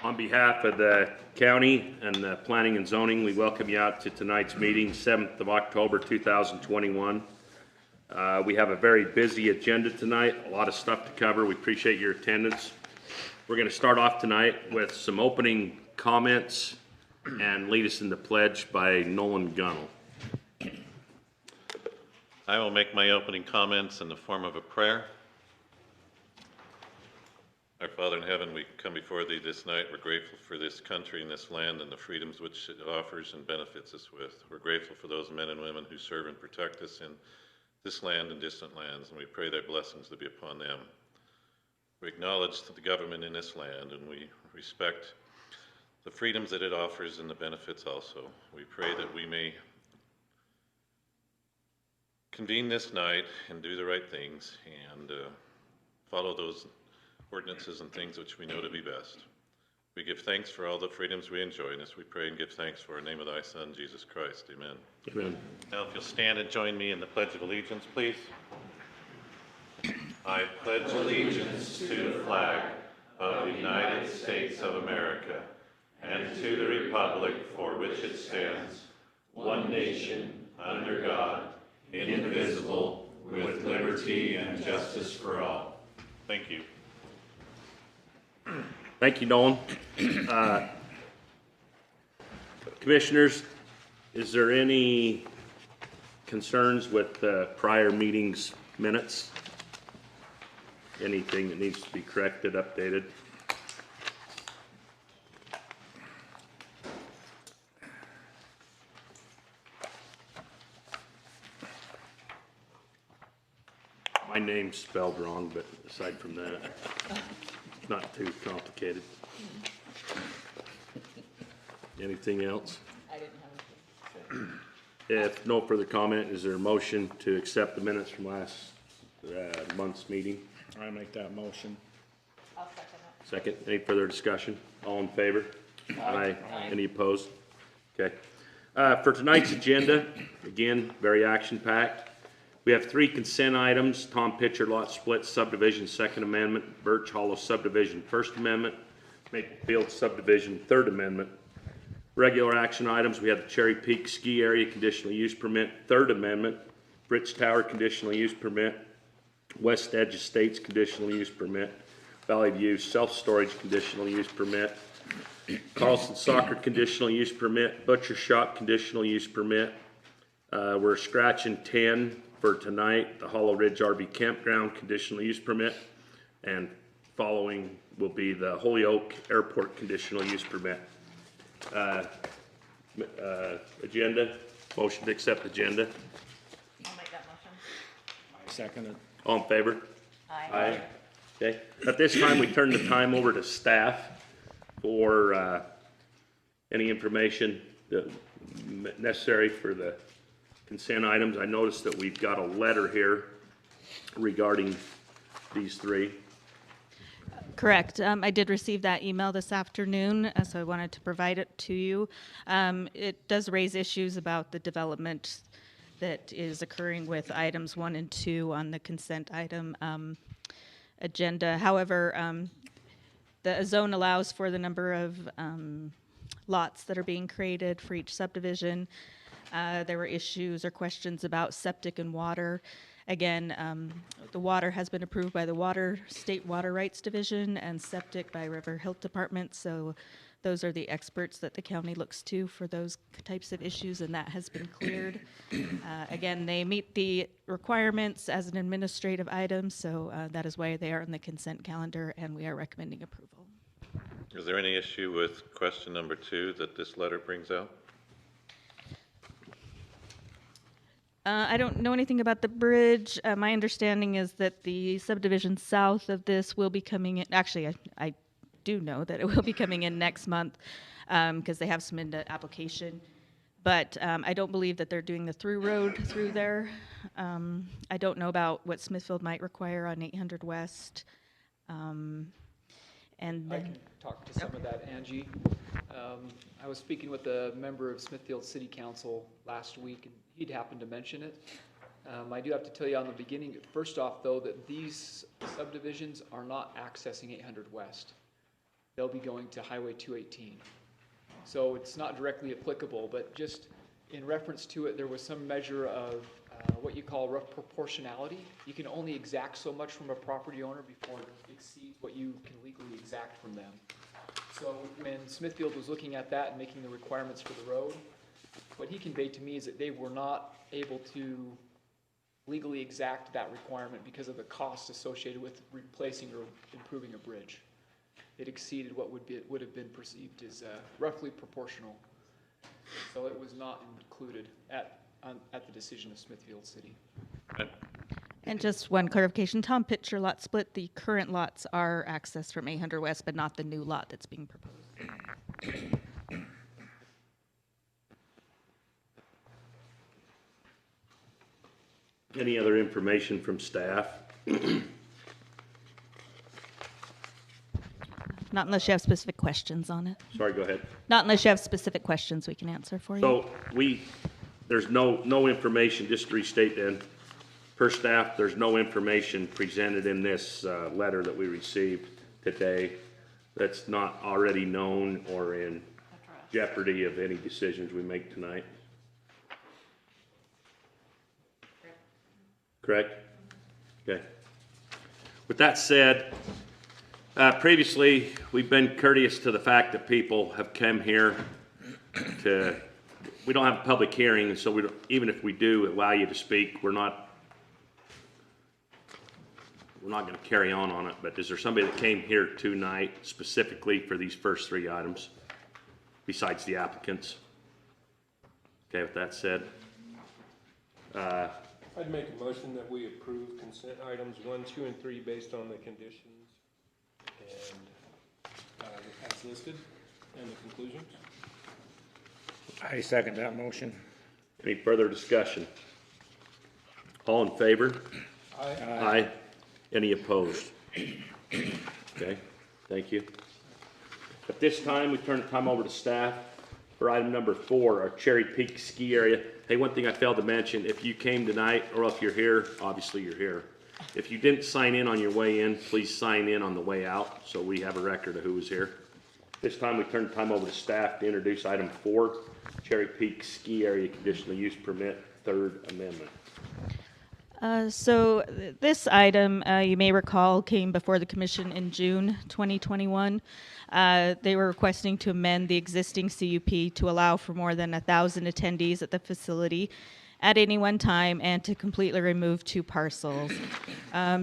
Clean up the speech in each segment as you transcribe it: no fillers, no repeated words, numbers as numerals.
On behalf of the county and the planning and zoning, we welcome you out to tonight's meeting, 7th of October 2021. We have a very busy agenda tonight, a lot of stuff to cover. We appreciate your attendance. We're going to start off tonight with some opening comments and lead us in the pledge by Nolan Gunnell. I will make my opening comments in the form of a prayer. Our Father in heaven, we come before thee this night. We're grateful for this country and this land and the freedoms which it offers and benefits us with. We're grateful for those men and women who serve and protect us in this land and distant lands, and we pray thy blessings to be upon them. We acknowledge the government in this land, and we respect the freedoms that it offers and the benefits also. We pray that we may convene this night and do the right things and follow those ordinances and things which we know to be best. We give thanks for all the freedoms we enjoy in this. We pray and give thanks for the name of thy Son, Jesus Christ. Amen. Amen. Now if you'll stand and join me in the Pledge of Allegiance, please. I pledge allegiance to the flag of the United States of America and to the republic for which it stands, one nation, under God, indivisible, with liberty and justice for all. Thank you. Thank you, Nolan. Commissioners, is there any concerns with prior meetings minutes? Anything that needs to be corrected, updated? My name's spelled wrong, but aside from that, not too complicated. Anything else? I didn't have anything. If no further comment, is there a motion to accept the minutes from last month's meeting? I make that motion. I'll second it. Second, any further discussion? All in favor? Aye. Any opposed? Okay. For tonight's agenda, again, very action-packed. We have 3 consent items: Tom Pitcher Lot Split Subdivision, Second Amendment; Birch Hollow Subdivision, First Amendment; Maple Field Subdivision, Third Amendment. Regular action items, we have the Cherry Peak Ski Area Conditional Use Permit, Third Amendment; Bridge Tower Conditional Use Permit; West Edge Estates Conditional Use Permit; Valley View Self-Storage Conditional Use Permit; Carlson Soccer Conditional Use Permit; Butcher Shop Conditional Use Permit. We're scratching 10 for tonight, the Hollow Ridge RV Campground Conditional Use Permit, and following will be the Holyoke Airport Conditional Use Permit. Agenda, motion to accept agenda. I'll make that motion. I second it. All in favor? Aye. Okay, at this time, we turn the time over to staff for any information that necessary for the consent items. I noticed that we've got a letter here regarding these 3. Correct. I did receive that email this afternoon, so I wanted to provide it to you. It does raise issues about the development that is occurring with items 1 and 2 on the consent item agenda. However, the zone allows for the number of lots that are being created for each subdivision. There were issues or questions about septic and water. Again, the water has been approved by the State Water Rights Division and septic by River Health Department. So those are the experts that the county looks to for those types of issues, and that has been cleared. Again, they meet the requirements as an administrative item, so that is why they are on the consent calendar, and we are recommending approval. Is there any issue with question number 2 that this letter brings out? I don't know anything about the bridge. My understanding is that the subdivision south of this will be coming in. Actually, I do know that it will be coming in next month because they have submitted an application. But I don't believe that they're doing the through road through there. I don't know about what Smithfield might require on 800 West. And I can talk to some of that, Angie. I was speaking with a member of Smithfield City Council last week, and he'd happened to mention it. I do have to tell you on the beginning, first off though, that these subdivisions are not accessing 800 West. they'll be going to Highway 218. So it's not directly applicable, but just in reference to it, there was some measure of what you call rough proportionality. You can only exact so much from a property owner before it exceeds what you can legally exact from them. So when Smithfield was looking at that and making the requirements for the road, what he conveyed to me is that they were not able to legally exact that requirement because of the cost associated with replacing or improving a bridge. It exceeded what would have been perceived as roughly proportional. So it was not included at the decision of Smithfield City. And just one clarification, Tom, picture lot split, the current lots are accessed from 800 West, but not the new lot that's being proposed. Any other information from staff? Not unless you have specific questions on it. Sorry, go ahead. Not unless you have specific questions we can answer for you. So there's no information, just to restate then, per staff, there's no information presented in this letter that we received today that's not already known or in jeopardy of any decisions we make tonight. Correct? Okay. With that said, previously, we've been courteous to the fact that people have come here we don't have a public hearing, and so even if we do allow you to speak, we're not going to carry on it. But is there somebody that came here tonight specifically for these first three items besides the applicants? Okay, with that said, I'd make a motion that we approve consent items 1, 2, and 3 based on the conditions and as listed and the conclusions. I second that motion. any further discussion? All in favor? Aye. Any opposed? Okay, thank you. At this time, we turn the time over to staff for item number 4, our Cherry Peak Ski Area. Hey, one thing I failed to mention, if you came tonight, or if you're here, obviously you're here. If you didn't sign in on your way in, please sign in on the way out, so we have a record of who was here. This time, we turn the time over to staff to introduce item 4, Cherry Peak Ski Area Conditional Use Permit, Third Amendment. This item, you may recall, came before the commission in June 2021. They were requesting to amend the existing CUP to allow for more than 1,000 attendees at the facility at any one time and to completely remove 2 parcels.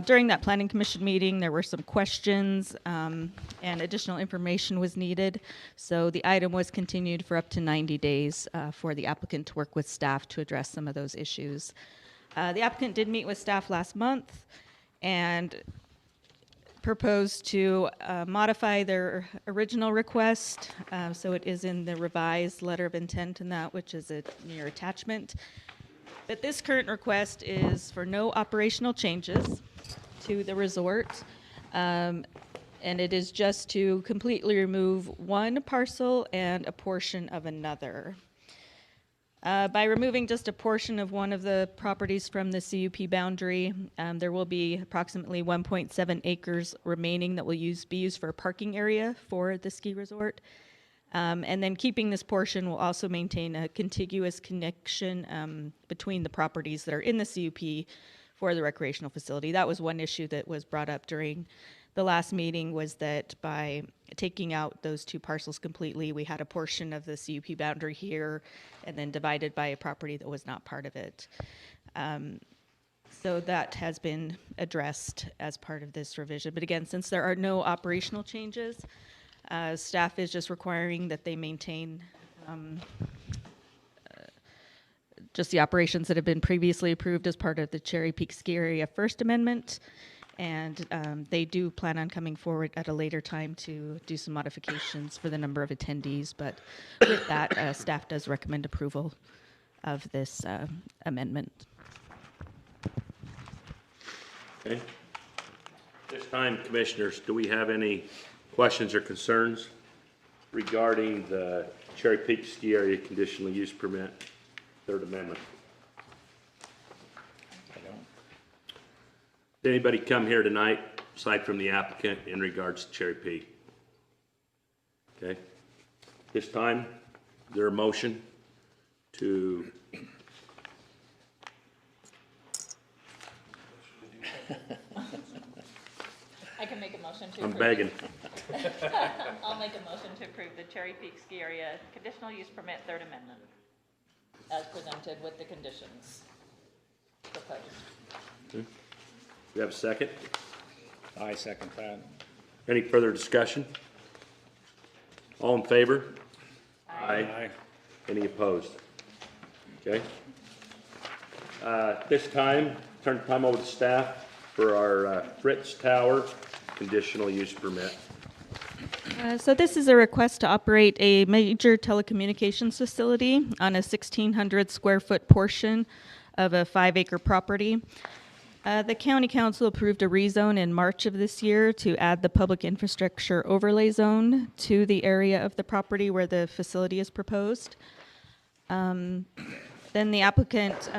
During that planning commission meeting, there were some questions and additional information was needed. So the item was continued for up to 90 days for the applicant to work with staff to address some of those issues. The applicant did meet with staff last month and proposed to modify their original request. So it is in the revised letter of intent in that, which is in your attachment. But this current request is for no operational changes to the resort. And it is just to completely remove 1 parcel and a portion of another. By removing just a portion of one of the properties from the CUP boundary, there will be approximately 1.7 acres remaining that will be used for a parking area for the ski resort. And then keeping this portion will also maintain a contiguous connection between the properties that are in the CUP for the recreational facility. That was one issue that was brought up during the last meeting, was that by taking out those 2 parcels completely, we had a portion of the CUP boundary here and then divided by a property that was not part of it. So that has been addressed as part of this revision. But again, since there are no operational changes, staff is just requiring that they maintain just the operations that have been previously approved as part of the Cherry Peak Ski Area First Amendment. And they do plan on coming forward at a later time to do some modifications for the number of attendees. But with that, staff does recommend approval of this amendment. Okay. This time, commissioners, do we have any questions or concerns regarding the Cherry Peak Ski Area Conditional Use Permit, Third Amendment? Did anybody come here tonight, aside from the applicant, in regards to Cherry Peak? Okay. This time, is there a motion to, I can make a motion to I'm approve. begging. I'll make a motion to approve the Cherry Peak Ski Area Conditional Use Permit Third Amendment as presented with the conditions proposed. You have a second? I second that. Any further discussion? All in favor? Aye. Any opposed? Okay. This time, turn the time over to staff for our Fritz Tower conditional use permit. So this is a request to operate a major telecommunications facility on a 1,600 square foot portion of a 5-acre property. The county council approved a rezone in March of this year to add the public infrastructure overlay zone to the area of the property where the facility is proposed. Then the applicant,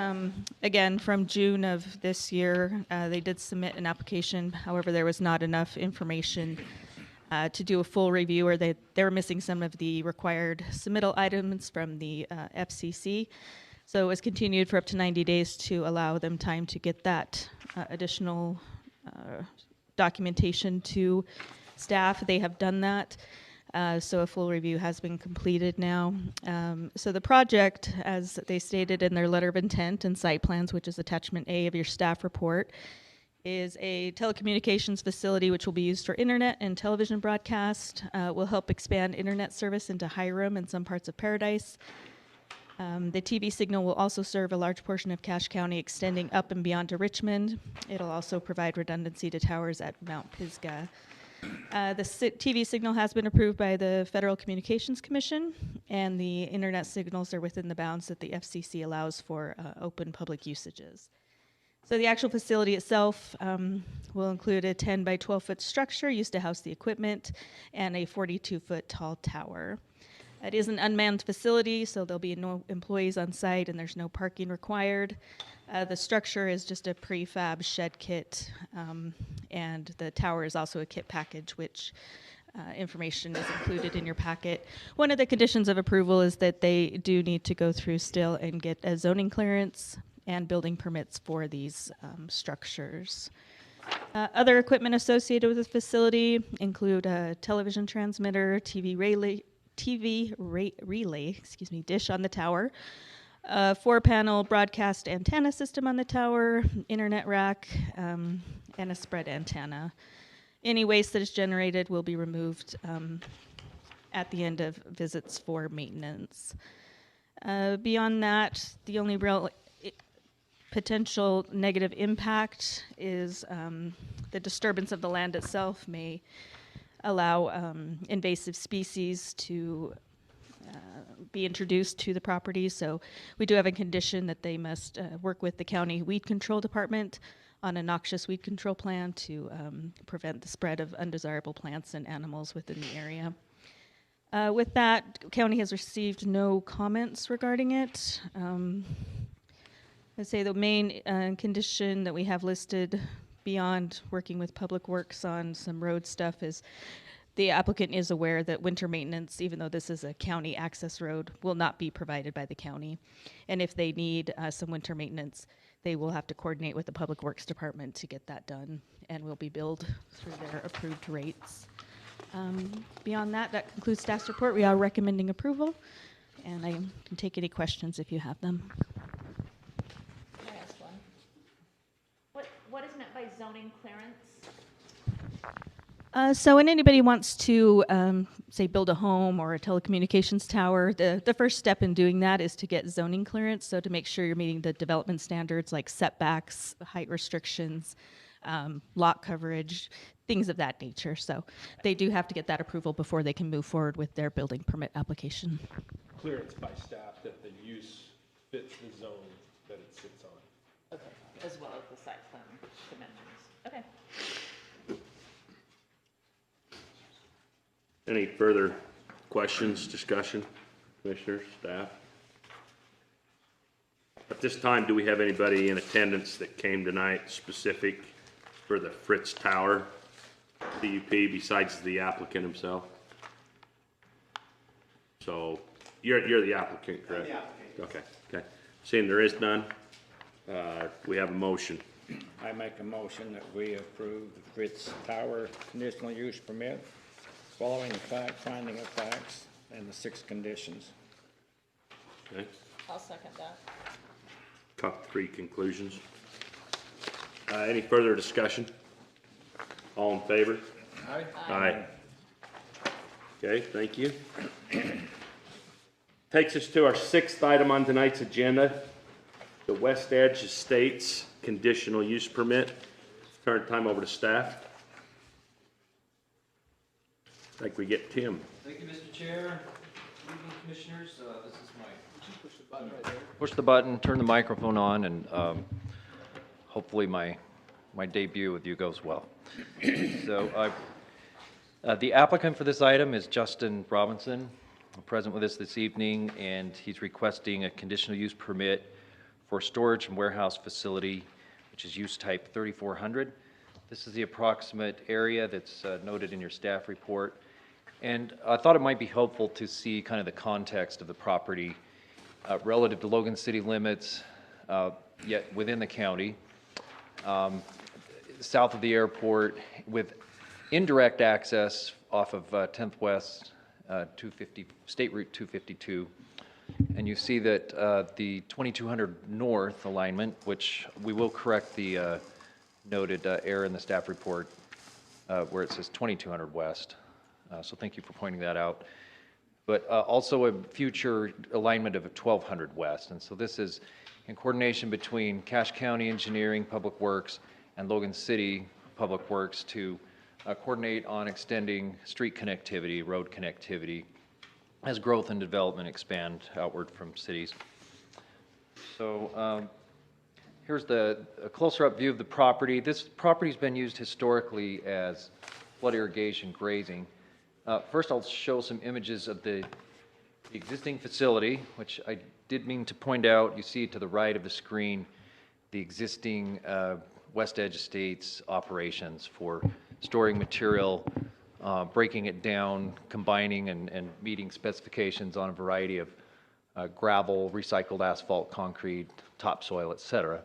again, from June of this year, they did submit an application. However, there was not enough information to do a full review, or they were missing some of the required submittal items from the FCC. So it was continued for up to 90 days to allow them time to get that additional documentation to staff. They have done that. So a full review has been completed now. So the project, as they stated in their letter of intent and site plans, which is attachment A of your staff report, is a telecommunications facility which will be used for internet and television broadcast. Will help expand internet service into Hiram and some parts of Paradise. The TV signal will also serve a large portion of Cache County, extending up and beyond to Richmond. It'll also provide redundancy to towers at Mount Pisgah. The TV signal has been approved by the Federal Communications Commission, and the internet signals are within the bounds that the FCC allows for open public usages. So the actual facility itself will include a 10 by 12 foot structure used to house the equipment and a 42 foot tall tower. It is an unmanned facility, so there'll be no employees on site and there's no parking required. The structure is just a prefab shed kit, and the tower is also a kit package, which information is included in your packet. One of the conditions of approval is that they do need to go through still and get a zoning clearance and building permits for these structures. Other equipment associated with the facility include a television transmitter, TV relay, dish on the tower, a 4-panel broadcast antenna system on the tower, internet rack, and a spread antenna. Any waste that is generated will be removed at the end of visits for maintenance. Beyond that, the only real potential negative impact is the disturbance of the land itself may allow invasive species to be introduced to the property. So we do have a condition that they must work with the county weed control department on a noxious weed control plan to prevent the spread of undesirable plants and animals within the area. With that, county has received no comments regarding it. I'd say the main condition that we have listed beyond working with Public Works on some road stuff is the applicant is aware that winter maintenance, even though this is a county access road, will not be provided by the county. And if they need some winter maintenance, they will have to coordinate with the Public Works Department to get that done, and will be billed through their approved rates. Beyond that, that concludes staff's report. We are recommending approval, and I can take any questions if you have them. Can I ask one? What is meant by zoning clearance? So when anybody wants to, say, build a home or a telecommunications tower, the first step in doing that is to get zoning clearance, so to make sure you're meeting the development standards like setbacks, height restrictions, lot coverage, things of that nature. So they do have to get that approval before they can move forward with their building permit application. Clearance by staff that the use fits the zone that it sits on. Okay, as well as the site plan dimensions. Okay. Any further questions, discussion, commissioners, staff? At this time, do we have anybody in attendance that came tonight specific for the Fritz Tower CUP besides the applicant himself? So you're the applicant, correct? Okay, okay. Seeing there is none, we have a motion. I make a motion that we approve the Fritz Tower conditional use permit, following the finding of facts and the 6 conditions. Okay, I'll second that. top 3 conclusions. Any further discussion? All in favor? Aye. Aye. Okay, thank you. Takes us to our 6th item on tonight's agenda, the West Edge Estates conditional use permit. Turn time over to staff. I think we get Tim. Thank you, Mr. Chair. Good evening, Commissioners. This is Mike. Push the button right there. Push the button, turn the microphone on, and hopefully my debut with you goes well. So the applicant for this item is Justin Robinson, present with us this evening, and he's requesting a conditional use permit for storage and warehouse facility, which is use type 3400. This is the approximate area that's noted in your staff report. And I thought it might be helpful to see kind of the context of the property relative to Logan City limits, yet within the county, south of the airport, with indirect access off of 10th West 250, State Route 252. And you see that the 2200 North alignment, which we will correct the noted error in the staff report where it says 2200 West. So thank you for pointing that out. But also a future alignment of 1200 West. And so this is in coordination between Cache County Engineering, Public Works, and Logan City Public Works to coordinate on extending street connectivity, road connectivity, as growth and development expand outward from cities. So here's a closer up view of the property. This property's been used historically as flood irrigation grazing. First, I'll show some images of the existing facility, which I did mean to point out. You see to the right of the screen the existing West Edge Estates operations for storing material, breaking it down, combining and meeting specifications on a variety of gravel, recycled asphalt, concrete, topsoil, et cetera.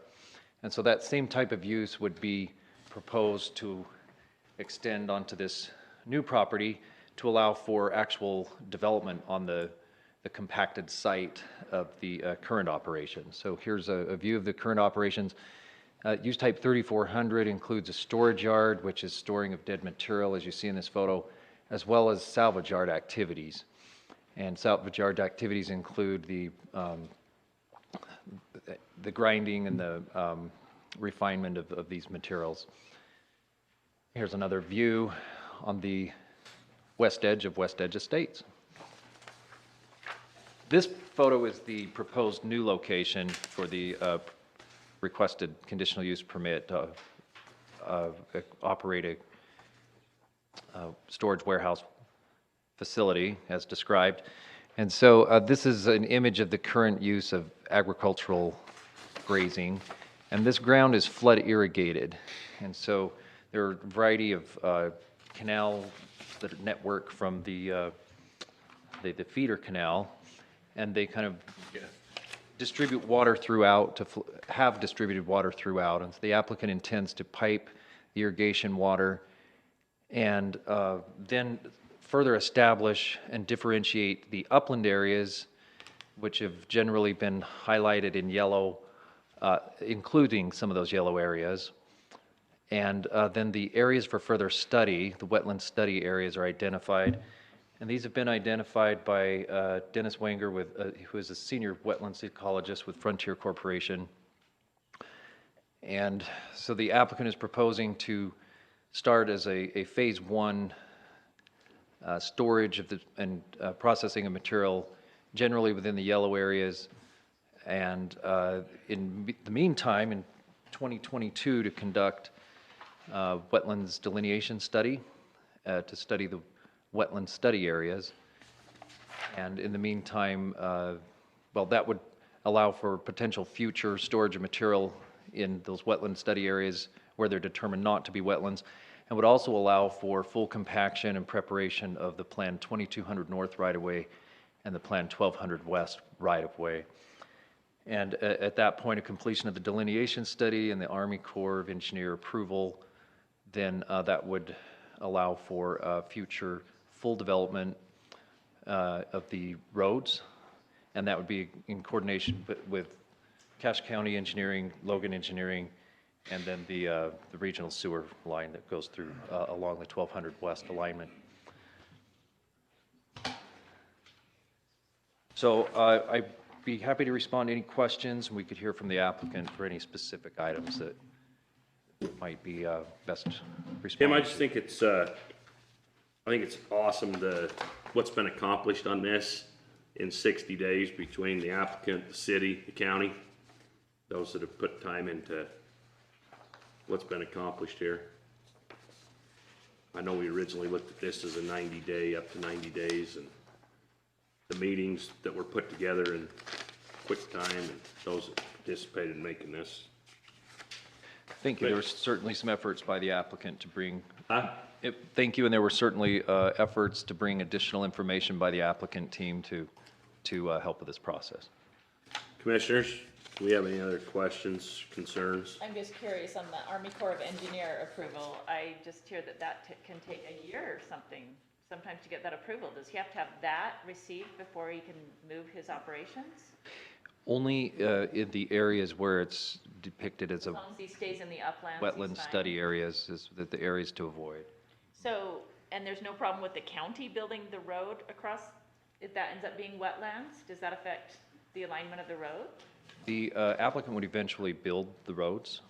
And so that same type of use would be proposed to extend onto this new property to allow for actual development on the compacted site of the current operations. So here's a view of the current operations. Use type 3400 includes a storage yard, which is storing of dead material, as you see in this photo, as well as salvage yard activities. And salvage yard activities include the grinding and the refinement of these materials. Here's another view on the west edge of West Edge Estates. This photo is the proposed new location for the requested conditional use permit operate a storage warehouse facility as described. And so this is an image of the current use of agricultural grazing. And this ground is flood irrigated. And so there are a variety of canals that network from the feeder canal, and they kind of distribute water throughout, have distributed water throughout. And so the applicant intends to pipe the irrigation water and then further establish and differentiate the upland areas, which have generally been highlighted in yellow, including some of those yellow areas. And then the areas for further study, the wetland study areas, are identified. And these have been identified by Dennis Wenger, who is a senior wetlands ecologist with Frontier Corporation. And so the applicant is proposing to start as a phase 1 storage of and processing of material generally within the yellow areas. And in the meantime, in 2022, to conduct wetlands delineation study to study the wetland study areas. And in the meantime, well, that would allow for potential future storage of material in those wetland study areas where they're determined not to be wetlands, and would also allow for full compaction and preparation of the planned 2200 North right-of-way and the planned 1200 West right-of-way. And at that point of completion of the delineation study and the Army Corps of Engineer approval, then that would allow for future full development of the roads, and that would be in coordination with Cache County Engineering, Logan Engineering, and then the regional sewer line that goes through along the 1200 West alignment. So I'd be happy to respond to any questions, and we could hear from the applicant for any specific items that might be best responded Tim, I to. just think it's, I think it's awesome what's been accomplished on this in 60 days between the applicant, the city, the county, those that have put time into what's been accomplished here. I know we originally looked at this as a 90-day, up to 90 days, and the meetings that were put together in quick time, and those that participated in making this. Thank you. There were certainly some efforts by the applicant to bring. Huh? Thank you, and there were certainly efforts to bring additional information by the applicant team to help with this process. Commissioners, do we have any other questions, concerns? I'm just curious on the Army Corps of Engineer approval. I just hear that can take a year or something, sometimes to get that approval. Does he have to have that received before he can move his operations? Only in the areas where it's depicted as As a long as he stays in the uplands, wetland he's fine. study areas, is that the areas to avoid. So, and there's no problem with the county building the road across, if that ends up being wetlands? Does that affect the alignment of the road? The applicant would eventually build the roads,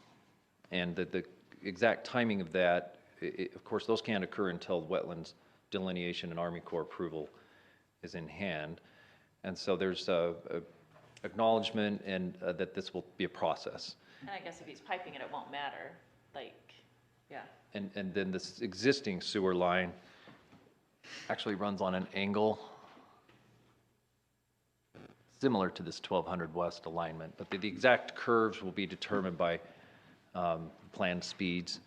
and the exact timing of that, of course, those can't occur until wetlands delineation and Army Corps approval is in hand. And so there's a acknowledgement and that this will be a process. And I guess if he's piping it, it won't matter, like, yeah. And then this existing sewer line actually runs on an angle similar to this 1200 West alignment, but the exact curves will be determined by planned speeds.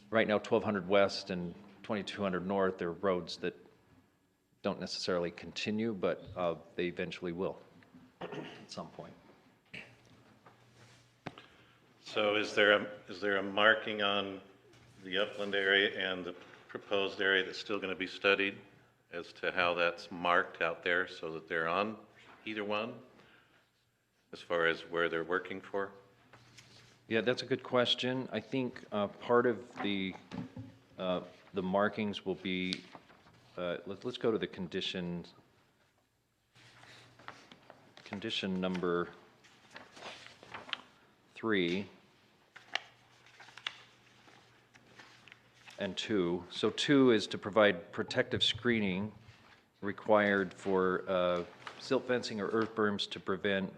Right now, 1200 West and 2200 North are roads that don't necessarily continue, but they eventually will at some point. So is there a marking on the upland area and the proposed area that's still going to be studied as to how that's marked out there so that they're on either one as far as where they're working for? Yeah, that's a good question. I think part of the markings will be, let's go to the conditions. Condition number 3 and 2. So 2 is to provide protective screening required for silt fencing or earth berms to prevent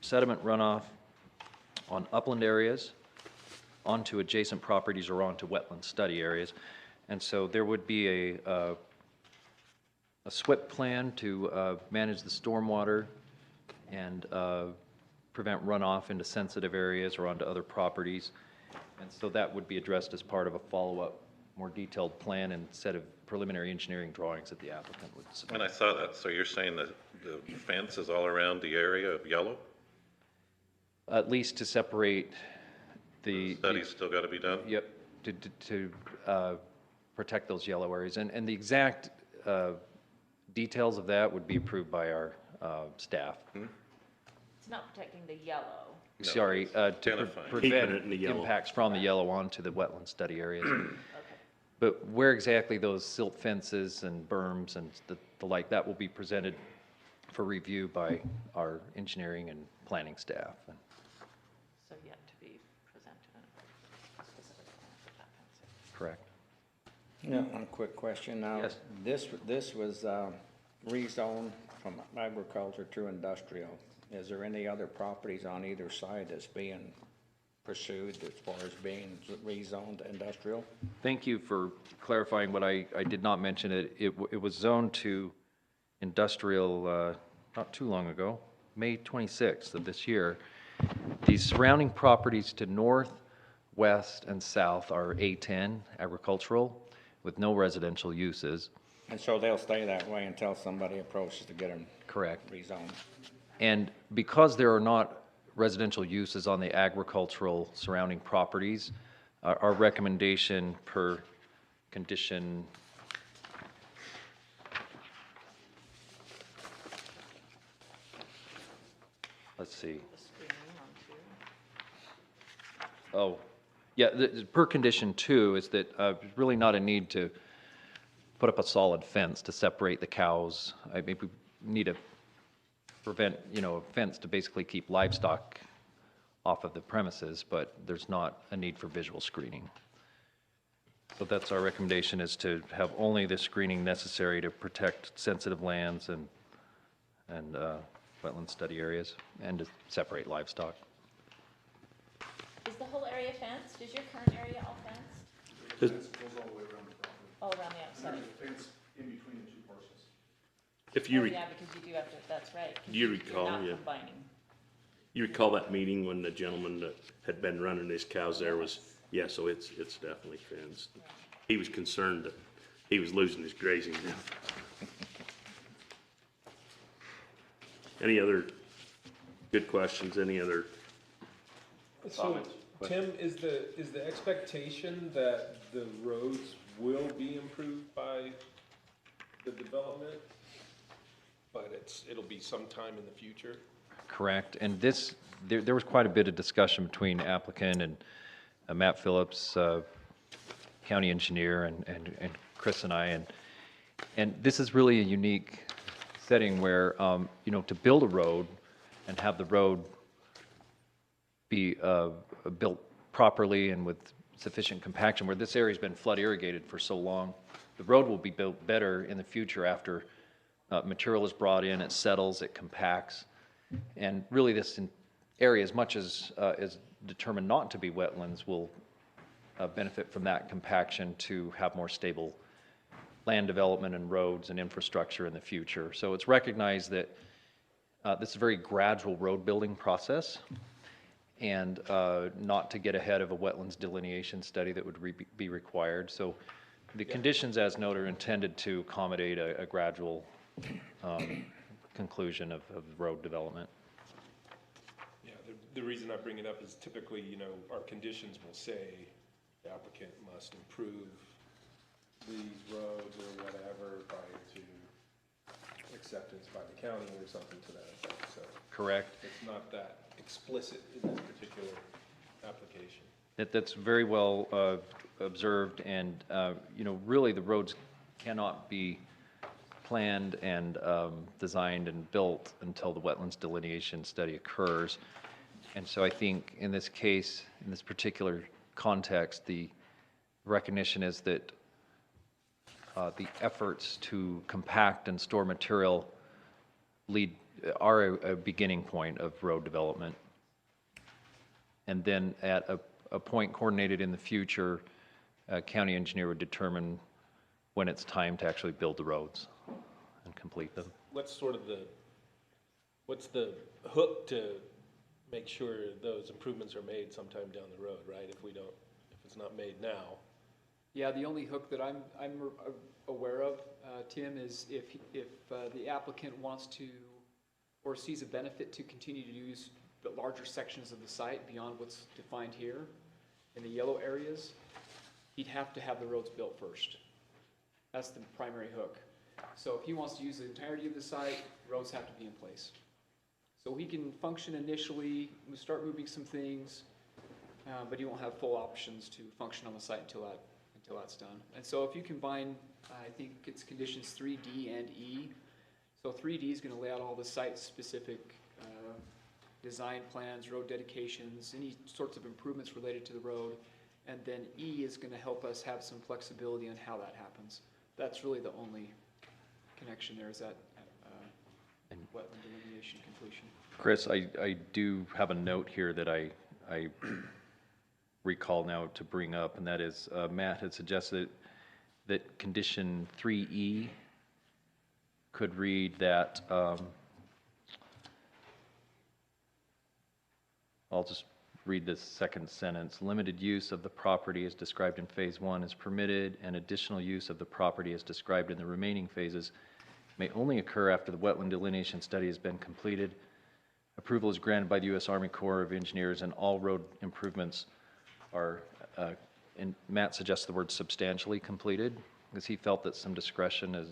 sediment runoff on upland areas, onto adjacent properties, or onto wetland study areas. And so there would be a SWIP plan to manage the stormwater and prevent runoff into sensitive areas or onto other properties. And so that would be addressed as part of a follow-up, more detailed plan and set of preliminary engineering drawings that the applicant would submit. And I saw that. So you're saying that the fence is all around the area of yellow? At least to separate the. Study's still got to be done? Yep, to protect those yellow areas. And the exact details of that would be approved by our staff. It's not protecting the yellow. Sorry, to Identifying. Keeping it in prevent the yellow. impacts from the yellow onto the wetland study areas. Okay. But where exactly those silt fences and berms and the like, that will be presented for review by our engineering and planning staff. So yet to be presented in a specific plan for that fencing. Correct. Yeah, one quick question now. Yes. This was rezoned from agriculture to industrial. Is there any other properties on either side that's being pursued as far as being rezoned industrial? Thank you for clarifying what I did not mention. It was zoned to industrial not too long ago, May 26th of this year. The surrounding properties to north, west, and south are A10 agricultural with no residential uses. And so they'll stay that way until somebody approaches to get them Correct. rezoned. And because there are not residential uses on the agricultural surrounding properties, our recommendation per condition, let's see. The screening on two. Oh, yeah, per condition 2 is that there's really not a need to put up a solid fence to separate the cows. I mean, we need to prevent, a fence to basically keep livestock off of the premises, but there's not a need for visual screening. So that's our recommendation, is to have only the screening necessary to protect sensitive lands and wetland study areas, and to separate livestock. Is the whole area fenced? Is your current area all fenced? All around the outside? If you, Oh, yeah, because you do have to, that's right. 'cause Do you you're recall, not yeah. combining. you recall that meeting when the gentleman that had been running his cows there was, yeah, so it's definitely fenced. He was concerned that he was losing his grazing now. Any other good questions? Any other? So, Tim, is the expectation that the roads will be improved by the development? But it'll be sometime in the future? Correct, and there was quite a bit of discussion between applicant and Matt Phillips, county engineer, and Chris and I, and this is really a unique setting where, to build a road and have the road be built properly and with sufficient compaction, where this area's been flood irrigated for so long, the road will be built better in the future after material is brought in, it settles, it compacts. And really this area, as much as is determined not to be wetlands, will benefit from that compaction to have more stable land development and roads and infrastructure in the future. So it's recognized that this is a very gradual road building process, and not to get ahead of a wetlands delineation study that would be required. So the conditions as noted are intended to accommodate a gradual conclusion of road development. Yeah, the reason I bring it up is typically, our conditions will say the applicant must improve these roads or whatever prior to acceptance by the county or something to that effect, so. Correct. It's not that explicit in this particular application. That's very well observed, and, really the roads cannot be planned and designed and built until the wetlands delineation study occurs. And so I think in this case, in this particular context, the recognition is that the efforts to compact and store material are a beginning point of road development. And then at a point coordinated in the future, a county engineer would determine when it's time to actually build the roads and complete them. What's what's the hook to make sure those improvements are made sometime down the road, right? If it's not made now. Yeah, the only hook that I'm aware of, Tim, is if the applicant wants to, or sees a benefit to continue to use the larger sections of the site beyond what's defined here in the yellow areas, he'd have to have the roads built first. That's the primary hook. So if he wants to use the entirety of the site, roads have to be in place. So he can function initially, start moving some things, but he won't have full options to function on the site until that's done. And so if you combine, I think it's conditions 3D and E. So 3D is going to lay out all the site-specific design plans, road dedications, any sorts of improvements related to the road. And then E is going to help us have some flexibility on how that happens. That's really the only connection there, is that wetland delineation completion. Chris, I do have a note here that I recall now to bring up, and that is Matt had suggested that condition 3E could read that, I'll just read this second sentence. Limited use of the property as described in Phase 1 is permitted, and additional use of the property as described in the remaining phases may only occur after the wetland delineation study has been completed. Approval is granted by the U.S. Army Corps of Engineers, and all road improvements are, and Matt suggests the word substantially completed, because he felt that some discretion is,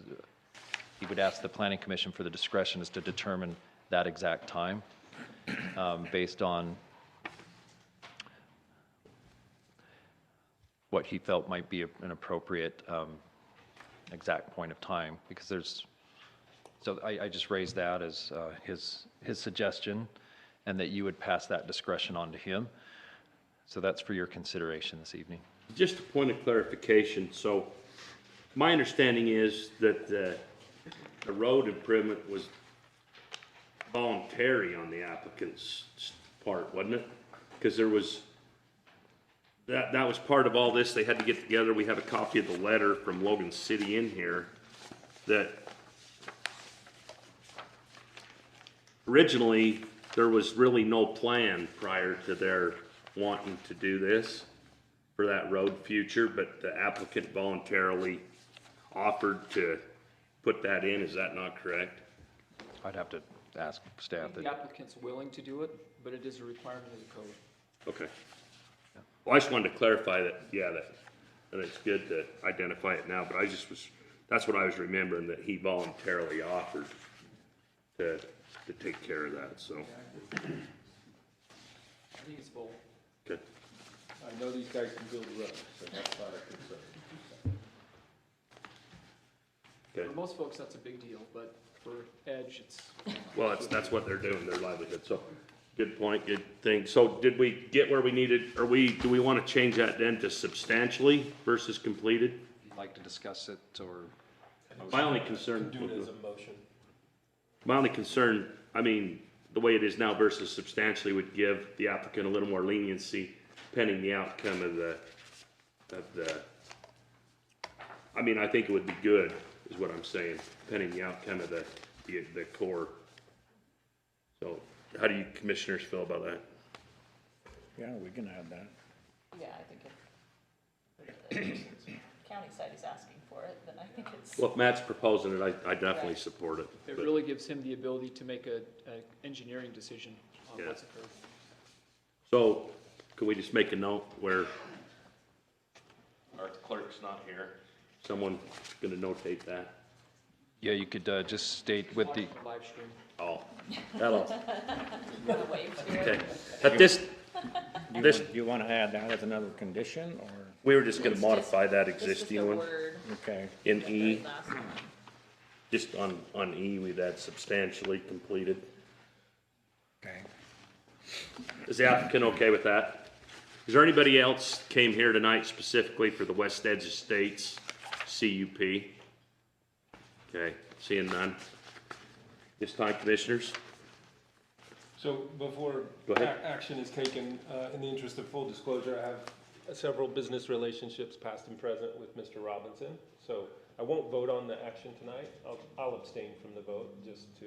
he would ask the Planning Commission for the discretion as to determine that exact time, based on what he felt might be an appropriate exact point of time, because there's, so I just raised that as his suggestion, and that you would pass that discretion on to him. So that's for your consideration this evening. Just a point of clarification, so my understanding is that the road improvement was voluntary on the applicant's part, wasn't it? Because there was, that was part of all this, they had to get together, we have a copy of the letter from Logan City in here, that originally, there was really no plan prior to their wanting to do this for that road future, but the applicant voluntarily offered to put that in, is that not correct? I'd have to ask staff The that. applicant's willing to do it, but it is a requirement of the code. Okay. Well, I just wanted to clarify that, yeah, that it's good to identify it now, but I just was, that's what I was remembering, that he voluntarily offered to take care of that, so, I think it's both. good. I know these guys can build roads, so that's not a concern. Okay. For most folks, that's a big deal, but for Edge, it's. Well, that's what they're doing, their livelihood, so, good point, good thing. So did we get where we needed, do we want to change that then to substantially versus completed? If you'd like to discuss it, or My only concern, Do it as a motion. my only concern, I mean, the way it is now versus substantially would give the applicant a little more leniency pending the outcome of the, I mean, I think it would be good, is what I'm saying, pending the outcome of the core. So, how do you commissioners feel about that? Yeah, we can add that. Yeah, I think if the county side is asking for it, then I think it's. Well, if Matt's proposing it, I definitely support it. It but- really gives him the ability to make a engineering decision on Yeah. what's occurred. So, can we just make a note where our clerk's not here? Someone gonna notate that? yeah, you could just state with the, Live stream. Oh, that'll, Gonna wave to it. okay. At this, You want to add that as another condition, or, we were just gonna It's modify that This is the existing one. word okay, In that E, the last one. just on E, we'd add substantially completed. okay. Is the applicant okay with that? Is there anybody else came here tonight specifically for the West Edge Estates CUP? Okay, seeing none. This time, commissioners? So before Go ahead. action is taken, in the interest of full disclosure, I have several business relationships, past and present, with Mr. Robinson. So I won't vote on the action tonight. I'll abstain from the vote just to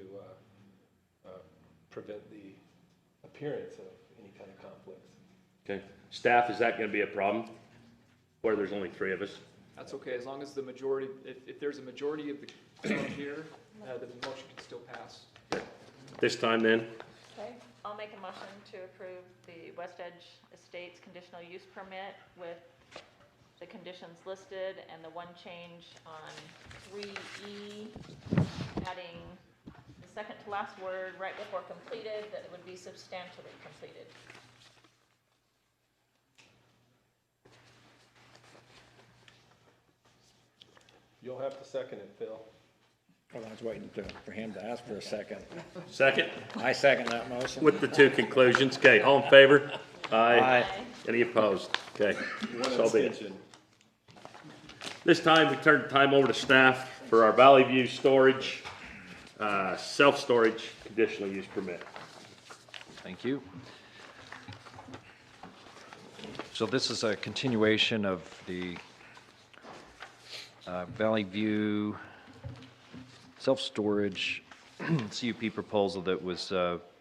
prevent the appearance of any kind of conflicts. Okay. Staff, is that gonna be a problem? Where there's only 3 of us? That's okay, as long as the majority, if there's a majority of the crowd here, then the motion can still pass. This time then? Okay, I'll make a motion to approve the West Edge Estates conditional use permit with the conditions listed and the one change on 3E, adding the second to last word right before completed, that it would be substantially completed. You'll have to second it, Phil. Well, I was waiting for him to ask for a second. Second? I second that motion. With the 2 conclusions. Okay, all in favor? Aye. Aye. Any opposed? Okay. One So be it. abstention. This time, we turn the time over to staff for our Valley View storage, self-storage conditional use permit. thank you. So this is a continuation of the Valley View self-storage CUP proposal that was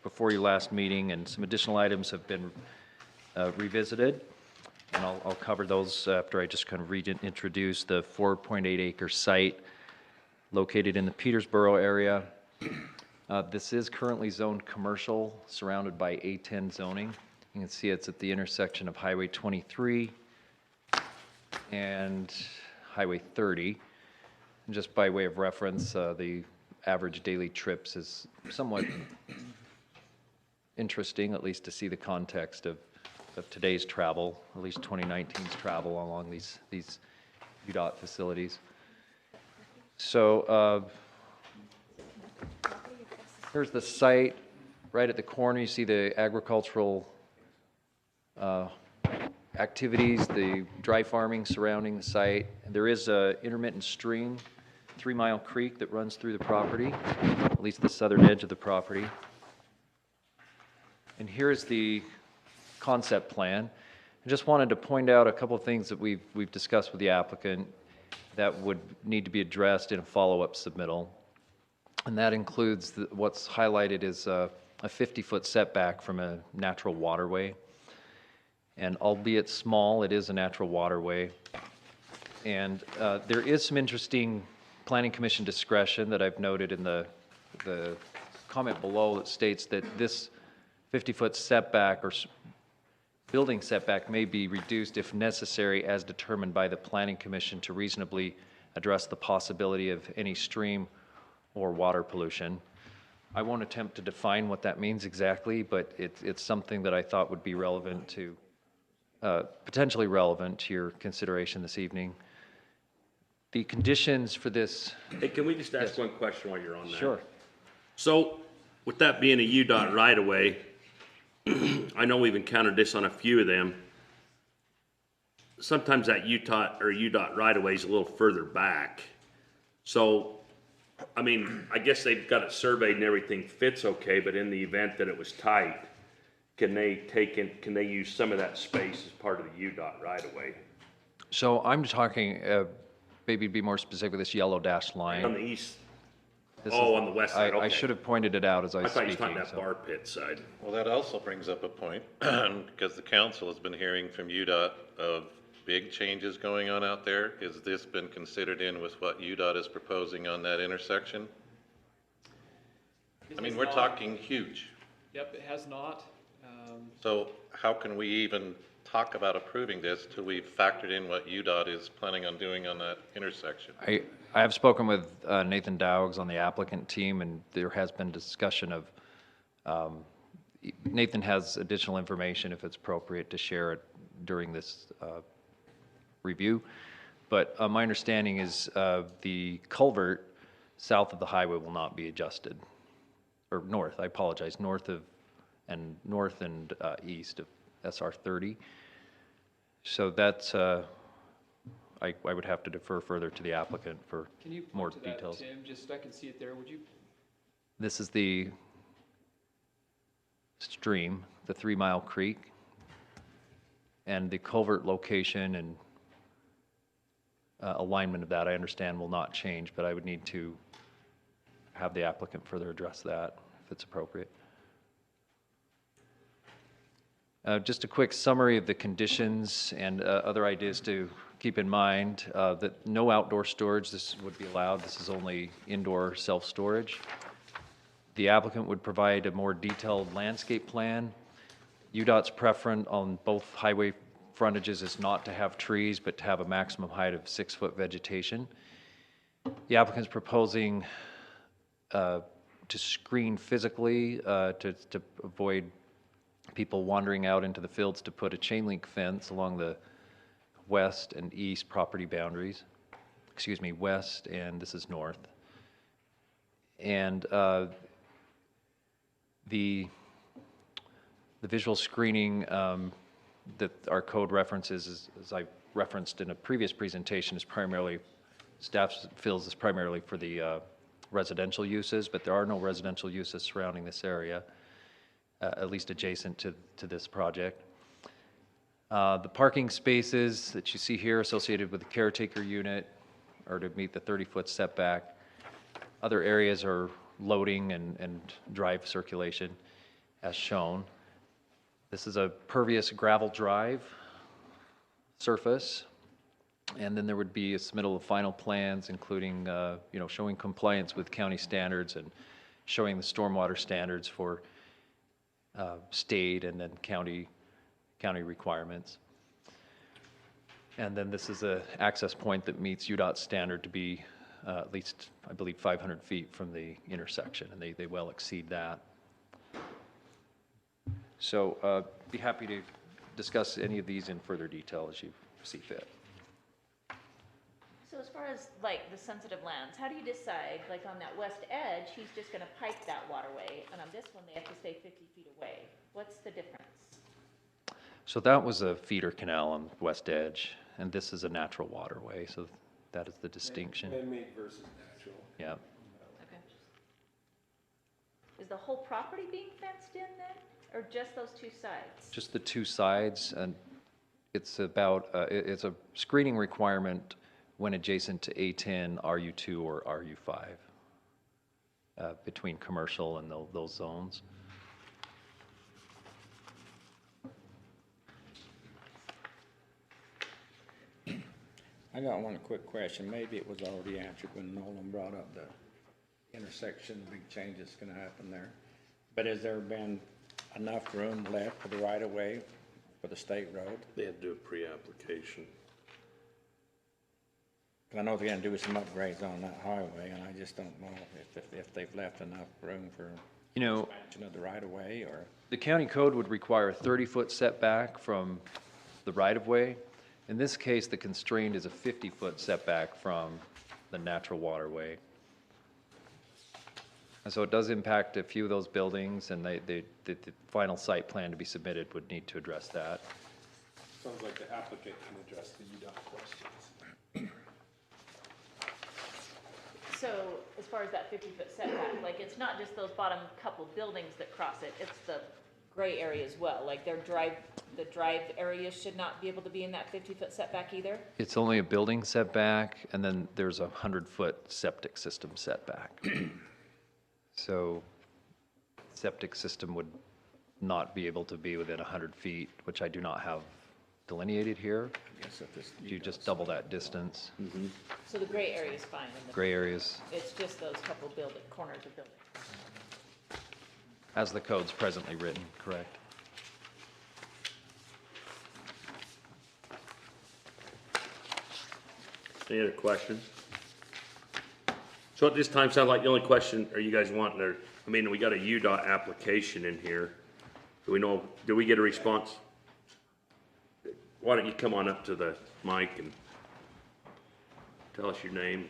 before your last meeting, and some additional items have been revisited, and I'll cover those after I just kind of introduce the 4.8 acre site located in the Petersboro area. This is currently zoned commercial, surrounded by A10 zoning. You can see it's at the intersection of Highway 23 and Highway 30. And just by way of reference, the average daily trips is somewhat interesting, at least to see the context of today's travel, at least 2019's travel along these UDOT facilities. So here's the site. Right at the corner, you see the agricultural activities, the dry farming surrounding the site. There is a intermittent stream, 3 Mile Creek, that runs through the property, at least the southern edge of the property. And here's the concept plan. I just wanted to point out a couple of things that we've discussed with the applicant that would need to be addressed in a follow-up submittal. And that includes what's highlighted is a 50-foot setback from a natural waterway. And albeit small, it is a natural waterway. And there is some interesting Planning Commission discretion that I've noted in the comment below that states that this 50-foot setback or building setback may be reduced if necessary as determined by the Planning Commission to reasonably address the possibility of any stream or water pollution. I won't attempt to define what that means exactly, but it's something that I thought would be relevant to, potentially relevant to your consideration this evening. The conditions for this. Hey, can we just ask one question while you're on that? Sure. So, with that being a UDOT right-of-way, I know we've encountered this on a few of them. Sometimes that UDOT right-of-way is a little further back. So, I mean, I guess they've got it surveyed and everything fits okay, but in the event that it was tight, can they use some of that space as part of the UDOT right-of-way? So I'm talking, maybe to be more specific, with this yellow dashed line. On the east, This oh, is- on the west side, I okay. should have pointed it out as I I was thought you were speaking. talking that so- bar pit side. Well, that also brings up a point, because the council has been hearing from UDOT of big changes going on out there. Has this been considered in with what UDOT is proposing on that intersection? I mean, we're talking huge. Yep, it has not. So how can we even talk about approving this till we've factored in what UDOT is planning on doing on that intersection? I have spoken with Nathan Dowgs on the applicant team, and there has been discussion of, Nathan has additional information if it's appropriate to share it during this review. But my understanding is the culvert south of the highway will not be adjusted, or north, I apologize, north and east of SR 30. So that's, I would have to defer further to the applicant for Can you more point to that, details. Tim? Just, I can see it there. Would you? This is the stream, the 3 Mile Creek, and the culvert location and alignment of that, I understand, will not change, but I would need to have the applicant further address that if it's appropriate. Just a quick summary of the conditions and other ideas to keep in mind, that no outdoor storage this would be allowed. This is only indoor self-storage. The applicant would provide a more detailed landscape plan. UDOT's preference on both highway frontages is not to have trees, but to have a maximum height of 6-foot vegetation. The applicant's proposing to screen physically to avoid people wandering out into the fields, to put a chain link fence along the west and east property boundaries. Excuse me, west, and this is north. And the visual screening that our code references, as I referenced in a previous presentation, is primarily, staff feels is primarily for the residential uses, but there are no residential uses surrounding this area, at least adjacent to this project. The parking spaces that you see here associated with the caretaker unit are to meet the 30-foot setback. Other areas are loading and drive circulation as shown. This is a pervious gravel drive surface. And then there would be a submittal of final plans, including, showing compliance with county standards and showing the stormwater standards for state and then county requirements. And then this is a access point that meets UDOT standard to be at least, I believe, 500 feet from the intersection, and they well exceed that. So be happy to discuss any of these in further detail as you see fit. So as far as like the sensitive lands, how do you decide, like on that west edge, he's just gonna pipe that waterway, and on this one, they have to stay 50 feet away? What's the difference? So that was a feeder canal on the west edge, and this is a natural waterway, so that is the distinction. Man-made versus natural. Yeah. Okay. Is the whole property being fenced in then, or just those two sides? Just the two sides, and it's about, it's a screening requirement when adjacent to A10, RU2, or RU5, between commercial and those zones. I got one quick question. Maybe it was already answered when Nolan brought up the intersection, the big change that's gonna happen there. But has there been enough room left for the right of way for the state road? They had to do a pre-application. 'Cause I know they're gonna do some upgrades on that highway, and I just don't know if they've left enough room for You know, expansion of the right of way, or. the county code would require a 30-foot setback from the right-of-way. In this case, the constraint is a 50-foot setback from the natural waterway. And so it does impact a few of those buildings, and the final site plan to be submitted would need to address that. Sounds like the applicant can address the UDOT questions. So as far as that 50-foot setback, like it's not just those bottom couple buildings that cross it, it's the gray area as well. Like the drive areas should not be able to be in that 50-foot setback either? It's only a building setback, and then there's a 100-foot septic system setback. So septic system would not be able to be within 100 feet, which I do not have delineated here. Yes, if this. You just double that distance. So the gray area is fine, and Gray areas, it's just those couple corners of buildings. as the code's presently written, correct? Any other questions? So at this time, sounds like the only question, are you guys wanting to, I mean, we got a UDOT application in here. Do we get a response? Why don't you come on up to the mic and tell us your name?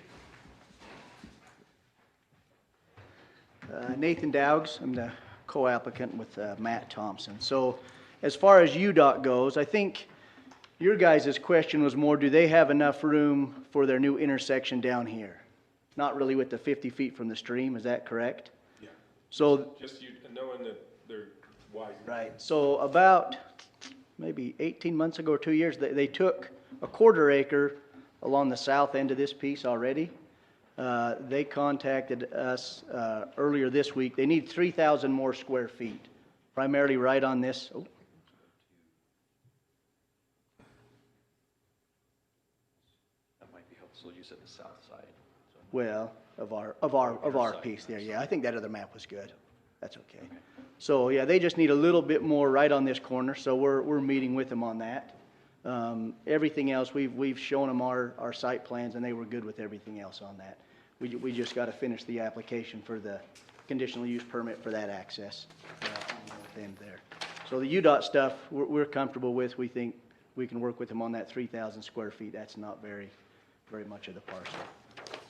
Nathan Dowgs, I'm the co-applicant with Matt Thompson. So as far as UDOT goes, I think your guys' question was more, do they have enough room for their new intersection down here? Not really with the 50 feet from the stream, is that correct? Yeah. So, Just you, knowing that they're wide. right, so about maybe 18 months ago or 2 years, they took a 1/4 acre along the south end of this piece already. They contacted us earlier this week. They need 3,000 more square feet, primarily right on this. Oh. That might be helpful, use it the south side. Well, of our piece there, yeah. I think that other map was good. That's okay. So, yeah, they just need a little bit more right on this corner, so we're meeting with them on that. Everything else, we've shown them our site plans, and they were good with everything else on that. We just gotta finish the application for the conditional use permit for that access, on the north end there. So the UDOT stuff, we're comfortable with. We think we can work with them on that 3,000 square feet. That's not very much of the parcel.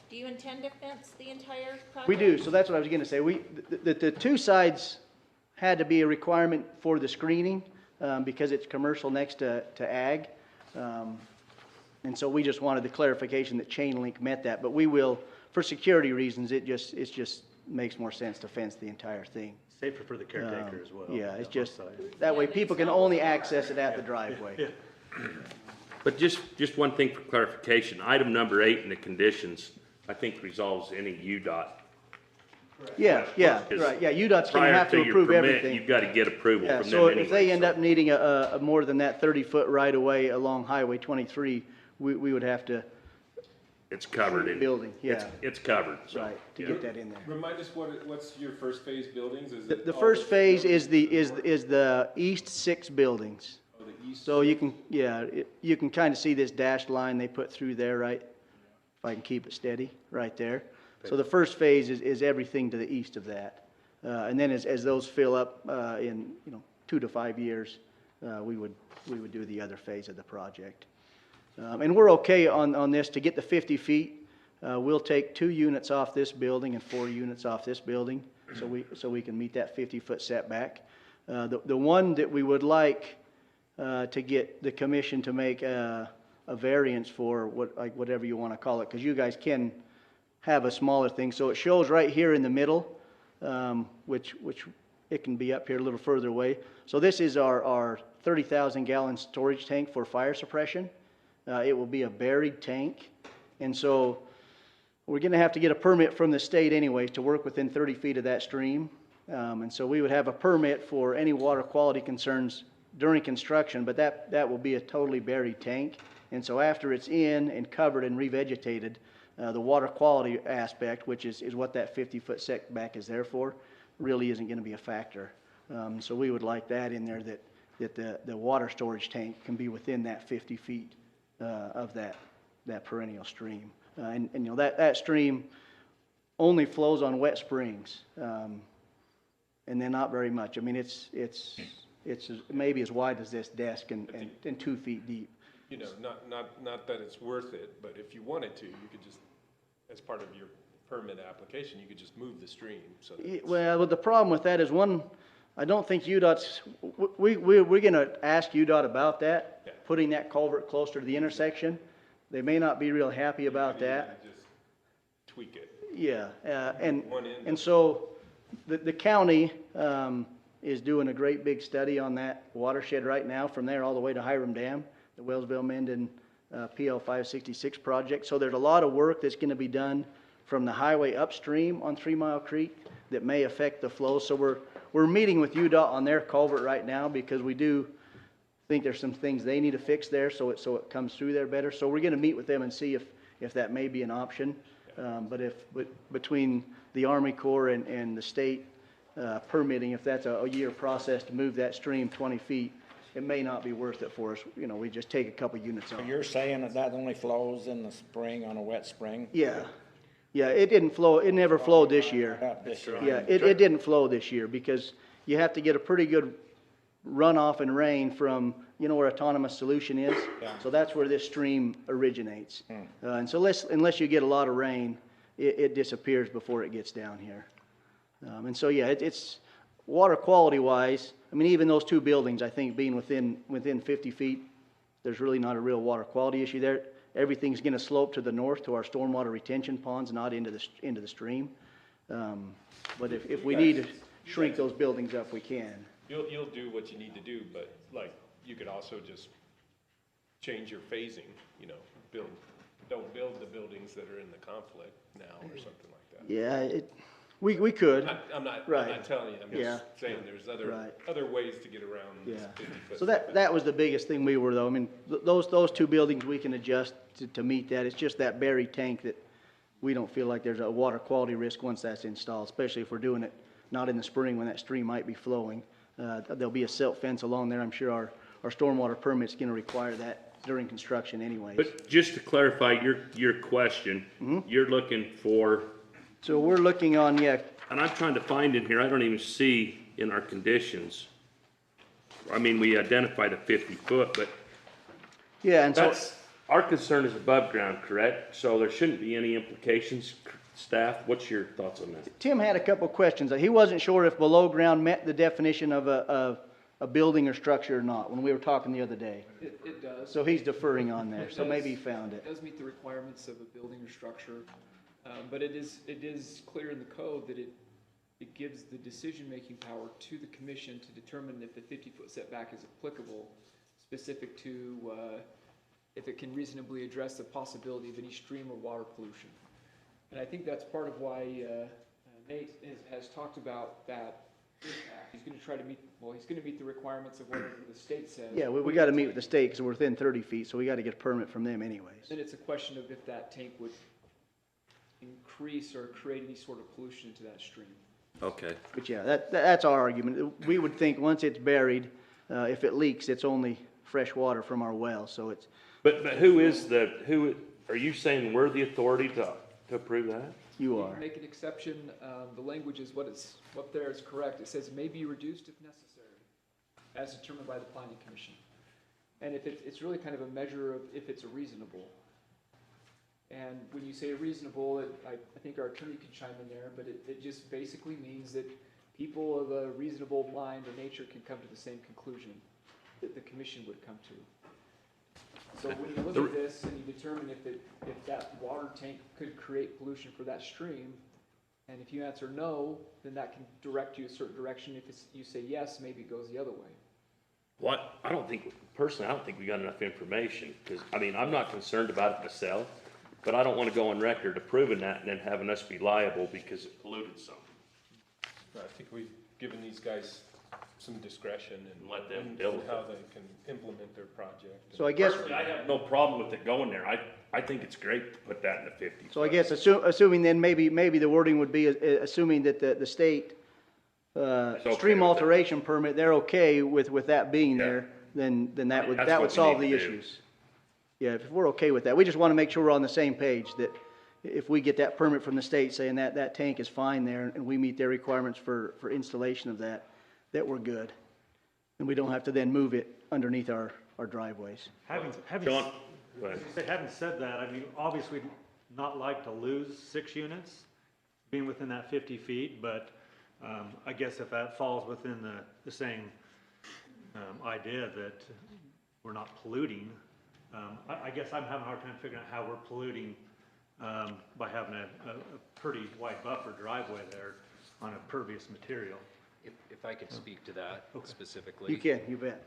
Do you intend to fence the entire project? We do, so that's what I was gonna say. The two sides had to be a requirement for the screening, because it's commercial next to ag. And so we just wanted the clarification that chain link met that, but we will, for security reasons, it just makes more sense to fence the entire thing. Safer for the caretaker as well. Yeah, it's on just, both sides. that way Yeah, but people it's can not only what's access it at the driveway. But just one thing for clarification, item number 8 in the conditions, I think resolves any UDOT Yeah, yeah, Because right, yeah, UDOT's gonna Prior have to your approve permit, everything. you've got to get approval Yeah, from so them if they anyway, end so up needing a more than that 30-foot right-of-way along Highway 23, we would have to, it's covered in. building, yeah. It's covered, so. right, to yeah. get that in there. Remind us what's your first phase buildings? Is The it all first phase is buildings? the east 6 buildings. Oh, the east. So you can, yeah, you can kind of see this dashed line they put through there, right? If I can keep it steady, right there. So the first phase is everything to the east of that. And then as those fill up, in, 2 to 5 years, we would do the other phase of the project. And we're okay on this, to get the 50 feet, we'll take 2 units off this building and 4 units off this building, so we can meet that 50-foot setback. The one that we would like, to get the commission to make a variance for, whatever you want to call it, because you guys can have a smaller thing. So it shows right here in the middle, which it can be up here a little further away. So this is our 30,000 gallon storage tank for fire suppression. It will be a buried tank. And so we're going to have to get a permit from the state anyways to work within 30 feet of that stream. And so we would have a permit for any water quality concerns during construction, but that will be a totally buried tank. And so after it's in and covered and revegetated, the water quality aspect, which is what that 50-foot setback is there for, really isn't going to be a factor. So we would like that in there, that the water storage tank can be within that 50 feet of that perennial stream. And that stream only flows on wet springs, and then not very much. I mean, it's maybe as wide as this desk and 2 feet deep. Not that it's worth it, but if you wanted to, you could just, as part of your permit application, you could just move the stream, so. Well, the problem with that is, one, I don't think UDOT's, we're gonna ask UDOT about that, Yeah. putting that culvert closer to the intersection. They may not be real happy about that. Just tweak it. Yeah, One end. and so the county, is doing a great big study on that watershed right now, from there all the way to Hiram Dam, the Wellsville-Menden, PL 566 project. So there's a lot of work that's gonna be done from the highway upstream on 3 Mile Creek that may affect the flow. So we're meeting with UDOT on their culvert right now, because we do think there's some things they need to fix there, so it comes through there better. So we're gonna meet with them and see if that may be an option. But between the Army Corps and the state permitting, if that's a year process to move that stream 20 feet, it may not be worth it for us. We just take a couple units off. You're saying that only flows in the spring, on a wet spring? Yeah, it didn't flow, it never flowed this year. Not this year. Yeah, it didn't flow this year, because you have to get a pretty good runoff and rain from, where Autonomous Solution is. Yeah. So that's where this stream originates. And so unless you get a lot of rain, it disappears before it gets down here. And so, yeah, it's water quality wise, I mean, even those 2 buildings, I think being within 50 feet, there's really not a real water quality issue there. Everything's gonna slope to the north to our stormwater retention ponds, not into the stream. But if we need to shrink those buildings up, we can. You'll do what you need to do, but like, you could also just change your phasing, don't build the buildings that are in the conflict now, or something like that. Yeah, we could. I'm not Right. telling you, I'm Yeah. just saying there's Right. other ways to get around this Yeah. 50-foot. So that was the biggest thing we were, though. I mean, those 2 buildings, we can adjust to meet that. It's just that buried tank that we don't feel like there's a water quality risk once that's installed, especially if we're doing it not in the spring when that stream might be flowing. There'll be a silt fence along there. I'm sure our stormwater permit's gonna require that during construction anyways. But just to clarify your question, you're looking for, So we're looking on, yeah, and I'm trying to find in here, I don't even see in our conditions. I mean, we identify the 50 foot, but and so, our concern is above ground, correct? So there shouldn't be any implications, staff? What's your thoughts on that? Tim had a couple questions. He wasn't sure if below ground met the definition of a building or structure or not, when we were talking the other day. It does. So he's deferring on there, It so maybe he does. found it. It does meet the requirements of a building or structure, but it is clear in the code that it gives the decision-making power to the commission to determine if the 50-foot setback is applicable, specific to if it can reasonably address the possibility of any stream or water pollution. And I think that's part of why Nate has talked about that impact. He's gonna try to meet, well, he's gonna meet the requirements of whatever the state says. Yeah, we gotta meet with the state, because we're within 30 feet, so we gotta get a permit from them anyways. Then it's a question of if that tank would increase or create any sort of pollution into that stream. Okay. But yeah, that's our argument. We would think once it's buried, if it leaks, it's only fresh water from our well, so it's, But are you saying we're the authority to approve that? you You are. can make an exception, the language is what there is correct. It says may be reduced if necessary, as determined by the planning commission. And if it's really kind of a measure of if it's reasonable. And when you say reasonable, I think our attorney can chime in there, but it just basically means that people of a reasonable mind or nature can come to the same conclusion that the commission would come to. So when you look at this and you determine if that water tank could create pollution for that stream, and if you answer no, then that can direct you a certain direction. If you say yes, maybe it goes the other way. What, I don't think we got enough information, because, I mean, I'm not concerned about it myself, but I don't want to go on record approving that and then having us be liable because it polluted something. I think we've given these guys some discretion and Let them deal with how it. they can implement their project. So I guess, Personally, I have no problem with it going there. I think it's great to put that in the 50. so I guess assuming then maybe the wording would be, assuming that the state, okay stream with alteration permit, they're okay with that being there, then that would, That's that what would we solve need the to do. issues. Yeah, if we're okay with that, we just want to make sure we're on the same page, that if we get that permit from the state saying that tank is fine there, and we meet their requirements for installation of that we're good. And we don't have to then move it underneath our driveways. Having John, go ahead. having said that, I mean, obviously not like to lose 6 units, being within that 50 feet, but I guess if that falls within the same idea that we're not polluting, I guess I'm having a hard time figuring out how we're polluting by having a pretty wide buffer driveway there on a pervious material. If I could speak to that specifically. You can, you bet.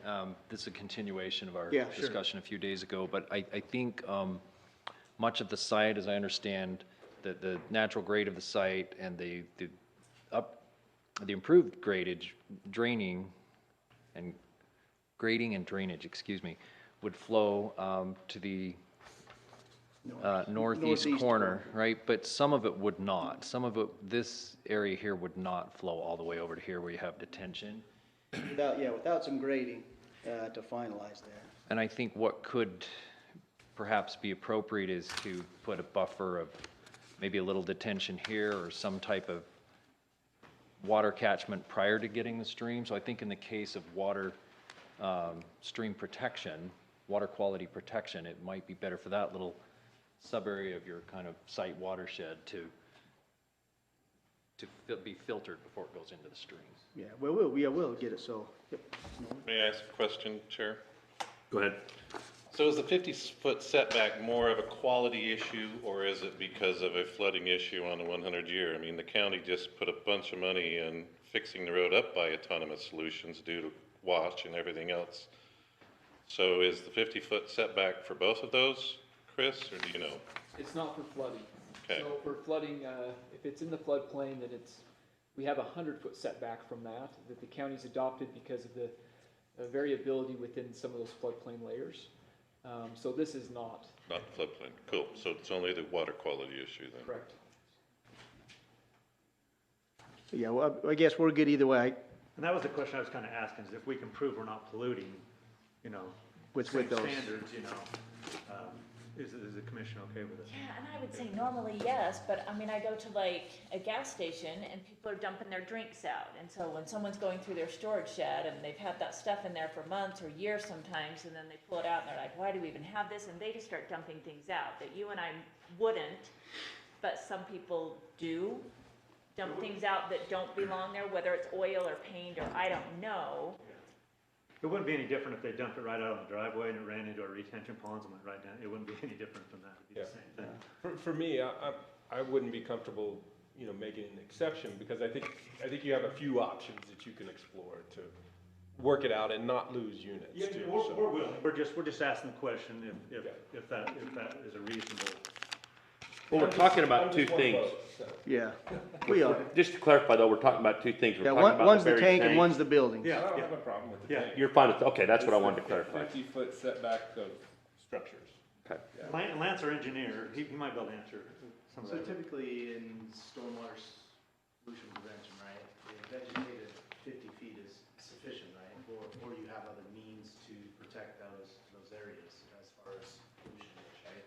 This is a continuation of our Yeah, sure. discussion a few days ago, but I think much of the site, as I understand, the natural grade of the site and the improved grading and drainage, excuse me, would flow to the northeast corner, right? But some of it would not. Some of it, this area here would not flow all the way over to here where you have detention. Without some grading to finalize that. And I think what could perhaps be appropriate is to put a buffer of maybe a little detention here or some type of water catchment prior to getting the stream. So I think in the case of water stream protection, water quality protection, it might be better for that little sub-area of your kind of site watershed to be filtered before it goes into the streams. Yeah, we'll get it, so, yep. May I ask a question, Chair? Go ahead. So is the 50-foot setback more of a quality issue, or is it because of a flooding issue on the 100-year? I mean, the county just put a bunch of money in fixing the road up by Autonomous Solutions due to wash and everything else. So is the 50-foot setback for both of those, Chris, or do you know? It's not for flooding. Okay. So for flooding, if it's in the floodplain, then we have a 100-foot setback from that the county's adopted because of the variability within some of those floodplain layers. So this is not. Not the floodplain. Cool. So it's only the water quality issue then? Correct. Yeah, well, I guess we're good either way. And that was the question I was kind of asking, is if we can prove we're not polluting, you know, With same those. standards, you know, is the commission okay with it? Yeah, and I would say normally yes, but I mean, I go to like a gas station and people are dumping their drinks out. And so when someone's going through their storage shed and they've had that stuff in there for months or years sometimes, and then they pull it out and they're like, why do we even have this? And they just start dumping things out that you and I wouldn't, but some people do dump things out that don't belong there, whether it's oil or paint or I don't know. It wouldn't be any different if they dumped it right out on the driveway and it ran into our retention ponds and went right down. It wouldn't be any different from that. It'd be the same thing. For me, I wouldn't be comfortable, making an exception, because I think you have a few options that you can explore to work it out and not lose units Yeah, too. we're willing. We're just asking the question if that is a reasonable Well, we're talking about I'm two just one things. vote, so. Yeah, we are. Just to clarify though, we're talking about two things. We're Yeah, talking about one's the buried tank and one's the buildings. I don't have a problem with the Yeah. tank. You're fine with, okay, that's what I It's wanted to the clarify. 50-foot setback of structures. Okay. Lance, our engineer, he might be able to answer some of So that. typically in stormwater pollution prevention, right, the vegetated 50 feet is sufficient, right? Or you have other means to protect those areas as far as pollution goes, right?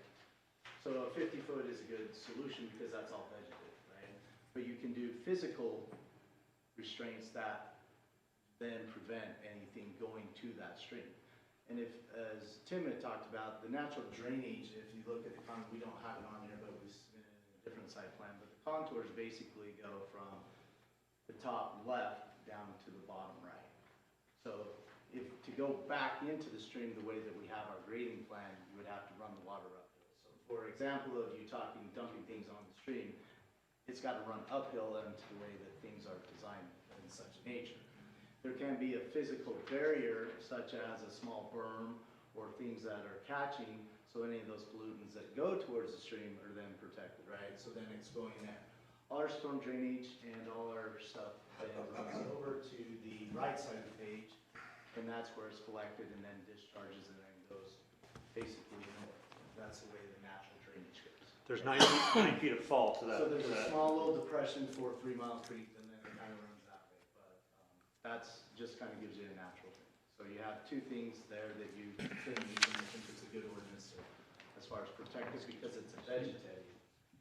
So a 50-foot is a good solution because that's all vegetated, right? But you can do physical restraints that then prevent anything going to that stream. And if, as Tim had talked about, the natural drainage, if you look at the we don't have it on here, but we submitted it in a different site plan, but the contours basically go from the top left down to the bottom right. So if, to go back into the stream the way that we have our grading plan, you would have to run the water uphill. So for example, of you talking, dumping things on the stream, it's got to run uphill into the way that things are designed in such nature. There can be a physical barrier such as a small berm or things that are catching, so any of those pollutants that go towards the stream are then protected, right? So then it's going there. All our storm drainage and all our stuff then runs over to the right side of the page, and that's where it's collected and then discharges and then goes basically north. That's the way the natural drainage goes. There's 9 feet of fall to that. So there's to a that. small little depression for 3 Mile Creek, and then it kind of runs that way, but that's just kind of gives you a natural thing. So you have two things there that you think, and I think it's a good ordinance as far as protect this, because it's a vegetative,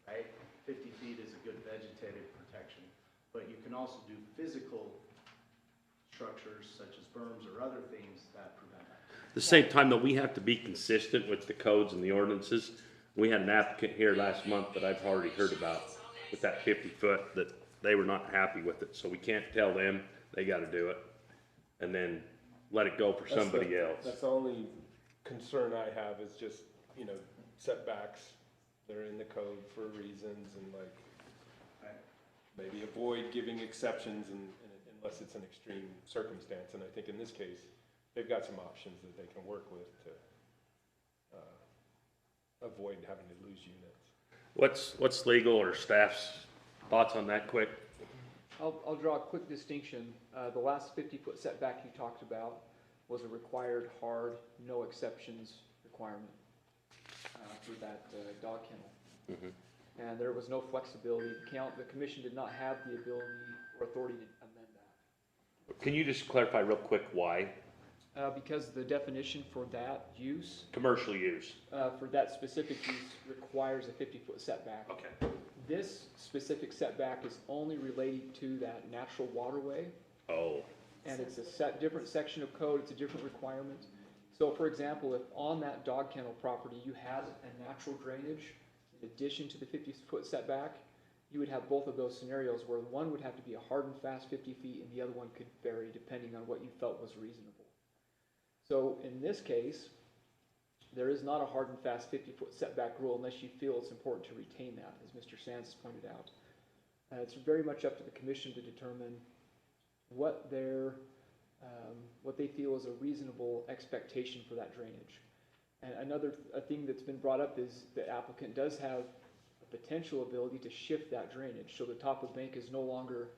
right? 50 feet is a good vegetative protection, but you can also do physical structures such as berms or other things that prevent that. At the same time though, we have to be consistent with the codes and the ordinances. We had an applicant here last month that I've already heard about with that 50-foot, that they were not happy with it. So we can't tell them they gotta do it and then let it go for That's somebody the- else. That's the only concern I have is just, setbacks. They're in the code for reasons and maybe avoid giving exceptions unless it's an extreme circumstance. And I think in this case, they've got some options that they can work with to avoid having to lose units. What's legal or staff's thoughts on that quick? I'll draw a quick distinction. The last 50-foot setback you talked about was a required hard, no exceptions requirement for that dog kennel. And there was no flexibility. The commission did not have the ability or authority to amend that. Can you just clarify real quick why? Because the definition for that use, Commercial use. for that specific use, requires a 50-foot setback. Okay. This specific setback is only relating to that natural waterway, Oh, and it's a different section of code, it's a different requirement. So for example, if on that dog kennel property you had a natural drainage in addition to the 50-foot setback, you would have both of those scenarios where one would have to be a hard and fast 50 feet and the other one could vary depending on what you felt was reasonable. So in this case, there is not a hard and fast 50-foot setback rule unless you feel it's important to retain that, as Mr. Sands has pointed out. It's very much up to the commission to determine what they feel is a reasonable expectation for that drainage. And another thing that's been brought up is the applicant does have a potential ability to shift that drainage, so the top of bank is no longer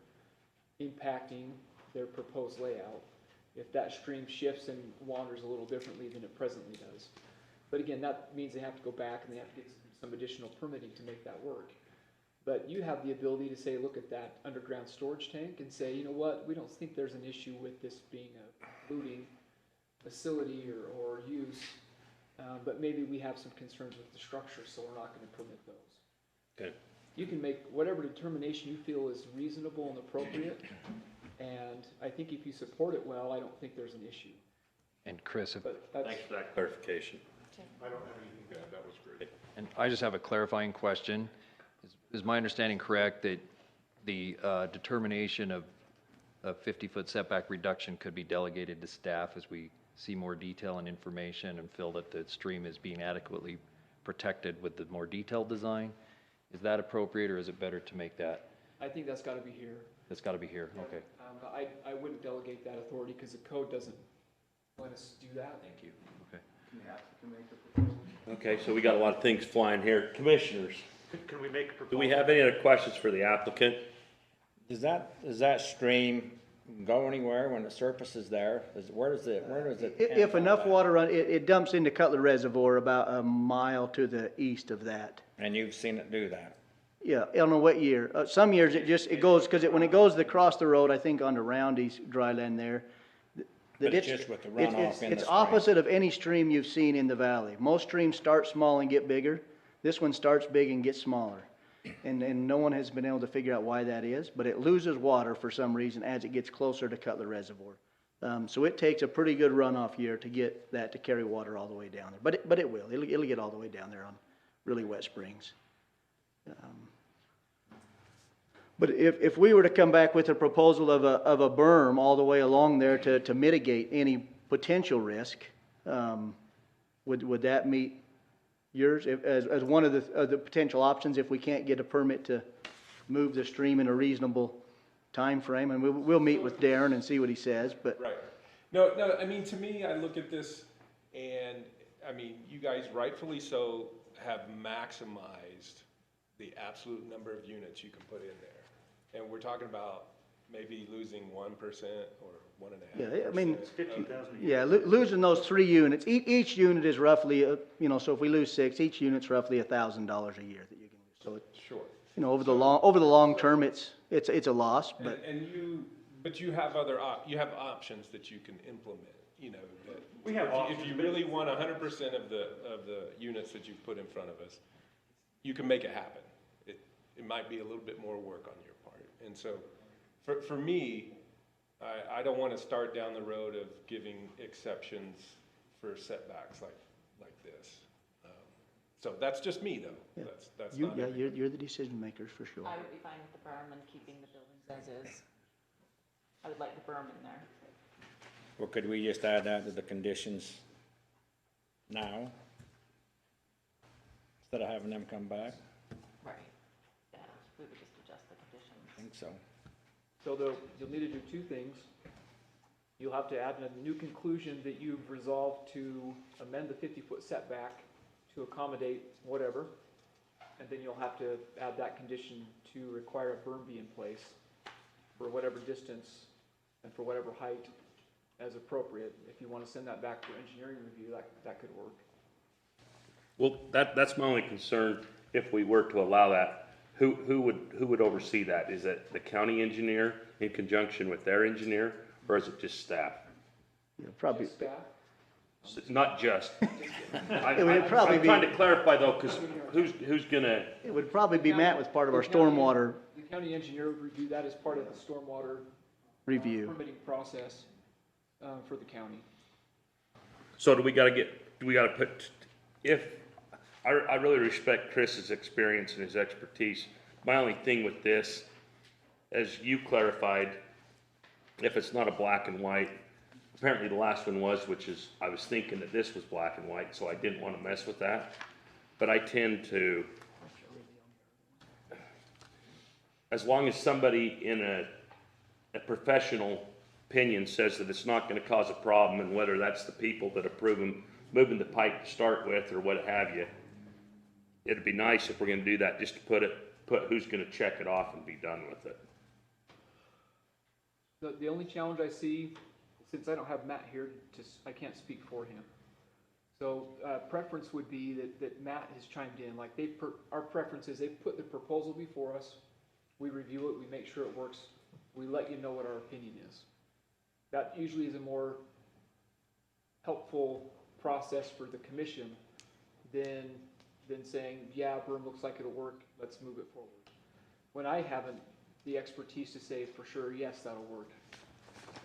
impacting their proposed layout if that stream shifts and wanders a little differently than it presently does. But again, that means they have to go back and they have to get some additional permitting to make that work. But you have the ability to say, look at that underground storage tank and say, you know what, we don't think there's an issue with this being a polluting facility or use, but maybe we have some concerns with the structure, so we're not gonna permit those. okay. You can make whatever determination you feel is reasonable and appropriate, and I think if you support it well, I don't think there's an issue. And Chris, But that's, Thanks for that clarification. I don't have anything to add. That was great. and I just have a clarifying question. Is my understanding correct that the determination of a 50-foot setback reduction could be delegated to staff as we see more detail and information and feel that the stream is being adequately protected with the more detailed design? Is that appropriate, or is it better to make that, I think that's gotta be here. that's got to be here? Okay. I wouldn't delegate that authority because the code doesn't let us do that. Thank you. Okay. The applicant make a proposal. Okay, so we got a lot of things flying here. Commissioners, Can we make a proposal? Do we have any other questions for the applicant? Does that stream go anywhere when the surface is there? Where does it If enough water run, it dumps into Cutler Reservoir about a mile to the east of that. And you've seen it do that? Yeah, I don't know what year. Some years it goes, because when it goes across the road, I think onto Roundy's dry land there. But it's just with the runoff in the It's spring. opposite of any stream you've seen in the valley. Most streams start small and get bigger. This one starts big and gets smaller. And no one has been able to figure out why that is, but it loses water for some reason as it gets closer to Cutler Reservoir. So it takes a pretty good runoff year to get that to carry water all the way down there. But it will. It'll get all the way down there on really wet springs. But if we were to come back with a proposal of a berm all the way along there to mitigate any potential risk, would that meet yours as one of the potential options if we can't get a permit to move the stream in a reasonable time frame? And we'll meet with Darren and see what he says, but. Right. No, I mean, to me, I look at this and, I mean, you guys rightfully so have maximized the absolute number of units you can put in there. And we're talking about maybe losing 1% or 1.5%. Yeah, I mean, 50,000 a year. yeah, losing those 3 units, each unit is roughly, so if we lose 6, each unit's roughly $1,000 a year that you can lose. So, Sure. over the long term, it's a loss, but. But you have you have options that you can implement, that. We have If you really want 100% of the units that you've put in front of us, you can make it happen. It might be a little bit more work on your part. And so, for me, I don't want to start down the road of giving exceptions for setbacks like this. So that's just me, though. Yeah. That's not Yeah, everybody. you're the decision makers for sure. I would be fine with the berm and keeping the buildings as is. I would like the berm in there. Or could we just add that to the conditions now? Instead of having them come back? Right. Yeah, we would just adjust the conditions. I think so. So you'll need to do two things. You'll have to add a new conclusion that you've resolved to amend the 50-foot setback to accommodate whatever. And then you'll have to add that condition to require a berm be in place for whatever distance and for whatever height as appropriate. If you want to send that back for engineering review, that could work. Well, that's my only concern. If we were to allow that, who would oversee that? Is it the county engineer in conjunction with their engineer, or is it just staff? Yeah, probably. Just staff? Not just. It would probably I'm trying to clarify though, because who's gonna, It would probably be Matt with part of our stormwater The county engineer would review that as part of the stormwater review. permitting process for the county. so do we gotta put, I really respect Chris's experience and his expertise. My only thing with this, as you clarified, if it's not a black and white, apparently the last one was, which is, I was thinking that this was black and white, so I didn't want to mess with that. But I tend to, as long as somebody in a professional opinion says that it's not going to cause a problem, and whether that's the people that approve them moving the pipe to start with or what have you, it'd be nice if we're going to do that, just to put who's going to check it off and be done with it. The only challenge I see, since I don't have Matt here, I can't speak for him. So preference would be that Matt has chimed in, like our preference is they've put the proposal before us, we review it, we make sure it works, we let you know what our opinion is. That usually is a more helpful process for the commission than saying, yeah, berm looks like it'll work, let's move it forward. When I haven't the expertise to say for sure, yes, that'll work.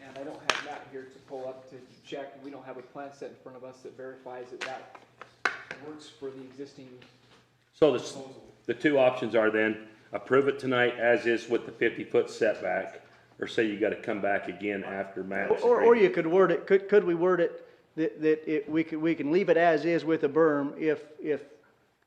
And I don't have Matt here to pull up to check, and we don't have a plan set in front of us that verifies that works for the existing So proposal. the two options are then, approve it tonight as is with the 50-foot setback, or say you gotta come back again after Matt's Or agreed. you could word it, could we word it that we can leave it as is with a berm if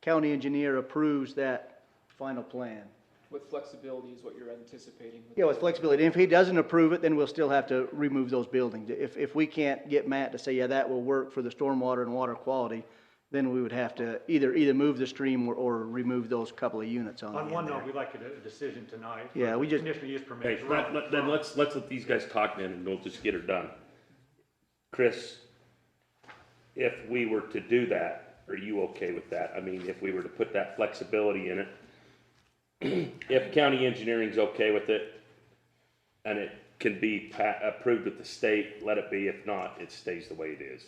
county engineer approves that final plan? With flexibility is what you're anticipating. Yeah, with flexibility. And if he doesn't approve it, then we'll still have to remove those buildings. If we can't get Matt to say, yeah, that will work for the stormwater and water quality, then we would have to either move the stream or remove those couple of units on the On end one there. note, we'd like a decision tonight. for Yeah, we just- Conditional use Okay, permit. then let's let these guys talk then, and we'll just get her done. Chris, if we were to do that, are you okay with that? I mean, if we were to put that flexibility in it, if county engineering's okay with it, and it can be approved with the state, let it be. If not, it stays the way it is.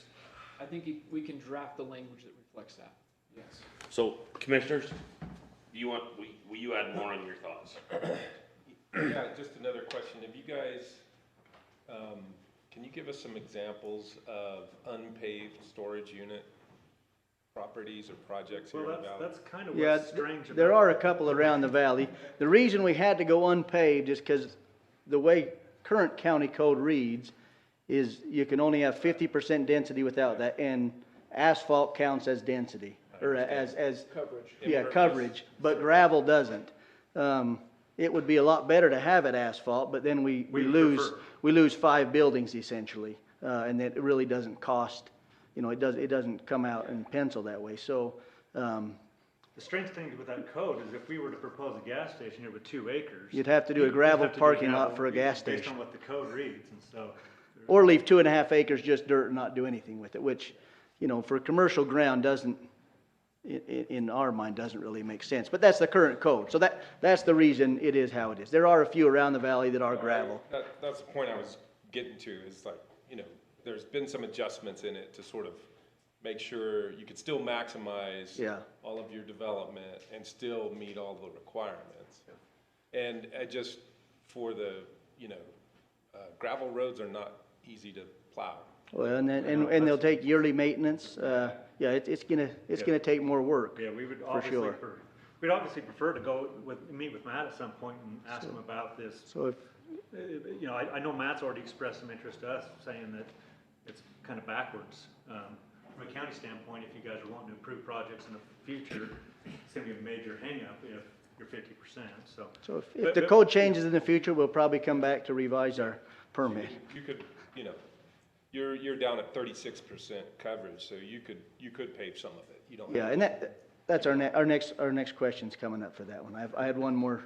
I think we can draft the language that reflects that, yes. So, commissioners, will you add more on your thoughts? Yeah, just another question. Have you guys, can you give us some examples of unpaved storage unit properties or projects here in Well, the valley? that's kind of Yeah, what's strange about. there are a couple around the valley. The reason we had to go unpaved is because the way current county code reads is you can only have 50% density without that, and asphalt counts as density, or as Coverage. yeah, Impervious. coverage, but gravel doesn't. It would be a lot better to have it asphalt, but then we We lose, prefer. we lose 5 buildings essentially, and it really doesn't cost, it doesn't come out in pencil that way, so, The strange thing with that code is if we were to propose a gas station here with 2 acres. you'd have to do a you'd gravel have to do parking lot gravel for a gas based station. on what the code reads, and so. Or leave 2.5 acres just dirt and not do anything with it, which, for commercial ground doesn't, in our mind, doesn't really make sense. But that's the current code, so that's the reason it is how it is. There are a few around the valley that are gravel. That's the point I was getting to, is like, there's been some adjustments in it to sort of make sure you could still maximize Yeah. all of your development and still meet all the requirements. And just for the, gravel roads are not easy to plow. Well, and they'll take yearly maintenance, yeah, it's gonna take more work. Yeah, we would For obviously, sure. we'd obviously prefer to meet with Matt at some point and ask him about this. So if, I know Matt's already expressed some interest to us, saying that it's kind of backwards. From a county standpoint, if you guys are wanting to approve projects in the future, it's gonna be a major hangup if you're 50%, so. so if the code changes in the future, we'll probably come back to revise our permit. You could, you're down at 36% coverage, so you could pave some of it. You don't. Yeah, and that's our next question's coming up for that one. I had one more,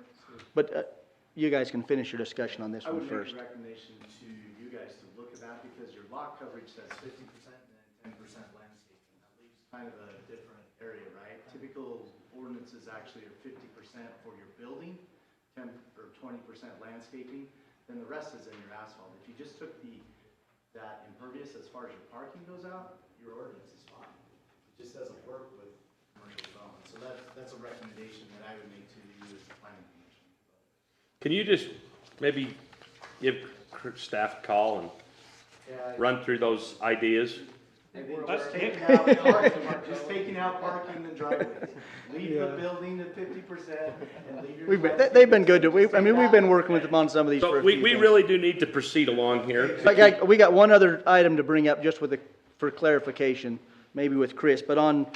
but you guys can finish your discussion on this I one would first. make a recommendation to you guys to look at that, because your lot coverage says 50% and then 10% landscaping. That leaves kind of a different area, right? Typical ordinances actually are 50% for your building, 10 or 20% landscaping, then the rest is in your asphalt. If you just took that impervious as far as your parking goes out, your ordinance is fine. It just doesn't work with commercial development. So that's a recommendation that I would make to you as the planning commission. Can you just maybe give staff a call and run through those ideas? I think just taking out parking, just taking out parking and driveways. Leave the building at 50% and leave your. They've been good to, we've been working with them on some of these for So a few we things. really do need to proceed along here. We got one other item to bring up just for clarification, maybe with Chris, but on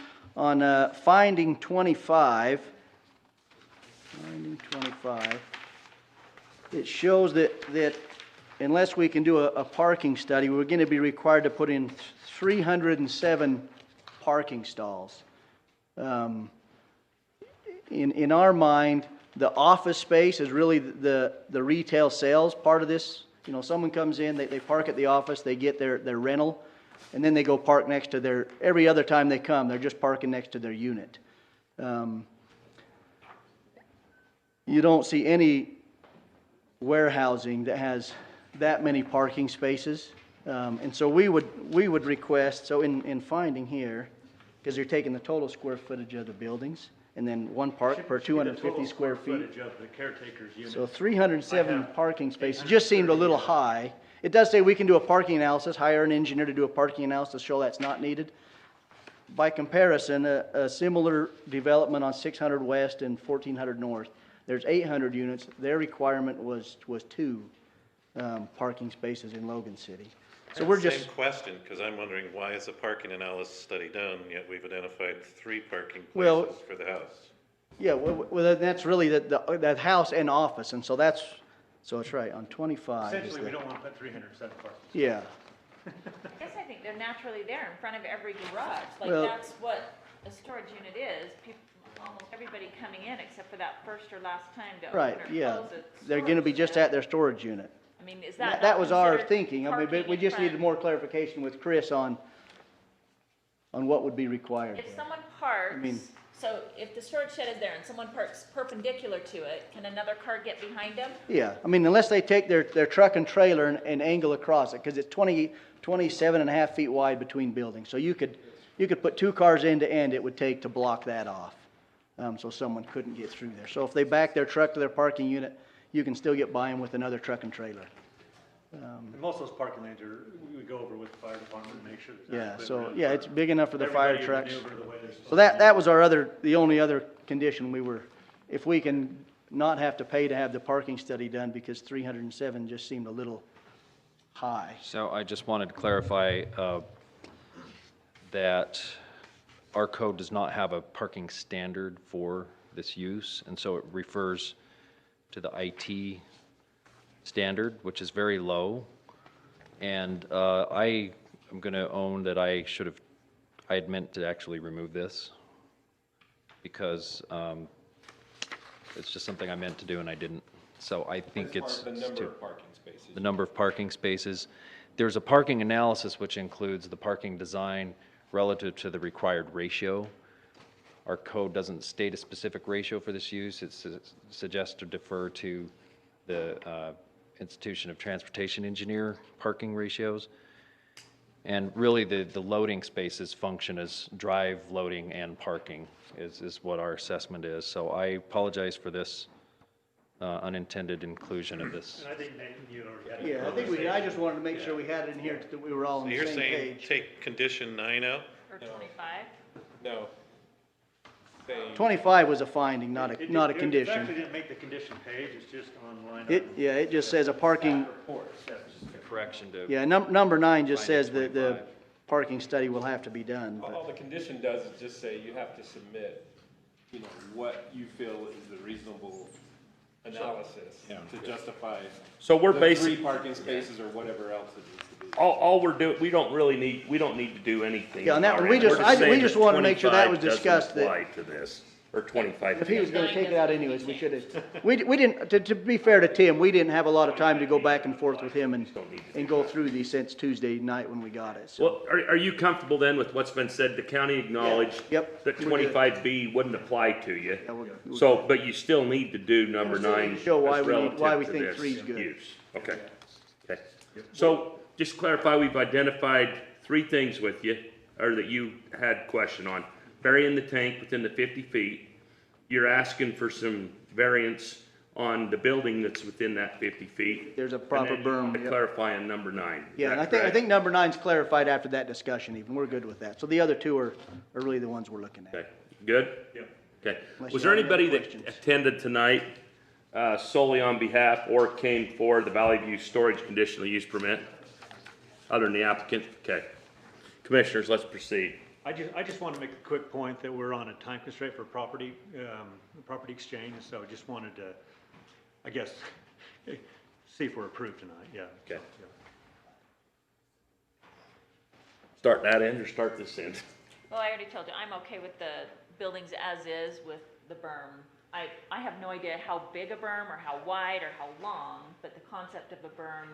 finding 25, it shows that unless we can do a parking study, we're gonna be required to put in 307 parking stalls. In our mind, the office space is really the retail sales part of this. Someone comes in, they park at the office, they get their rental, and then they go park next to every other time they come, they're just parking next to their unit. You don't see any warehousing that has that many parking spaces. And so we would request, so in finding here, because you're taking the total square footage of the buildings, and then one park per 250 square feet. Footage of the caretaker's unit. So 307 parking spaces just seemed a little high. It does say we can do a parking analysis, hire an engineer to do a parking analysis, show that's not needed. By comparison, a similar development on 600 West and 1400 North, there's 800 units. Their requirement was 2 parking spaces in Logan City. So we're just, Same question, because I'm wondering, why is a parking analysis study done, yet we've identified 3 parking Well- places for the house? yeah, well, that's really that house and office, and so that's right, on 25. is Essentially, we the- don't want to put 307 parking. Yeah, I guess I think they're naturally there in front of every garage. Like, Well- that's what a storage unit is. Almost everybody coming in, except for that first or last time to Right, open or yeah. close it. They're gonna be just at their storage unit. I mean, is that That not was our considered thinking. I mean, but parking we in just front? needed more clarification with Chris on what would be required If there. someone parks, mean- so if the storage shed is there and someone parks perpendicular to it, can another car get behind them? Yeah, I mean, unless they take their truck and trailer and angle across it, because it's 27 and a half feet wide between buildings. So you could put two cars end to end, it would take to block that off. So someone couldn't get through there. So if they back their truck to their parking unit, you can still get by them with another truck and trailer. And most of those parking lanes are, we go over with the fire department and make sure. it's Yeah, adequate so, room yeah, it's big enough for the fire everybody to trucks. maneuver the way they're supposed So to. that was the only other condition we were, if we can not have to pay to have the parking study done, because 307 just seemed a little high. So I just wanted to clarify that our code does not have a parking standard for this use, and so it refers to the IT standard, which is very low. And I am going to own that I had meant to actually remove this, because it's just something I meant to do and I didn't. So I think it's The number too- of parking spaces. the number of parking spaces. There's a parking analysis which includes the parking design relative to the required ratio. Our code doesn't state a specific ratio for this use. It suggests to defer to the Institution of Transportation Engineer parking ratios. And really, the loading spaces function as drive, loading, and parking is what our assessment is. So I apologize for this unintended inclusion of this. And I think Nathan, you already had. Yeah, I think I just wanted to make sure we had it in here, that we were all So on the you're same saying page. take condition 9 out? Or 25? No. Saying- 25 was a finding, not a It actually condition. didn't make the condition page, it's just on line. It just says a parking, Correction to. yeah, number 9 just Finding says that the 25. parking study will have to be done. but- All the condition does is just say you have to submit, what you feel is a reasonable analysis to justify So we're the basically, 3 parking spaces or whatever else it needs to be. all we're doing, we don't need to do anything. Yeah, on that our one, we end. just- We're we saying just that wanted to make sure that was 25 discussed, doesn't that- apply to this, or 25. If he was gonna Nine take it doesn't out make anyways, we sense. should've, we didn't, to be fair to Tim, we didn't have a lot of time to go back and forth with him and go through these since Tuesday night when we got it, so. Well, are you comfortable then with what's been said? The county acknowledged Yep, that we're good. 25B wouldn't apply to you. Yeah, we're So, but you still need to do number 9 Show why as we need- relative why we to think this 3 is good. use. Okay, okay. So, just to clarify, we've identified 3 things with you, or that you had question on. Burying the tank within the 50 feet. You're asking for some variance on the building that's within that 50 feet. There's a proper And then you want berm, to yep. clarify on number 9. Is Yeah, and that I correct? think number 9's clarified after that discussion even, we're good with that. So the other 2 are really the ones we're looking at. Okay, good? Yep. Okay. Unless Was you there have any anybody that questions. attended tonight solely on behalf or came for the Valley View Storage Conditional Use Permit? Other than the applicant? Okay. Commissioners, let's proceed. I just want to make a quick point that we're on a time constraint for property exchange, so just wanted to, I guess, see if we're approved tonight, yeah. Okay. Yeah. Start that end or start this end? Well, I already told you, I'm okay with the buildings as is with the berm. I have no idea how big a berm or how wide or how long, but the concept of a berm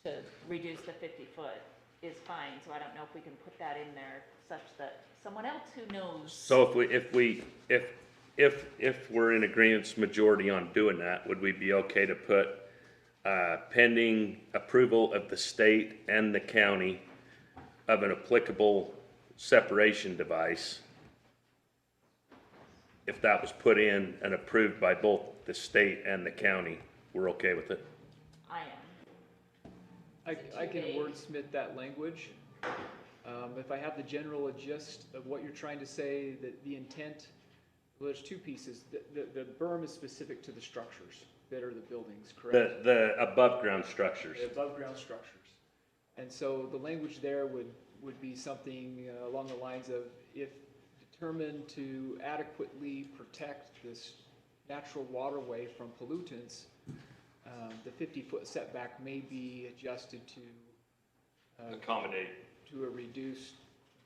to reduce the 50 foot is fine, so I don't know if we can put that in there such that someone else who knows. So if we're in agreeance majority on doing that, would we be okay to put pending approval of the state and the county of an applicable separation device? If that was put in and approved by both the state and the county, we're okay with it? I am. I can wordsmith that language. If I have the general gist of what you're trying to say, that the intent, well, there's 2 pieces. The berm is specific to the structures that are the buildings, correct? The above-ground structures. The above-ground structures. And so the language there would be something along the lines of, if determined to adequately protect this natural waterway from pollutants, the 50-foot setback may be adjusted to Accommodate. to a reduced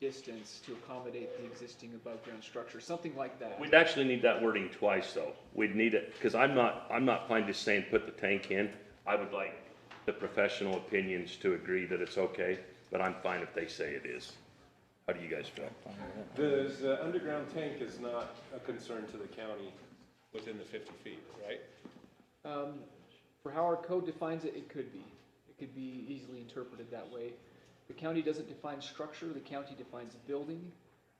distance to accommodate the existing above-ground structure, something like that. We'd actually need that wording twice, though. We'd need it, because I'm not fine just saying put the tank in. I would like the professional opinions to agree that it's okay, but I'm fine if they say it is. How do you guys feel? The underground tank is not a concern to the county within the 50 feet, right? For how our code defines it, it could be. It could be easily interpreted that way. The county doesn't define structure, the county defines building,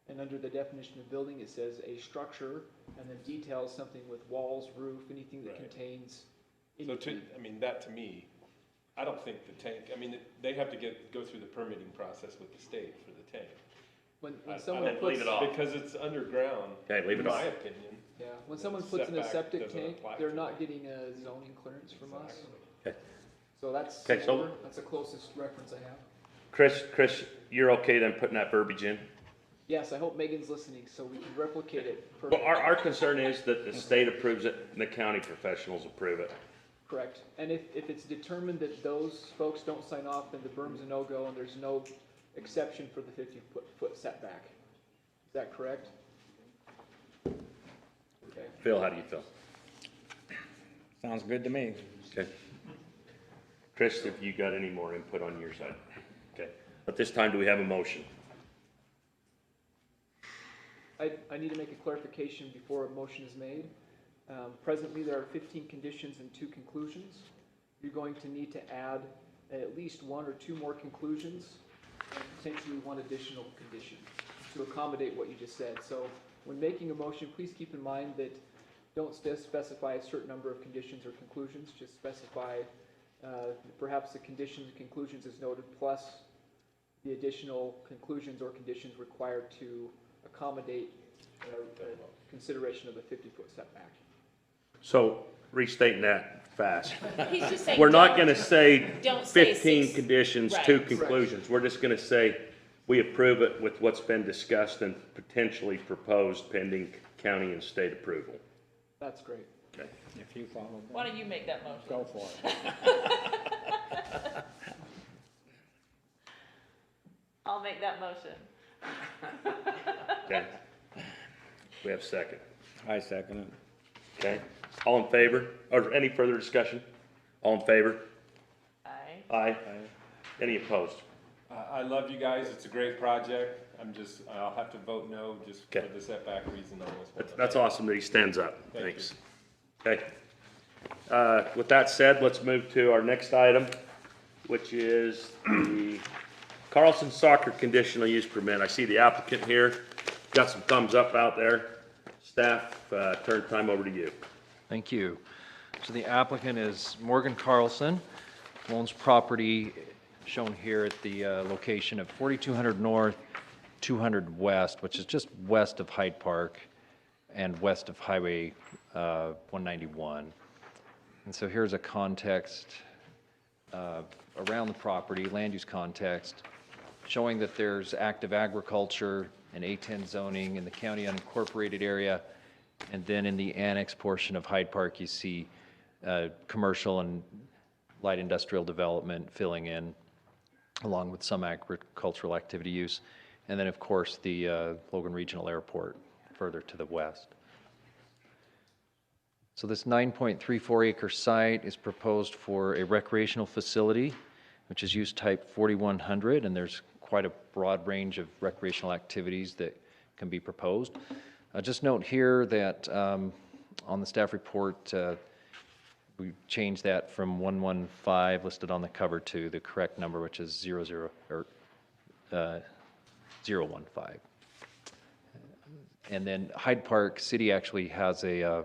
and under the definition of building, it says a structure, and then details something with walls, roof, anything that Right. contains So anything. that to me, I don't think the tank, they have to go through the permitting process with the state for the tank. When I someone then puts, leave it off. Because it's underground. Okay, leave it In my off. opinion. yeah, when someone puts in a Setback septic doesn't tank, apply they're to not it. getting a zoning clearance from us. Okay. So that's, Okay, so- that's the closest reference I have. Chris, you're okay then putting that verbiage in? Yes, I hope Megan's listening, so we can replicate it Well, perfectly. our concern is that the state approves it and the county professionals approve it. Correct. And if it's determined that those folks don't sign off, then the berm's a no-go and there's no exception for the 50-foot setback. Is that correct? Okay. Phil, how do you feel? Sounds good to me. Okay. Chris, have you got any more input on your side? Okay. At this time, do we have a motion? I need to make a clarification before a motion is made. Presently, there are 15 conditions and 2 conclusions. You're going to need to add at least 1 or 2 more conclusions and potentially 1 additional condition to accommodate what you just said. So when making a motion, please keep in mind that don't specify a certain number of conditions or conclusions, just specify perhaps the conditions and conclusions as noted, plus the additional conclusions or conditions required to accommodate consideration of a 50-foot setback. So restating that fast. He's just saying. We're not don't- gonna say don't say 15 six. conditions, Right. 2 conclusions. We're just gonna say we approve it with what's been discussed and potentially proposed pending county and state approval. That's great. Okay. If you follow, Why don't you make that motion? go for it. I'll make that motion. Okay. We have a second. I second it. Okay. All in favor? Or any further discussion? All in favor? Aye. Aye. Any opposed? I love you guys, it's a great project. I'll have to vote no just for Okay. the setback reason on this one. That's awesome that he stands up. Thank Thanks. Okay. With that said, let's move to our next item, which is the Carlson Soccer Conditional Use Permit. I see the applicant here. Got some thumbs up out there. Staff, turn time over to you. Thank you. So the applicant is Morgan Carlson, owns property shown here at the location of 4200 North, 200 West, which is just west of Hyde Park and west of Highway 191. And so here's a context around the property, land use context, showing that there's active agriculture and A10 zoning in the county unincorporated area. And then in the annex portion of Hyde Park, you see commercial and light industrial development filling in, along with some agricultural activity use. And then, of course, the Logan Regional Airport further to the west. So this 9.34 acre site is proposed for a recreational facility, which is use type 4100, and there's quite a broad range of recreational activities that can be proposed. Just note here that on the staff report, we changed that from 115 listed on the cover to the correct number, which is 015. And then Hyde Park City actually has a,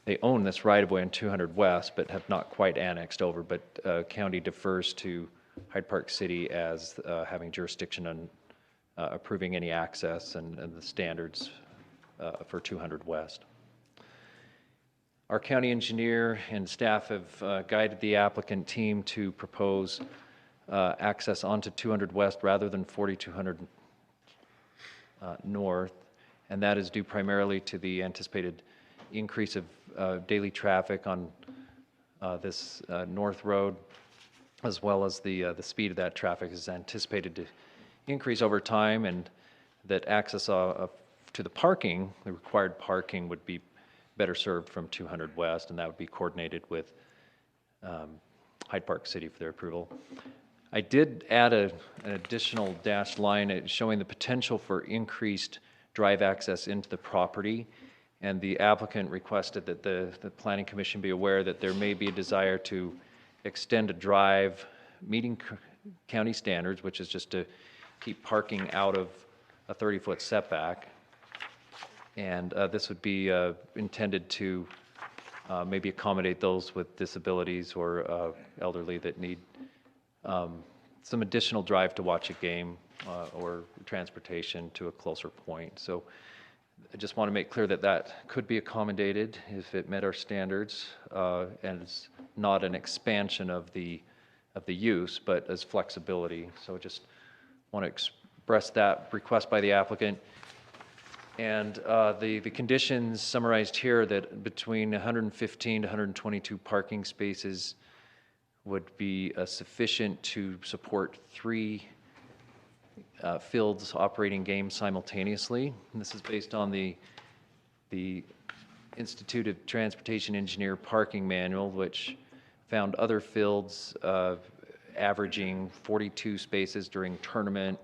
they own this right-of-way on 200 West, but have not quite annexed over, but county defers to Hyde Park City as having jurisdiction on approving any access and the standards for 200 West. Our county engineer and staff have guided the applicant team to propose access onto 200 West rather than 4200 North, and that is due primarily to the anticipated increase of daily traffic on this North Road as well as the speed of that traffic is anticipated to increase over time, and that access to the parking, the required parking, would be better served from 200 West, and that would be coordinated with Hyde Park City for their approval. I did add an additional dashed line showing the potential for increased drive access into the property, and the applicant requested that the Planning Commission be aware that there may be a desire to extend a drive meeting county standards, which is just to keep parking out of a 30-foot setback. And this would be intended to maybe accommodate those with disabilities or elderly that need some additional drive to watch a game or transportation to a closer point. So I just want to make clear that that could be accommodated if it met our standards, and it's not an expansion of the use, but as flexibility. So I just want to express that request by the applicant. And the conditions summarized here, that between 115 to 122 parking spaces would be sufficient to support 3 fields operating games simultaneously. And this is based on the Institute of Transportation Engineer parking manual, which found other fields averaging 42 spaces during tournament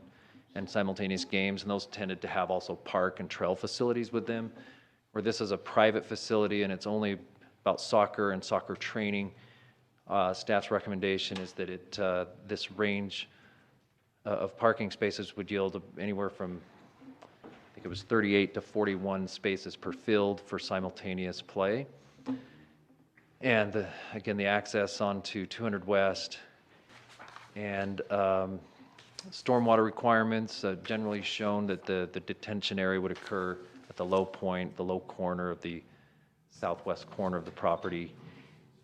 and simultaneous games, and those tended to have also park and trail facilities with them. Where this is a private facility and it's only about soccer and soccer training, staff's recommendation is that this range of parking spaces would yield anywhere from, I think it was 38 to 41 spaces per field for simultaneous play. And again, the access onto 200 West and stormwater requirements, generally shown that the detention area would occur at the low point, the low corner of the southwest corner of the property.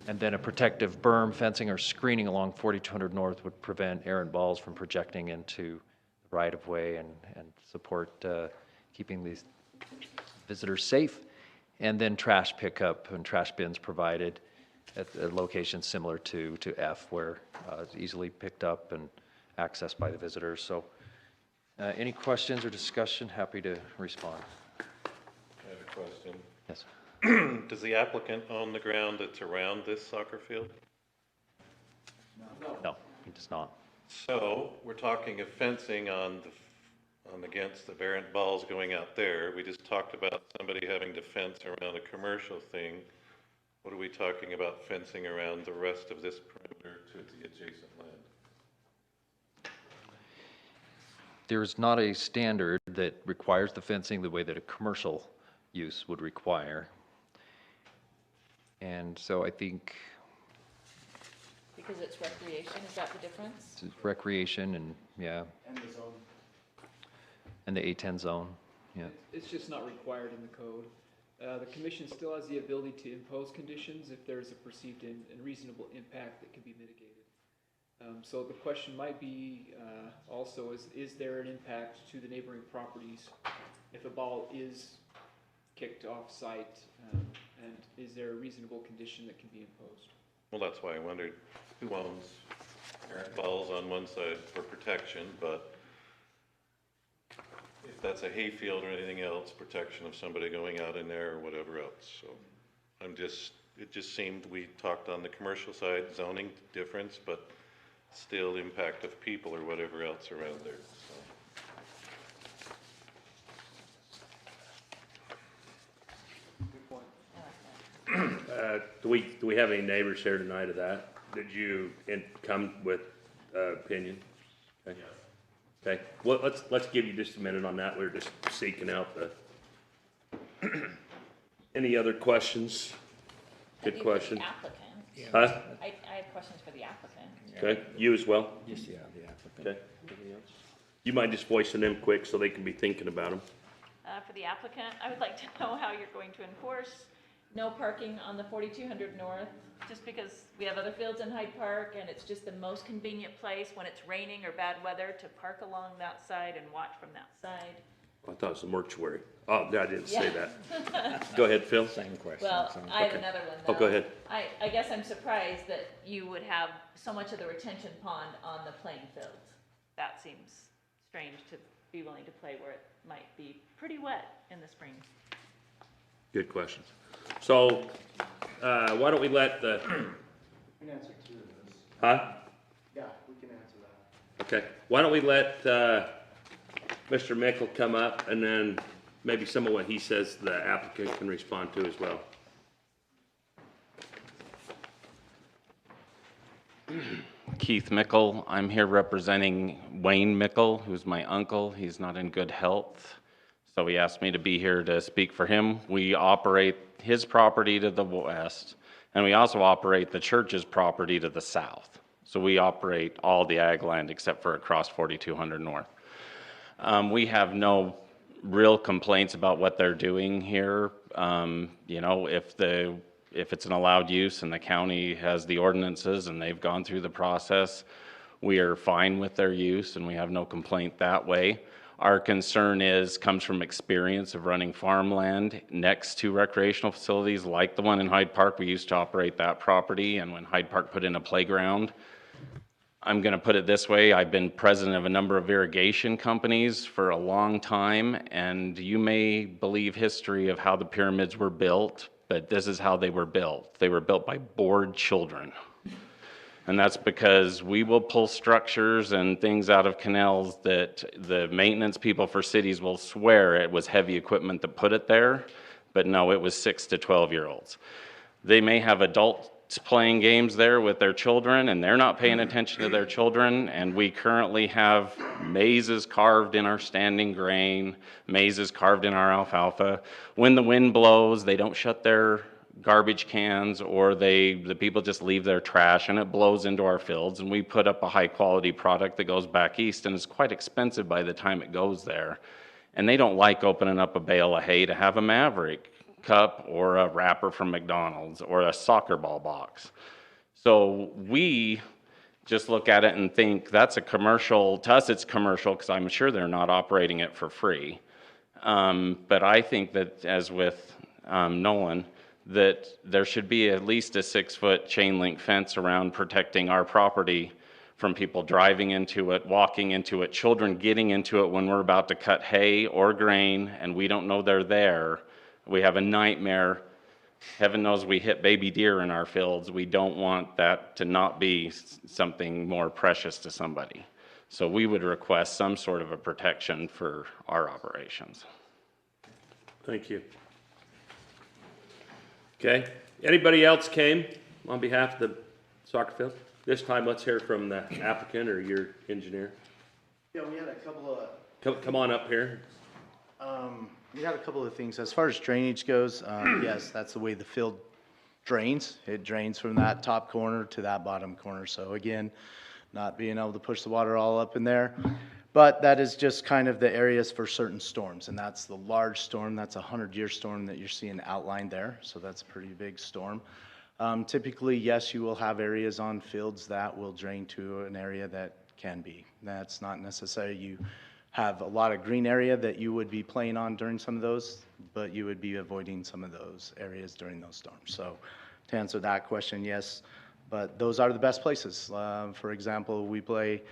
And then a protective berm, fencing, or screening along 4200 North would prevent errant balls from projecting into the right-of-way and support keeping these visitors safe. And then trash pickup and trash bins provided at a location similar to F, where it's easily picked up and accessed by the visitors. So any questions or discussion? Happy to respond. I have a question. Yes. Does the applicant own the ground that's around this soccer field? No, he does not. So we're talking of fencing on against the errant balls going out there. We just talked about somebody having to fence around a commercial thing. What are we talking about fencing around the rest of this perimeter to the adjacent land? There's not a standard that requires the fencing the way that a commercial use would require. And so I think Because it's recreation, is that the difference? it's recreation and, yeah, And the zone. and the A10 zone, yeah. It's just not required in the code. The commission still has the ability to impose conditions if there's a perceived and reasonable impact that can be mitigated. So the question might be also is there an impact to the neighboring properties if a ball is kicked off site, and is there a reasonable condition that can be imposed? Well, that's why I wondered who owns errant balls on one side for protection, but if that's a hayfield or anything else, protection of somebody going out in there or whatever else. So it just seemed we talked on the commercial side, zoning difference, but still impact of people or whatever else around there, so. Do we have any neighbors here tonight of that? Did you come with opinion? Okay. Okay, well, let's give you just a minute on that. We're just seeking out the, any other questions? Good I think question. for the applicant. Huh? I have questions for the applicant. Okay, you as well? Yes, yeah, the applicant. Okay. You mind just voicing them quick so they can be thinking about them? For the applicant, I would like to know how you're going to enforce no parking on the 4200 North, just because we have other fields in Hyde Park, and it's just the most convenient place when it's raining or bad weather to park along that side and watch from that side. I thought it was a mortuary. Oh, I didn't say that. Go ahead, Phil. Same question. Well, so- I have another one, though. Oh, go ahead. I guess I'm surprised that you would have so much of the retention pond on the playing fields. That seems strange to be willing to play where it might be pretty wet in the spring. Good questions. So, why don't we let the, We can answer two of those. huh? Yeah, we can answer that. Okay, why don't we let, Mr. Mickle come up, and then maybe some of what he says the applicant can respond to as well. Keith Mickle. I'm here representing Wayne Mickle, who's my uncle. He's not in good health, so he asked me to be here to speak for him. We operate his property to the west, and we also operate the church's property to the south. So we operate all the ag land except for across 4200 North. We have no real complaints about what they're doing here. You know, if it's an allowed use and the county has the ordinances and they've gone through the process, we are fine with their use and we have no complaint that way. Our concern comes from experience of running farmland next to recreational facilities like the one in Hyde Park. We used to operate that property, and when Hyde Park put in a playground, I'm going to put it this way, I've been president of a number of irrigation companies for a long time, and you may believe history of how the pyramids were built, but this is how they were built. They were built by bored children. And that's because we will pull structures and things out of canals that the maintenance people for cities will swear it was heavy equipment that put it there, but no, it was 6 to 12-year-olds. They may have adults playing games there with their children, and they're not paying attention to their children, and we currently have mazes carved in our standing grain, mazes carved in our alfalfa. When the wind blows, they don't shut their garbage cans, or the people just leave their trash and it blows into our fields, and we put up a high quality product that goes back east and is quite expensive by the time it goes there. And they don't like opening up a bale of hay to have a Maverick cup or a wrapper from McDonald's or a soccer ball box. So we just look at it and think that's a commercial. To us it's commercial because I'm sure they're not operating it for free. But I think that, as with Nolan, that there should be at least a 6-foot chain link fence around protecting our property from people driving into it, walking into it, children getting into it when we're about to cut hay or grain and we don't know they're there. We have a nightmare. Heaven knows we hit baby deer in our fields. We don't want that to not be something more precious to somebody. So we would request some sort of a protection for our operations. Thank you. Okay, anybody else came on behalf of the soccer field? This time, let's hear from the applicant or your engineer. Yeah, we had a couple of, Come on up here. we had a couple of things. As far as drainage goes, yes, that's the way the field drains. It drains from that top corner to that bottom corner. So again, not being able to push the water all up in there. But that is just kind of the areas for certain storms, and that's the large storm. That's a 100-year storm that you're seeing outlined there, so that's a pretty big storm. Typically, yes, you will have areas on fields that will drain to an area that can be. That's not necessary. You have a lot of green area that you would be playing on during some of those, but you would be avoiding some of those areas during those storms. So to answer that question, yes, but those are the best places. For example, we play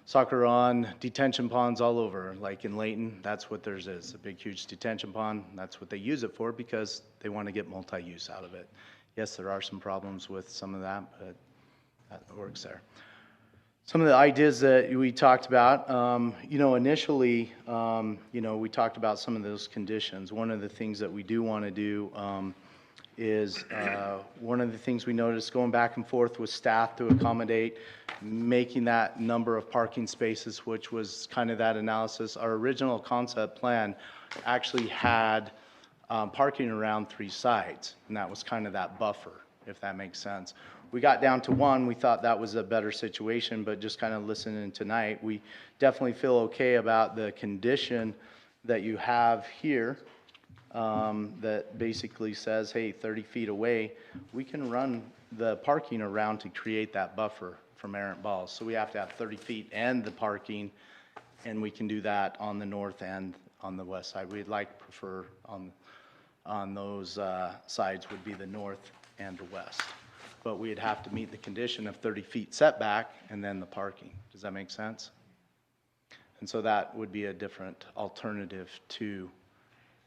soccer on detention ponds all over, like in Layton, that's what theirs is, a big, huge detention pond. That's what they use it for because they want to get multi-use out of it. Yes, there are some problems with some of that, but that works there. Some of the ideas that we talked about, initially, we talked about some of those conditions. One of the things that we do want to do is one of the things we noticed going back and forth with staff to accommodate making that number of parking spaces, which was kind of that analysis. Our original concept plan actually had parking around 3 sides, and that was kind of that buffer, if that makes sense. We got down to 1, we thought that was a better situation, but just kind of listening tonight, we definitely feel okay about the condition that you have here. That basically says, hey, 30 feet away, we can run the parking around to create that buffer from errant balls. So we have to have 30 feet and the parking, and we can do that on the north and on the west side. We'd like to prefer on those sides would be the north and the west. But we'd have to meet the condition of 30 feet setback and then the parking. Does that make sense? And so that would be a different alternative to.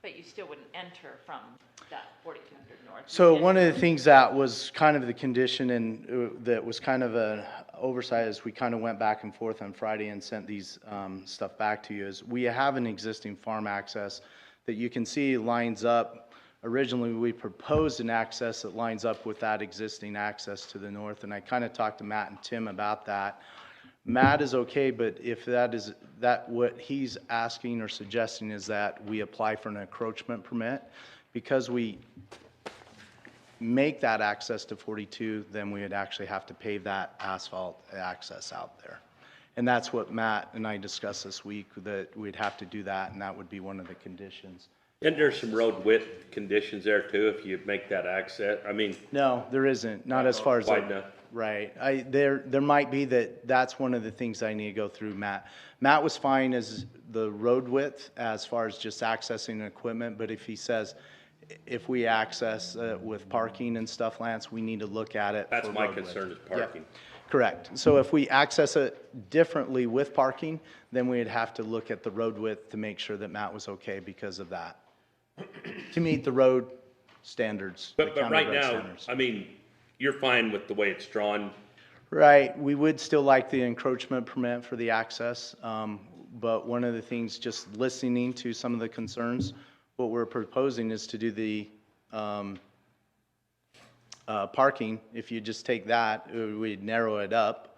But you still wouldn't enter from that 4200 north. So You'd one enter- of the things that was kind of the condition and that was kind of an oversight as we kind of went back and forth on Friday and sent these stuff back to you is we have an existing farm access that you can see lines up. Originally, we proposed an access that lines up with that existing access to the north, and I kind of talked to Matt and Tim about that. Matt is okay, but if that what he's asking or suggesting is that we apply for an encroachment permit, because we make that access to 42, then we would actually have to pave that asphalt access out there. And that's what Matt and I discussed this week, that we'd have to do that, and that would be one of the conditions. And there's some road width conditions there too, if you make that access, I mean, No, there isn't, not as far as. wide enough. Right, there might be that's one of the things I need to go through, Matt. Matt was fine as the road width as far as just accessing equipment, but if he says, if we access with parking and stuff, Lance, we need to look at it. That's for my road width. concern is Yep. parking. Correct. So if we access it differently with parking, then we'd have to look at the road width to make sure that Matt was okay because of that. To meet the road standards. the But county right road now, standards. I mean, you're fine with the way it's drawn. Right, we would still like the encroachment permit for the access, but one of the things, just listening to some of the concerns, what we're proposing is to do the parking. If you just take that, we'd narrow it up,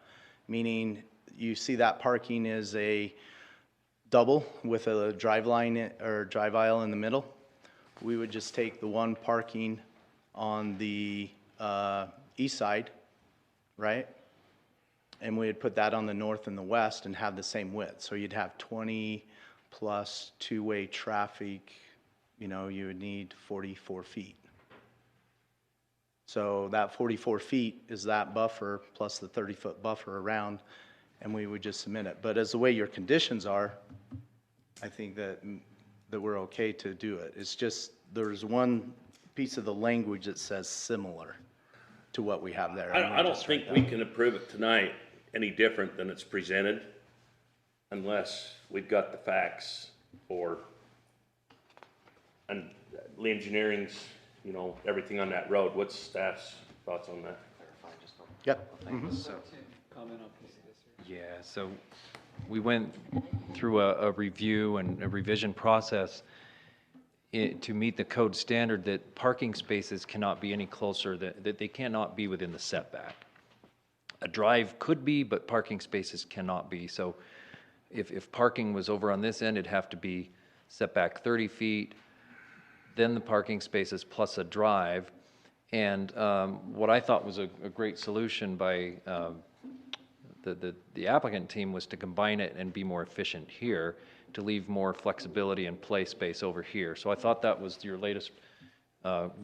meaning you see that parking is a double with a drive line or drive aisle in the middle. We would just take the one parking on the east side, right? And we'd put that on the north and the west and have the same width. So you'd have 20 plus two-way traffic, you would need 44 feet. So that 44 feet is that buffer plus the 30-foot buffer around, and we would just submit it. But as the way your conditions are, I think that we're okay to do it. It's just, there's one piece of the language that says similar to what we have there. I don't think we can approve it tonight any different than it's presented unless we've got the facts and the engineering's, everything on that road. What's staff's thoughts on that? Yep. So, Comment on this, sir. yeah, so we went through a review and a revision process to meet the code standard that parking spaces cannot be any closer, that they cannot be within the setback. A drive could be, but parking spaces cannot be. So if parking was over on this end, it'd have to be setback 30 feet, then the parking spaces plus a drive. And what I thought was a great solution by the applicant team was to combine it and be more efficient here, to leave more flexibility and play space over here. So I thought that was your latest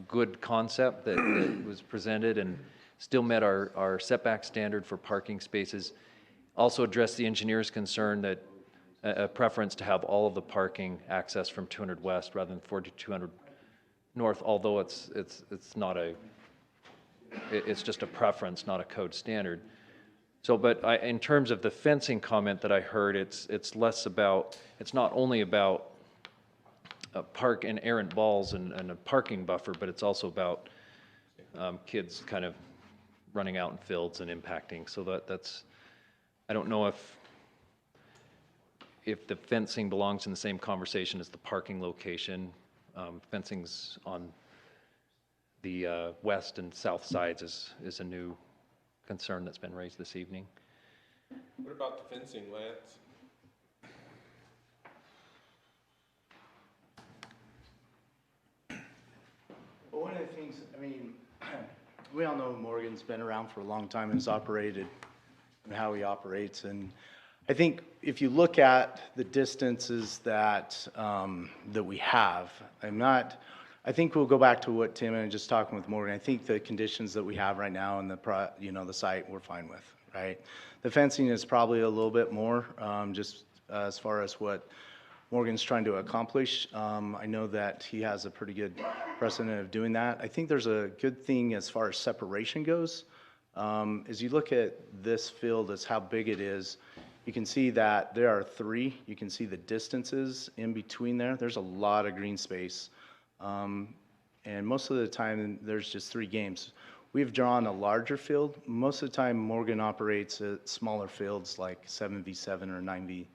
good concept that was presented and still met our setback standard for parking spaces. Also addressed the engineer's concern that a preference to have all of the parking access from 200 west rather than 4200 north, although it's not it's just a preference, not a code standard. So, but in terms of the fencing comment that I heard, it's less about, it's not only about park and errant balls and a parking buffer, but it's also about kids kind of running out in fields and impacting. So that's, I don't know if the fencing belongs in the same conversation as the parking location. Fencing's on the west and south sides is a new concern that's been raised this evening. What about the fencing, Lance? Well, one of the things, we all know Morgan's been around for a long time and has operated and how he operates. And I think if you look at the distances that we have, I think we'll go back to what Tim and just talking with Morgan. I think the conditions that we have right now and the site we're fine with, right? The fencing is probably a little bit more, just as far as what Morgan's trying to accomplish. I know that he has a pretty good precedent of doing that. I think there's a good thing as far as separation goes. As you look at this field as how big it is, you can see that there are three. You can see the distances in between there. There's a lot of green space. And most of the time, there's just 3 games. We've drawn a larger field. Most of the time, Morgan operates at smaller fields like 7v7 or 9v9.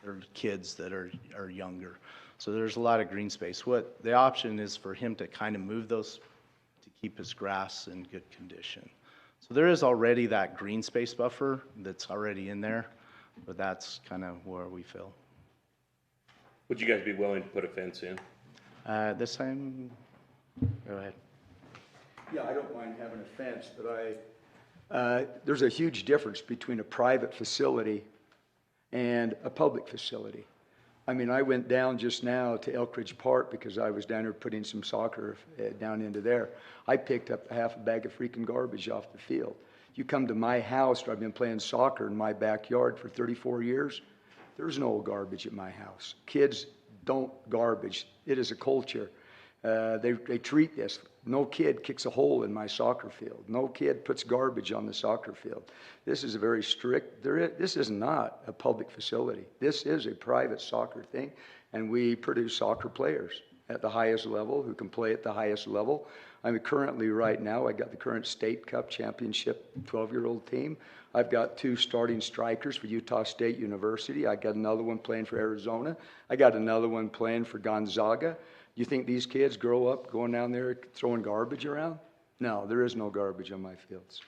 They're kids that are younger. So there's a lot of green space. What the option is for him to kind of move those to keep his grass in good condition. So there is already that green space buffer that's already in there, but that's kind of where we feel. Would you guys be willing to put a fence in? This time, go ahead. Yeah, I don't mind having a fence, but there's a huge difference between a private facility and a public facility. I mean, I went down just now to Elk Ridge Park because I was down there putting some soccer down into there. I picked up half a bag of freaking garbage off the field. You come to my house where I've been playing soccer in my backyard for 34 years, there's no garbage at my house. Kids don't garbage. It is a culture. They treat this. No kid kicks a hole in my soccer field. No kid puts garbage on the soccer field. This is a very strict, this is not a public facility. This is a private soccer thing, and we produce soccer players at the highest level who can play at the highest level. I'm currently right now, I got the current state cup championship 12-year-old team. I've got 2 starting strikers for Utah State University. I got another one playing for Arizona. I got another one playing for Gonzaga. You think these kids grow up going down there throwing garbage around? No, there is no garbage on my fields.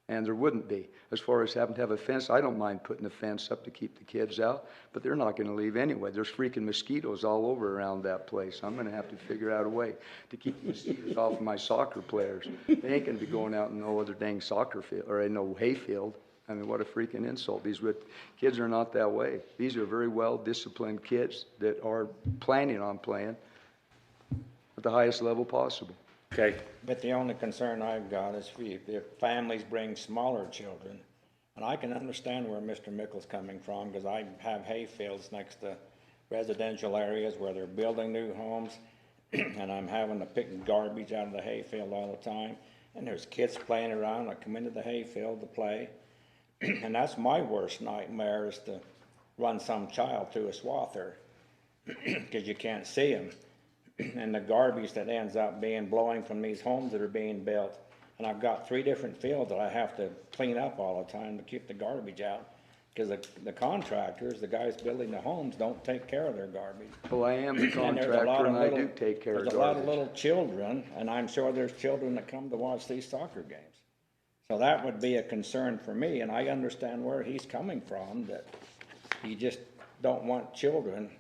And there wouldn't be. As far as having to have a fence, I don't mind putting a fence up to keep the kids out, but they're not going to leave anyway. There's freaking mosquitoes all over around that place. I'm going to have to figure out a way to keep the mosquitoes off of my soccer players. They ain't going to be going out in no other dang soccer field or in no hay field. I mean, what a freaking insult. These kids are not that way. These are very well-disciplined kids that are planning on playing at the highest level possible. Okay. But the only concern I've got is if families bring smaller children, and I can understand where Mr. Mickle's coming from, because I have hay fields next to residential areas where they're building new homes, and I'm having to pick garbage out of the hay field all the time, and there's kids playing around. I come into the hay field to play, and that's my worst nightmare, is to run some child through a swather, because you can't see them. And the garbage that ends up being blowing from these homes that are being built. And I've got 3 different fields that I have to clean up all the time to keep the garbage out. Because the contractors, the guys building the homes, don't take care of their garbage. Well, I am the contractor and I do take care of There's garbage. a lot of little children, and I'm sure there's children that come to watch these soccer games. So that would be a concern for me, and I understand where he's coming from, that you just don't want children.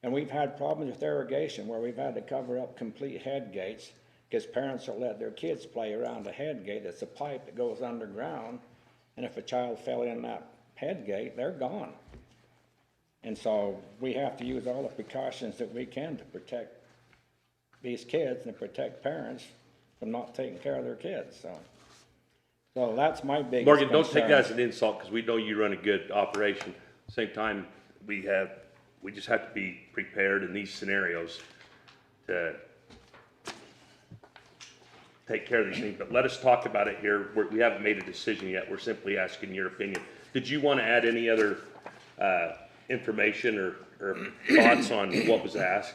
And we've had problems with irrigation where we've had to cover up complete head gates because parents will let their kids play around a head gate. It's a pipe that goes underground, and if a child fell in that head gate, they're gone. And so we have to use all the precautions that we can to protect these kids and protect parents from not taking care of their kids. So that's my biggest Morgan, don't concern. take that as an insult, because we know you run a good operation. Same time, we just have to be prepared in these scenarios to take care of these things. But let us talk about it here. We haven't made a decision yet. We're simply asking your opinion. Did you want to add any other information or thoughts on what was asked?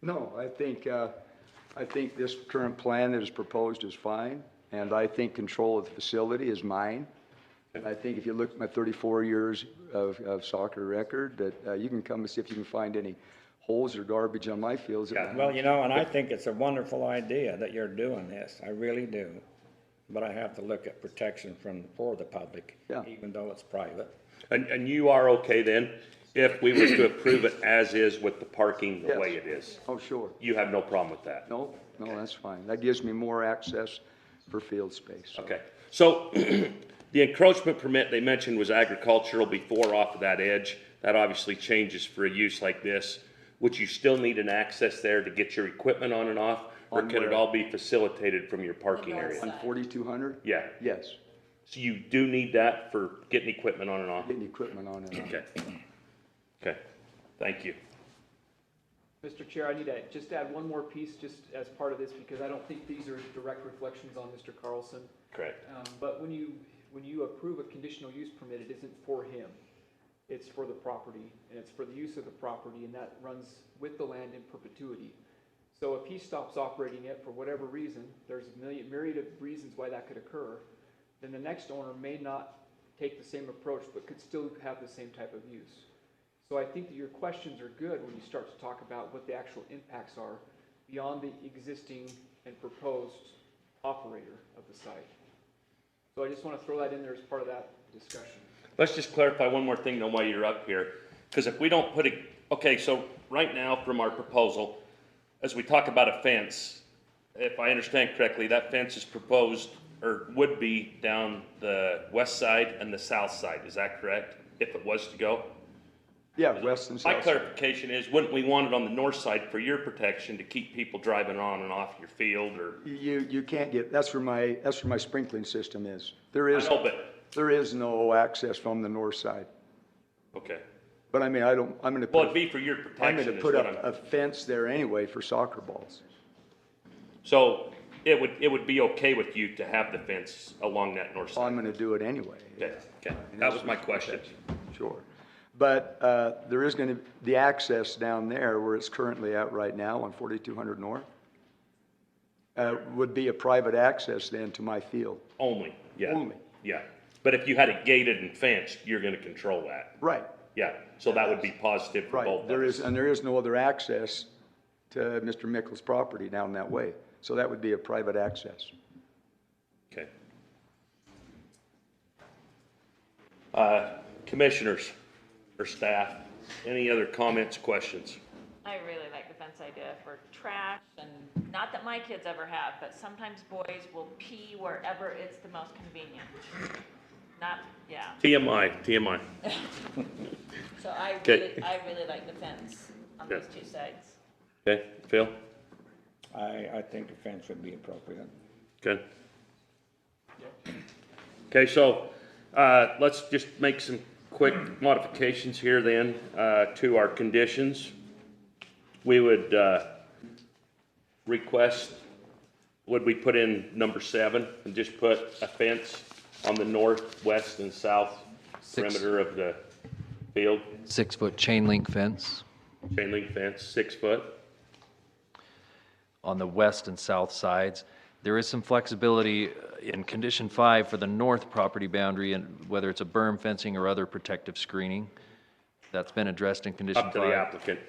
No, I think this current plan that is proposed is fine, and I think control of the facility is mine. And I think if you look at my 34 years of soccer record, that you can come and see if you can find any holes or garbage on my fields. Yeah. Well, you know, and I think it's a wonderful idea that you're doing this. I really do. But I have to look at protection for the public, Yeah. even though it's private. And you are okay then, if we were to approve it as is with the parking the Yes. way it is? Oh, sure. You have no problem with that? No, that's fine. That gives me more access for field space. Okay, so the encroachment permit they mentioned was agricultural before off of that edge. That obviously changes for a use like this. Would you still need an access there to get your equipment on and off? Or On can it where? all be facilitated from your parking area? On 4200? Yeah, Yes, so you do need that for getting equipment on and off? getting equipment on and off. Okay. Okay, Thank you. Mr. Chair, I need to just add one more piece just as part of this because I don't think these are direct reflections on Mr. Carlson. Correct. But when you approve a conditional use permit, it isn't for him. It's for the property and it's for the use of the property, and that runs with the land in perpetuity. So if he stops operating it for whatever reason, there's a myriad of reasons why that could occur, then the next owner may not take the same approach but could still have the same type of use. So I think that your questions are good when you start to talk about what the actual impacts are beyond the existing and proposed operator of the site. So I just want to throw that in there as part of that discussion. Let's just clarify one more thing, though, while you're up here. Because if we don't put okay, so right now from our proposal, as we talk about a fence, if I understand correctly, that fence is proposed or would be down the west side and the south side. Is that correct? If it was to go? Yeah, west and south. My clarification is, wouldn't we want it on the north side for your protection to keep people driving on and off your field or? You can't get, that's where my sprinkling system is. There I is, know, but, there is no access from the north side. okay. But I mean, I'm gonna Well, put, it'd be for your I'm protection gonna is put what up I'm. a fence there anyway for soccer balls. So it would be okay with you to have the fence along that north I'm side? gonna do it anyway. Okay, okay. That was my question. Sure. But there is gonna, the access down there where it's currently at right now on 4200 North, would be a private access then to my field. Only, yeah. Only. Yeah. But if you had it gated and fenced, you're gonna control that. Right, Yeah, so that would be positive for both right. of There us. is, and there is no other access to Mr. Mickle's property down that way. So that would be a private access. Okay. Commissioners or staff, any other comments, questions? I really like the fence idea for trash, and not that my kids ever have, but sometimes boys will pee wherever it's the most convenient. Not, yeah. TMI. So I Okay. really like the fence on Yeah. those two sides. Okay, Phil? I think the fence would be appropriate. Good. Okay, so, let's just make some quick modifications here then, to our conditions. We would, request, would we put in number 7 and just put a fence on the north, west, and south perimeter of the field? 6-foot chain link fence Chain link fence, 6 foot. on the west and south sides. There is some flexibility in condition 5 for the north property boundary, and whether it's a berm fencing or other protective screening. That's been addressed in condition 5. Up to the applicant.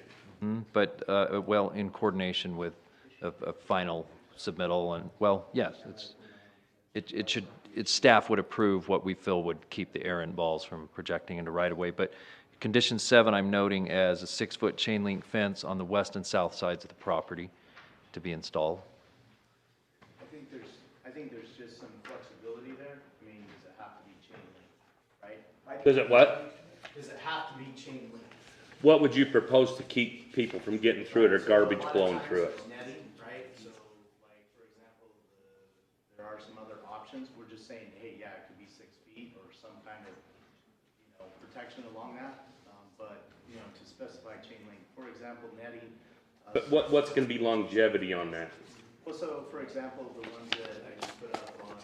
But, well, in coordination with a final submittal, and, well, yes, its staff would approve what we feel would keep the errant balls from projecting into right-of-way. But condition 7, I'm noting as a 6-foot chain link fence on the west and south sides of the property to be installed. I think there's just some flexibility there. I mean, does it have to be chain link, right? Does it what? Does it have to be chain link? What would you propose to keep people from getting through it or garbage blowing through it? Netting, right? So like, for example, there are some other options. We're just saying, hey, yeah, it could be 6 feet or some kind of, protection along that. But, to specify chain link, for example, netting. But what's gonna be longevity on that? Well, so for example, the ones that I just put up on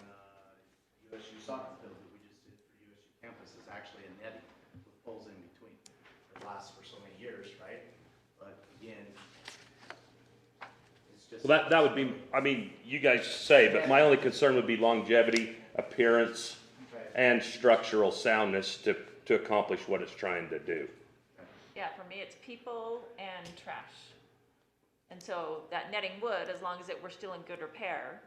USU soccer field that we just did for USU campus is actually a netting with poles in between. It lasts for so many years, right? But again, it's just. Well, that would be, I mean, you guys say, but my only concern would be longevity, appearance, and structural soundness to accomplish what it's trying to do. Yeah, for me, it's people and trash. And so that netting would, as long as it were still in good repair.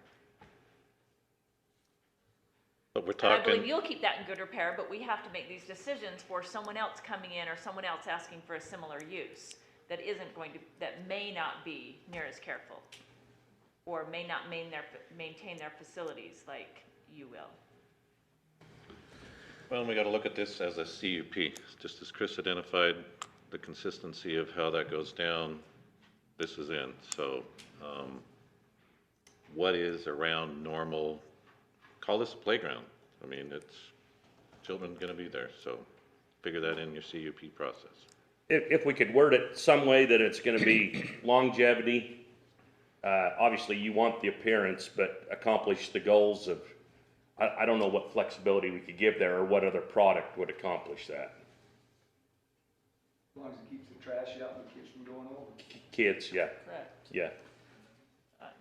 But we're And I believe talking, you'll keep that in good repair, but we have to make these decisions for someone else coming in or someone else asking for a similar use that isn't going to, that may not be near as careful or may not maintain their facilities like you will. well, we got to look at this as a CUP, just as Chris identified the consistency of how that goes down. This is in, so what is around normal, call this a playground. I mean, it's, children gonna be there, so figure that in your CUP process. if we could word it some way that it's gonna be longevity, obviously you want the appearance, but accomplish the goals of, I don't know what flexibility we could give there or what other product would accomplish that. As long as it keeps the trash out and the kids from going over. Kids, yeah, Correct. yeah.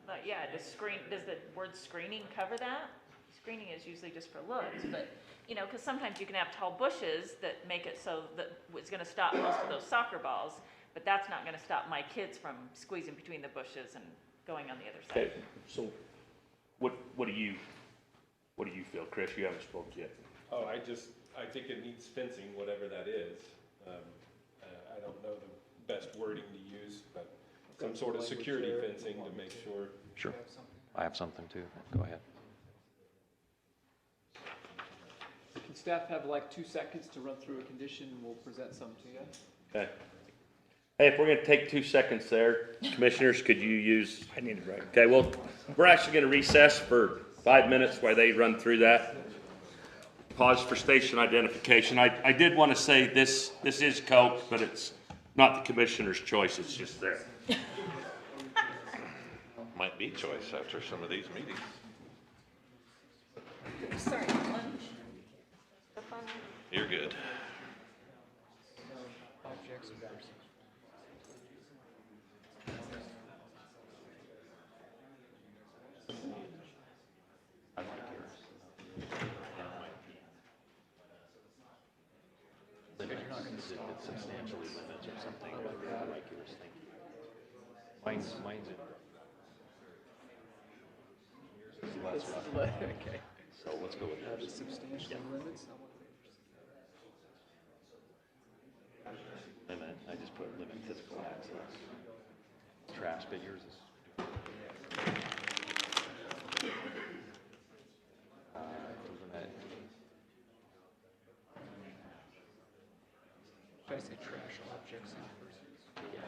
But yeah, does the word screening cover that? Screening is usually just for looks, but, you know, because sometimes you can have tall bushes that make it so that it's gonna stop most of those soccer balls, but that's not gonna stop my kids from squeezing between the bushes and going on the other side. Okay, so what do you feel, Chris? You haven't spoke yet. Oh, I think it needs fencing, whatever that is. I don't know the best wording to use, but some sort of security fencing to make sure. Sure. I have something too. Go ahead. Can staff have like 2 seconds to run through a condition and we'll present some to you? Okay. Hey, if we're gonna take 2 seconds there, commissioners, could you use? I need a break. Okay, well, we're actually gonna recess for 5 minutes while they run through that. Pause for station identification. I did wanna say this is Coke, but it's not the commissioner's choice, it's just there. Might be choice after some of these meetings. Sorry, lunch. You're good. Objects and persons. Substantially limits or something like you were thinking. Mine's in. Okay, so let's go with yours. Substantially limits. And then I just put limit physical access. Trash, but yours is. Should I say trash objects and persons? Yeah.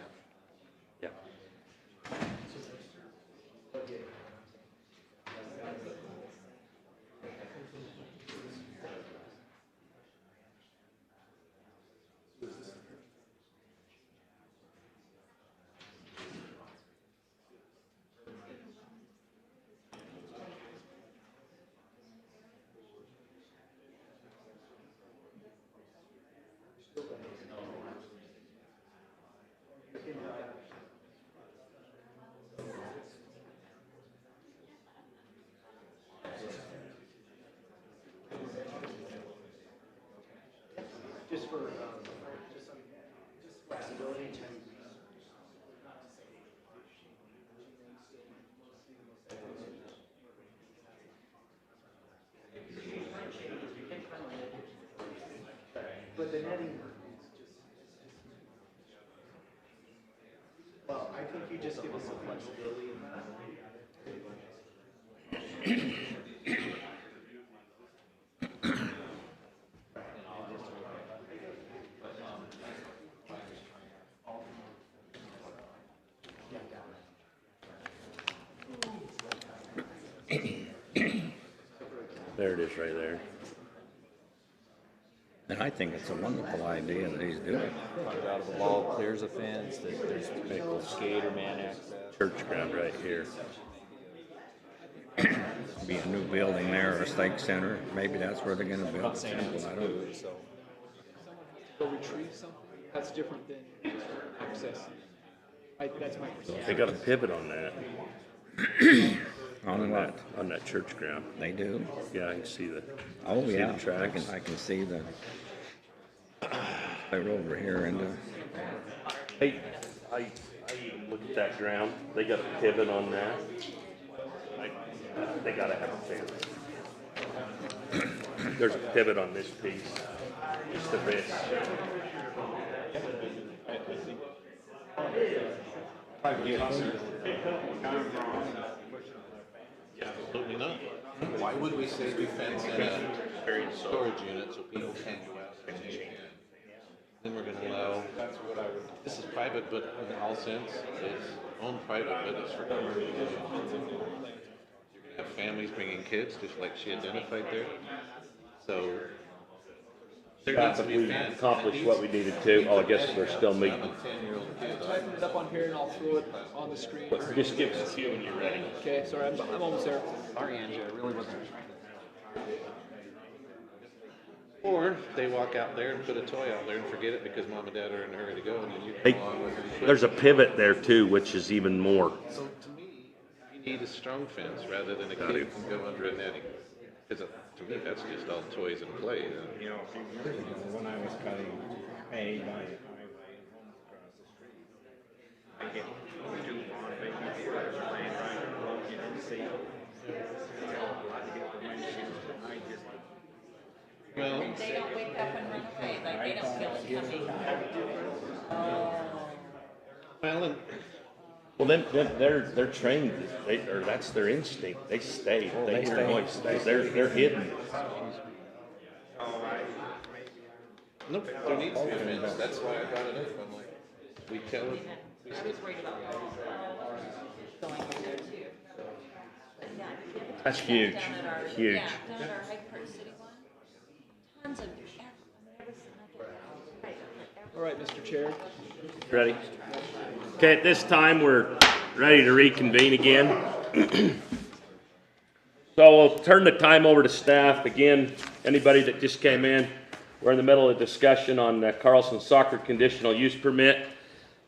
Just for, just flexibility to. But the netting. Well, I think you just give us some flexibility. There it is, right there. And I think it's a wonderful idea that he's doing. Out of the ball, clears a fence, that there's typical skater man access. Church ground right here. Be a new building there, or a stake center. Maybe that's where they're gonna build. Saying it's I don't know. food, so. Go retrieve something? That's different than access. That's my perception. They got a pivot on that, On what? on that church ground. They do? Yeah, I can see the. Oh, see the yeah, tracks. I can see the, they're over here and, Hey, I even looked at that ground, they got a pivot on that. They gotta have a fence. There's a pivot on this piece, just a bit. Absolutely not. Why would we say we fence in a storage unit so people can't go out and change? Then we're gonna allow, this is private, but in all sense, it's owned private, but it's for commercial. You're gonna have families bringing kids, just like she identified there. So Scott, if we accomplished what we needed to, oh, I guess we're still meeting. Type it up on here and I'll throw it on the screen. Just give us a few when you're ready. Okay, sorry, I'm almost there. Sorry, Angie, I really wasn't. Or they walk out there and put a toy out there and forget it because mom and dad are in a hurry to go, and then you Hey, come along with your. there's a pivot there too, which is even more. So to me, you need a strong fence rather than a kid who can go under a netting. Because to me, that's just all toys and play. You know, a few years ago, when I was cutting hay by the highway, homes across the street, I get two lawn babies playing right along, you know, see. Well, They don't wake up and run away, like they don't feel it coming. well, and Well, then they're trained, or that's their instinct. They stay. They hear noise. They're hidden. nope, there needs to be a fence. That's why I brought it up. I'm like, we tell it. I was worried about going in there too. But yeah, the other That's time huge. down at our- Huge. Yeah, down at our Hyde Park City one, tons of, All right, Mr. Chair. Ready? Okay, at this time, we're ready to reconvene again. So we'll turn the time over to staff. Again, anybody that just came in, we're in the middle of discussion on the Carlson Soccer conditional use permit.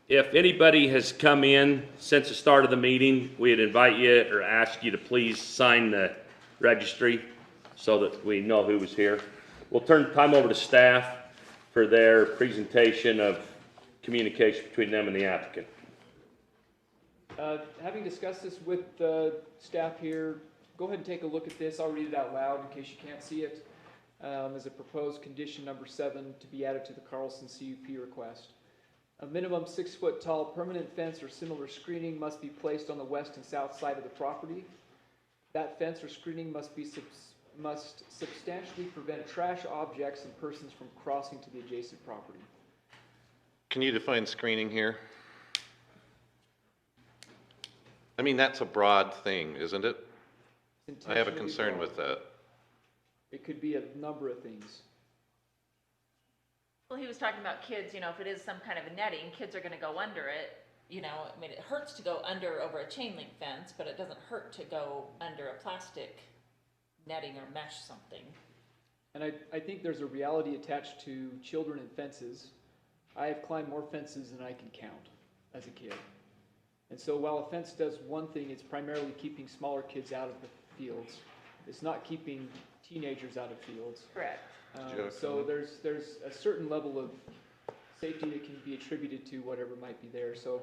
If anybody has come in since the start of the meeting, we'd invite you or ask you to please sign the registry so that we know who was here. We'll turn the time over to staff for their presentation of communication between them and the applicant. Having discussed this with staff here, go ahead and take a look at this. I'll read it out loud in case you can't see it. As a proposed condition number 7 to be added to the Carlson CUP request. A minimum 6-foot tall permanent fence or similar screening must be placed on the west and south side of the property. That fence or screening must substantially prevent trash objects and persons from crossing to the adjacent property. Can you define screening here? I mean, that's a broad thing, isn't it? I have a Intentionally concern broad. with that. It could be a number of things. well, he was talking about kids, you know, if it is some kind of a netting, kids are gonna go under it. You know, I mean, it hurts to go under over a chain link fence, but it doesn't hurt to go under a plastic netting or mesh something. And I think there's a reality attached to children and fences. I have climbed more fences than I can count as a kid. And so while a fence does one thing, it's primarily keeping smaller kids out of the fields. It's not keeping teenagers out of fields. Correct. So there's a certain level of safety that can be attributed to whatever might be there. So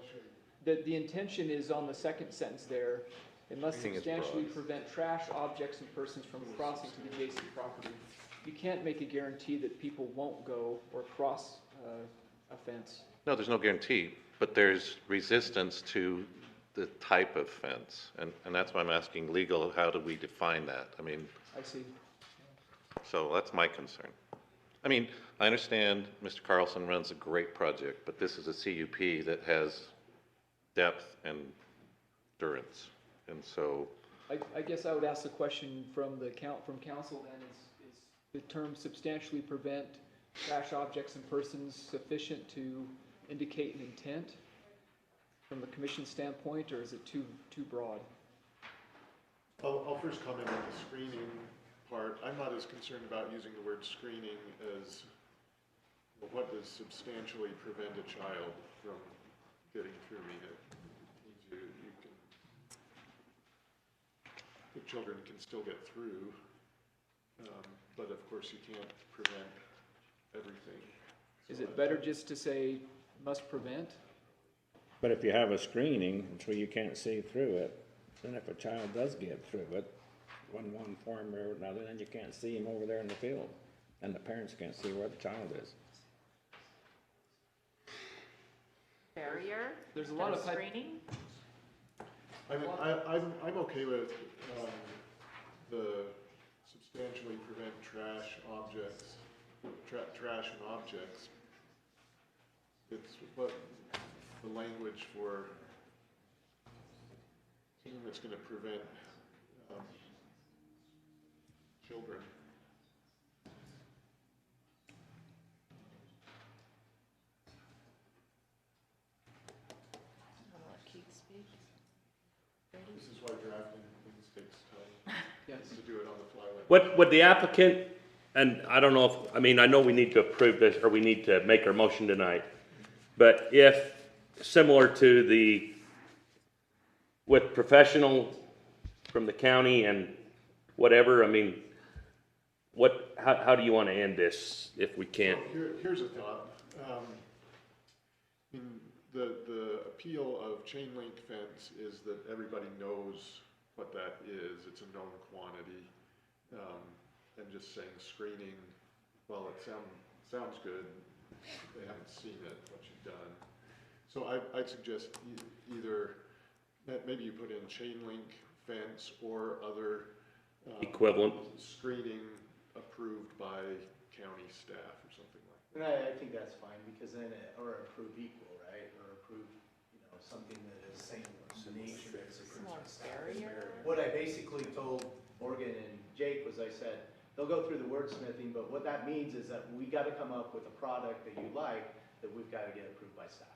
the intention is on the second sentence there. It must I think it's substantially broad. prevent trash, objects, and persons from crossing to the adjacent property. You can't make a guarantee that people won't go or cross a fence. No, there's no guarantee, but there's resistance to the type of fence. And that's why I'm asking legal, how do we define that? I mean, I see. so that's my concern. I mean, I understand Mr. Carlson runs a great project, but this is a CUP that has depth and endurance. And so, I guess I would ask the question from council then, is the term substantially prevent trash objects and persons sufficient to indicate an intent from the commission standpoint, or is it too broad? I'll first comment on the screening part. I'm not as concerned about using the word screening as, well, what does substantially prevent a child from getting through? I mean, it means you can, the children can still get through, but of course you can't prevent everything. Is it better just to say must prevent? But if you have a screening, so you can't see through it, then if a child does get through it, one form or another, then you can't see him over there in the field, and the parents can't see where the child is. Barrier? There's a lot of screening? I mean, I'm okay with, the substantially prevent trash objects, trash and objects. It's what the language for something that's gonna prevent, children. This is why drafting things takes time, Yes. to do it on the fly like. What, would the applicant, and I don't know if, I mean, I know we need to approve this, or we need to make our motion tonight, but if, similar to the, with professional from the county and whatever, I mean, what, how do you want to end this if we can't? Here's a thought. The appeal of chain link fence is that everybody knows what that is. It's a known quantity. And just saying screening, well, it sounds good. They haven't seen it, what you've done. So I'd suggest either, maybe you put in chain link fence or other Equivalent. screening approved by county staff or something like that. And I think that's fine, because then, or approved equal, right, or approved, something that is same nature as Similar approved. barrier. What I basically told Morgan and Jake was, I said, they'll go through the wordsmithing, but what that means is that we gotta come up with a product that you like, that we've gotta get approved by staff.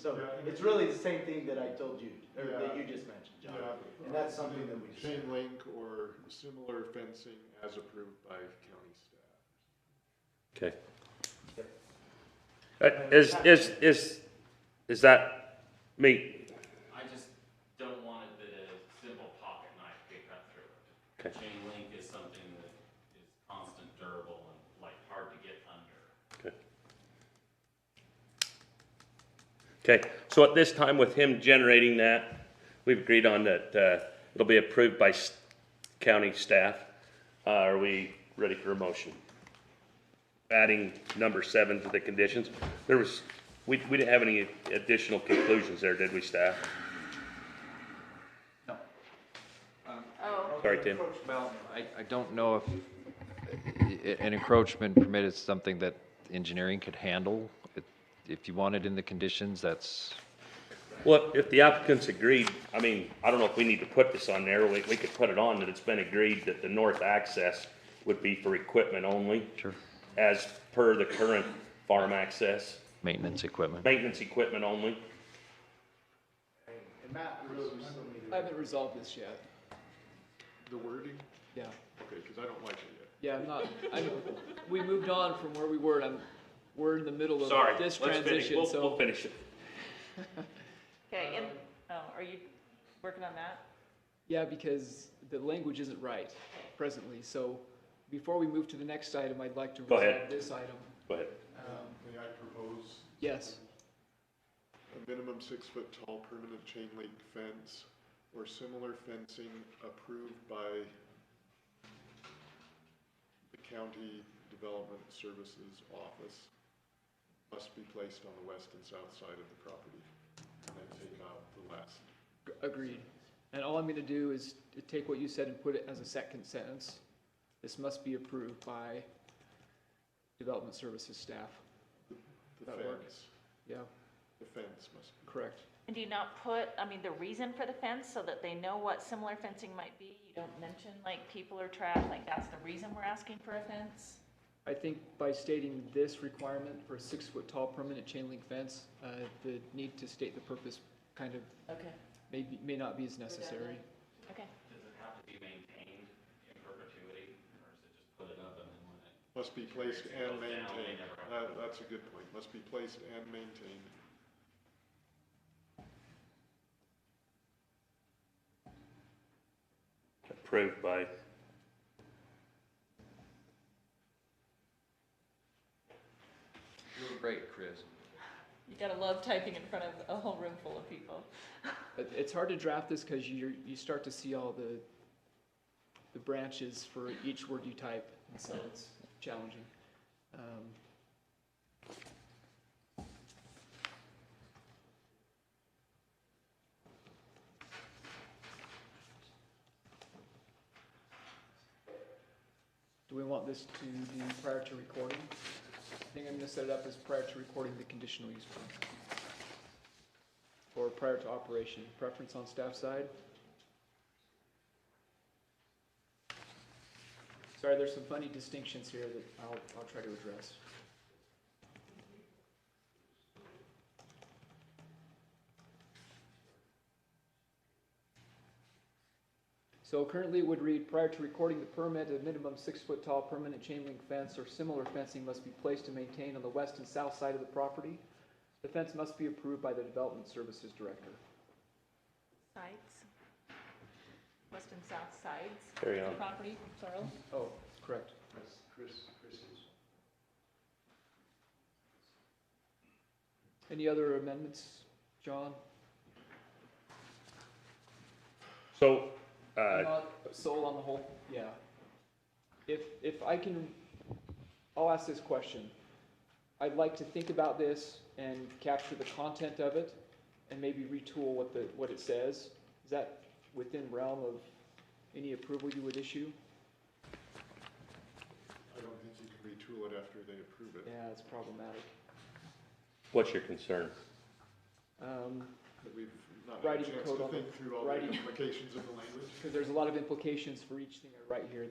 So, it's really the same thing that I told you, or that you just mentioned, John. Yeah. And that's something that we just. Chain link or similar fencing as approved by county staff. Okay. Is that me? I just don't want it that a simple pocket knife get cut through it. Okay. Chain link is something that is constant, durable, and like hard to get under. Okay. Okay, so at this time with him generating that, we've agreed on that, it'll be approved by county staff. Are we ready for a motion? Adding number 7 to the conditions. We didn't have any additional conclusions there, did we, staff? No. Oh, Sorry, Tim. Well, I don't know if an encroachment permit is something that engineering could handle. If you want it in the conditions, that's, Well, if the applicants agreed, I mean, I don't know if we need to put this on there, we could put it on that it's been agreed that the north access would be for equipment only. Sure. As per the current farm access, maintenance equipment. maintenance equipment only. And Matt, really, we still need to. I haven't resolved this yet. The wording? Yeah. Okay, because I don't like it yet. Yeah, we moved on from where we were, and we're in the middle of Sorry, this let's finish, transition, so. we'll finish it. okay, and, are you working on that? Yeah, because the language isn't right presently, so before we move to the next item, I'd like to Go ahead. resolve this item. Go ahead. May I propose Yes, a minimum 6-foot tall permanent chain link fence or similar fencing approved by the County Development Services Office must be placed on the west and south side of the property. And then take out the last. agreed. And all I'm gonna do is take what you said and put it as a second sentence. This must be approved by Development Services staff. The That works. fence, Yeah, the fence must be. correct. And do you not put, the reason for the fence so that they know what similar fencing might be? You don't mention like people or trash, like that's the reason we're asking for a fence? I think by stating this requirement for a 6-foot tall permanent chain link fence, the need to state the purpose kind of Okay, may not be as necessary. okay. Does it have to be maintained in perpetuity, or is it just put it up and then when it? Must be placed Goes and down, they maintained. never- That's a good point. Must be placed and maintained. Approved by, Great, Chris. You gotta love typing in front of a whole room full of people. It's hard to draft this because you start to see all the branches for each word you type, and so it's challenging. Do we want this to be prior to recording? I think I'm gonna set it up as prior to recording the conditional use permit. Or prior to operation, preference on staff side? Sorry, there's some funny distinctions here that I'll try to address. So currently it would read, prior to recording the permit, a minimum 6-foot tall permanent chain link fence or similar fencing must be placed and maintained on the west and south side of the property. The fence must be approved by the Development Services Director. Sides, west and south sides. Carry of on. the property, plural. Oh, correct. Chris is. Any other amendments, John? So, Not sold on the whole, yeah. If I can, I'll ask this question. I'd like to think about this and capture the content of it and maybe retool what it says. Is that within realm of any approval you would issue? I don't think you can retool it after they approve it. Yeah, it's problematic. what's your concern? That we've not had a Writing chance code to on think through all the writing. implications of the language. Because there's a lot of implications for each thing I write here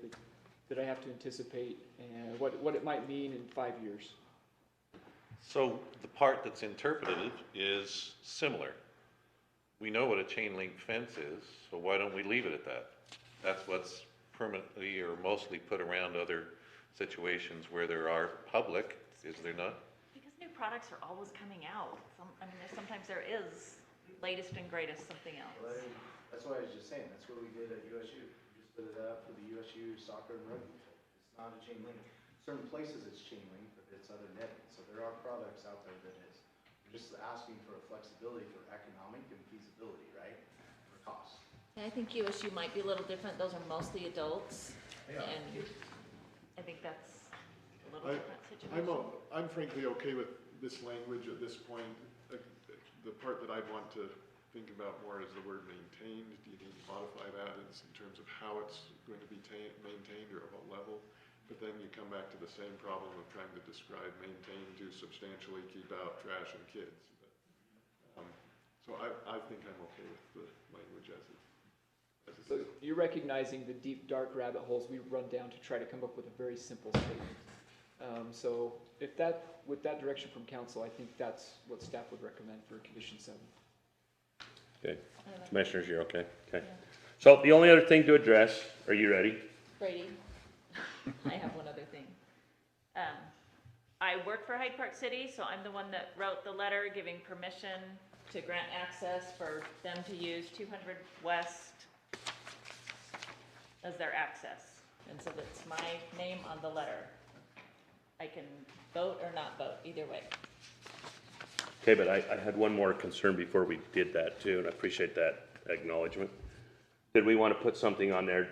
that I have to anticipate and what it might mean in 5 years. So the part that's interpreted is similar. We know what a chain link fence is, so why don't we leave it at that? That's what's permanently or mostly put around other situations where there are public, is there not? Because new products are always coming out. Sometimes there is latest and greatest something else. Well, that's what I was just saying, that's what we did at USU. We just put it up for the USU soccer and rugby field. It's not a chain link. Certain places it's chain link, but it's other netting. So there are products out there that is. We're just asking for a flexibility for economic and feasibility, right? For cost. I think USU might be a little different. Those are mostly adults. Yeah. And I think that's a little different situation. I'm frankly okay with this language at this point. The part that I'd want to think about more is the word maintained. Do you need to modify that in terms of how it's going to be maintained or at what level? But then you come back to the same problem of trying to describe maintain to substantially keep out trash and kids. So I think I'm okay with the language as it So is. you're recognizing the deep, dark rabbit holes we run down to try to come up with a very simple statement. So if with that direction from council, I think that's what staff would recommend for condition 7. Okay, commissioners, you're okay? Okay. So the only other thing to address, are you ready? Brady, I have one other thing. I work for Hyde Park City, so I'm the one that wrote the letter giving permission to grant access for them to use 200 West as their access. And so that's my name on the letter. I can vote or not vote, either way. Okay, but I had one more concern before we did that too, and I appreciate that acknowledgement. Did we want to put something on there,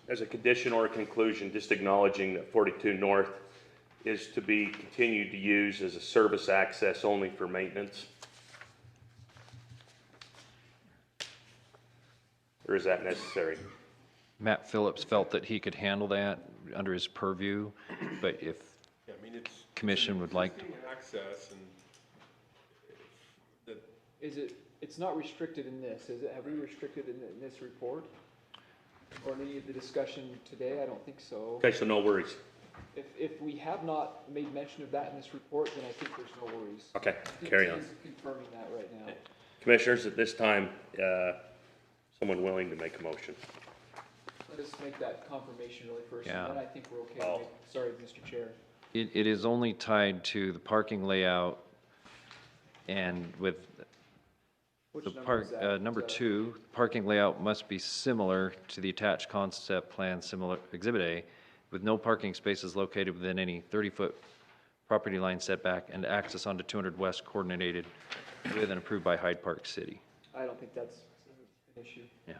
as a condition or a conclusion, just acknowledging that 42 North is to be continued to use as a service access only for maintenance? Or is that necessary? Matt Phillips felt that he could handle that under his purview, but if Yeah, I mean, it's. commission would like to. Access and It's not restricted in this, is it? Have we restricted in this report? Or in any of the discussion today? I don't think so. Okay, so no worries. If we have not made mention of that in this report, then I think there's no worries. Okay, I think carry he's on. confirming that right now. Commissioners, at this time, someone willing to make a motion? Let us make that confirmation really first, Yeah. and then I think we're okay. Oh. Sorry, Mr. Chair. It is only tied to the parking layout and with Which the number is that? number 2, parking layout must be similar to the attached concept plan, similar, Exhibit A, with no parking spaces located within any 30-foot property line setback and access onto 200 West coordinated with and approved by Hyde Park City. I don't think that's an issue. Yeah.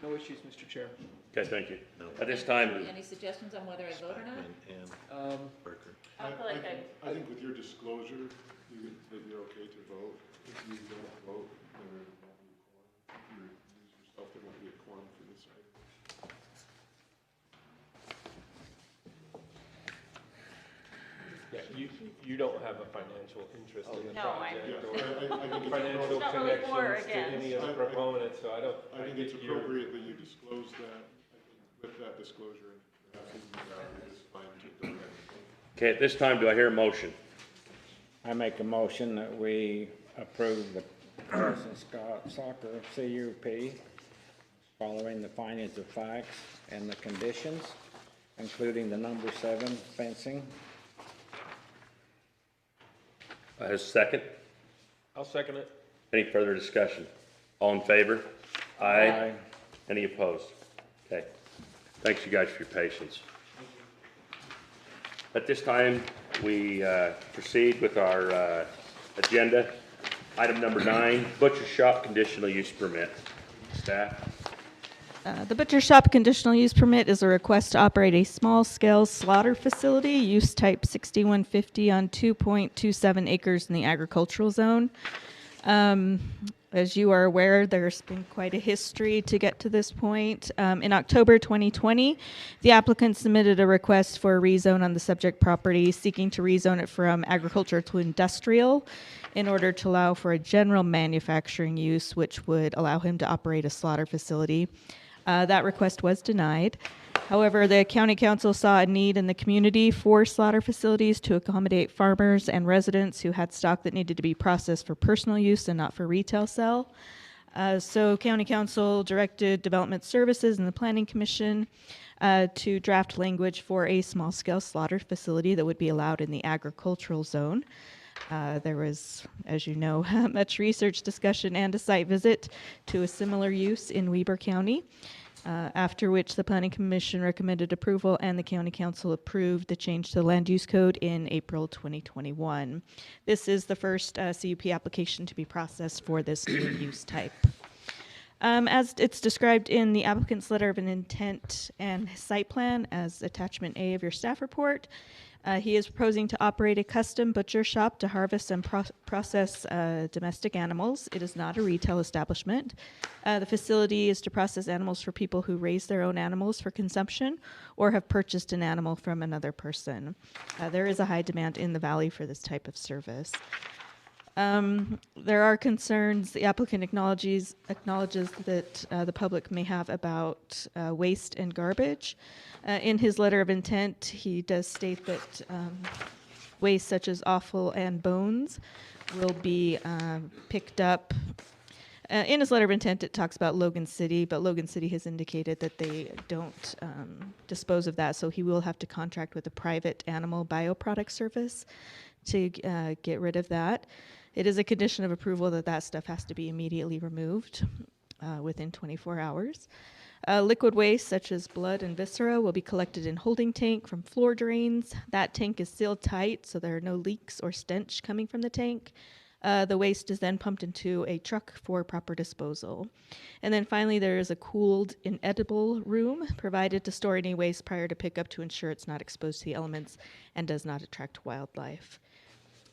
No issues, Mr. Chair. Okay, thank you. At this time, Any suggestions on whether I vote or not? And Barker. I feel like I think with your disclosure, that you're okay to vote. If you don't vote, there won't be a quorum. If you recuse yourself, there won't be a quorum for this item. Yeah, you don't have a financial interest in the No, I- project Yeah, or I think it's financial It's not really for or connections to any of the against. proponents, so I think it's appropriate that you disclose that. I think with that disclosure, it's fine to go ahead. okay, at this time, do I hear a motion? I make a motion that we approve the Carson Scott Soccer, CUP, following the findings of facts and the conditions, including the number 7 fencing. A second? I'll second it. Any further discussion? All in favor? Aye. Aye. Any opposed? Okay. Thanks, you guys, for your patience. At this time, we proceed with our agenda. Item number 9, butcher shop conditional use permit. Staff? The butcher shop conditional use permit is a request to operate a small-scale slaughter facility, use type 6150 on 2.27 acres in the agricultural zone. As you are aware, there's been quite a history to get to this point. In October 2020, the applicant submitted a request for a rezone on the subject property, seeking to rezone it from agriculture to industrial in order to allow for a general manufacturing use, which would allow him to operate a slaughter facility. That request was denied. However, the county council saw a need in the community for slaughter facilities to accommodate farmers and residents who had stock that needed to be processed for personal use and not for retail sale. So county council directed Development Services and the Planning Commission to draft language for a small-scale slaughter facility that would be allowed in the agricultural zone. There was, as you know, much research, discussion, and a site visit to a similar use in Weber County, after which the Planning Commission recommended approval and the County Council approved the change to the Land Use Code in April 2021. This is the first CUP application to be processed for this new use type. As it's described in the applicant's letter of an intent and site plan as attachment A of your staff report, he is proposing to operate a custom butcher shop to harvest and process domestic animals. It is not a retail establishment. The facility is to process animals for people who raise their own animals for consumption or have purchased an animal from another person. There is a high demand in the valley for this type of service. There are concerns the applicant acknowledges that the public may have about waste and garbage. In his letter of intent, he does state that waste such as offal and bones will be picked up. In his letter of intent, it talks about Logan City, but Logan City has indicated that they don't dispose of that, so he will have to contract with a private animal bioproduct service to get rid of that. It is a condition of approval that that stuff has to be immediately removed within 24 hours. Liquid waste such as blood and viscera will be collected in holding tank from floor drains. That tank is sealed tight so there are no leaks or stench coming from the tank. The waste is then pumped into a truck for proper disposal. And then finally, there is a cooled, inedible room provided to store any waste prior to pickup to ensure it's not exposed to the elements and does not attract wildlife.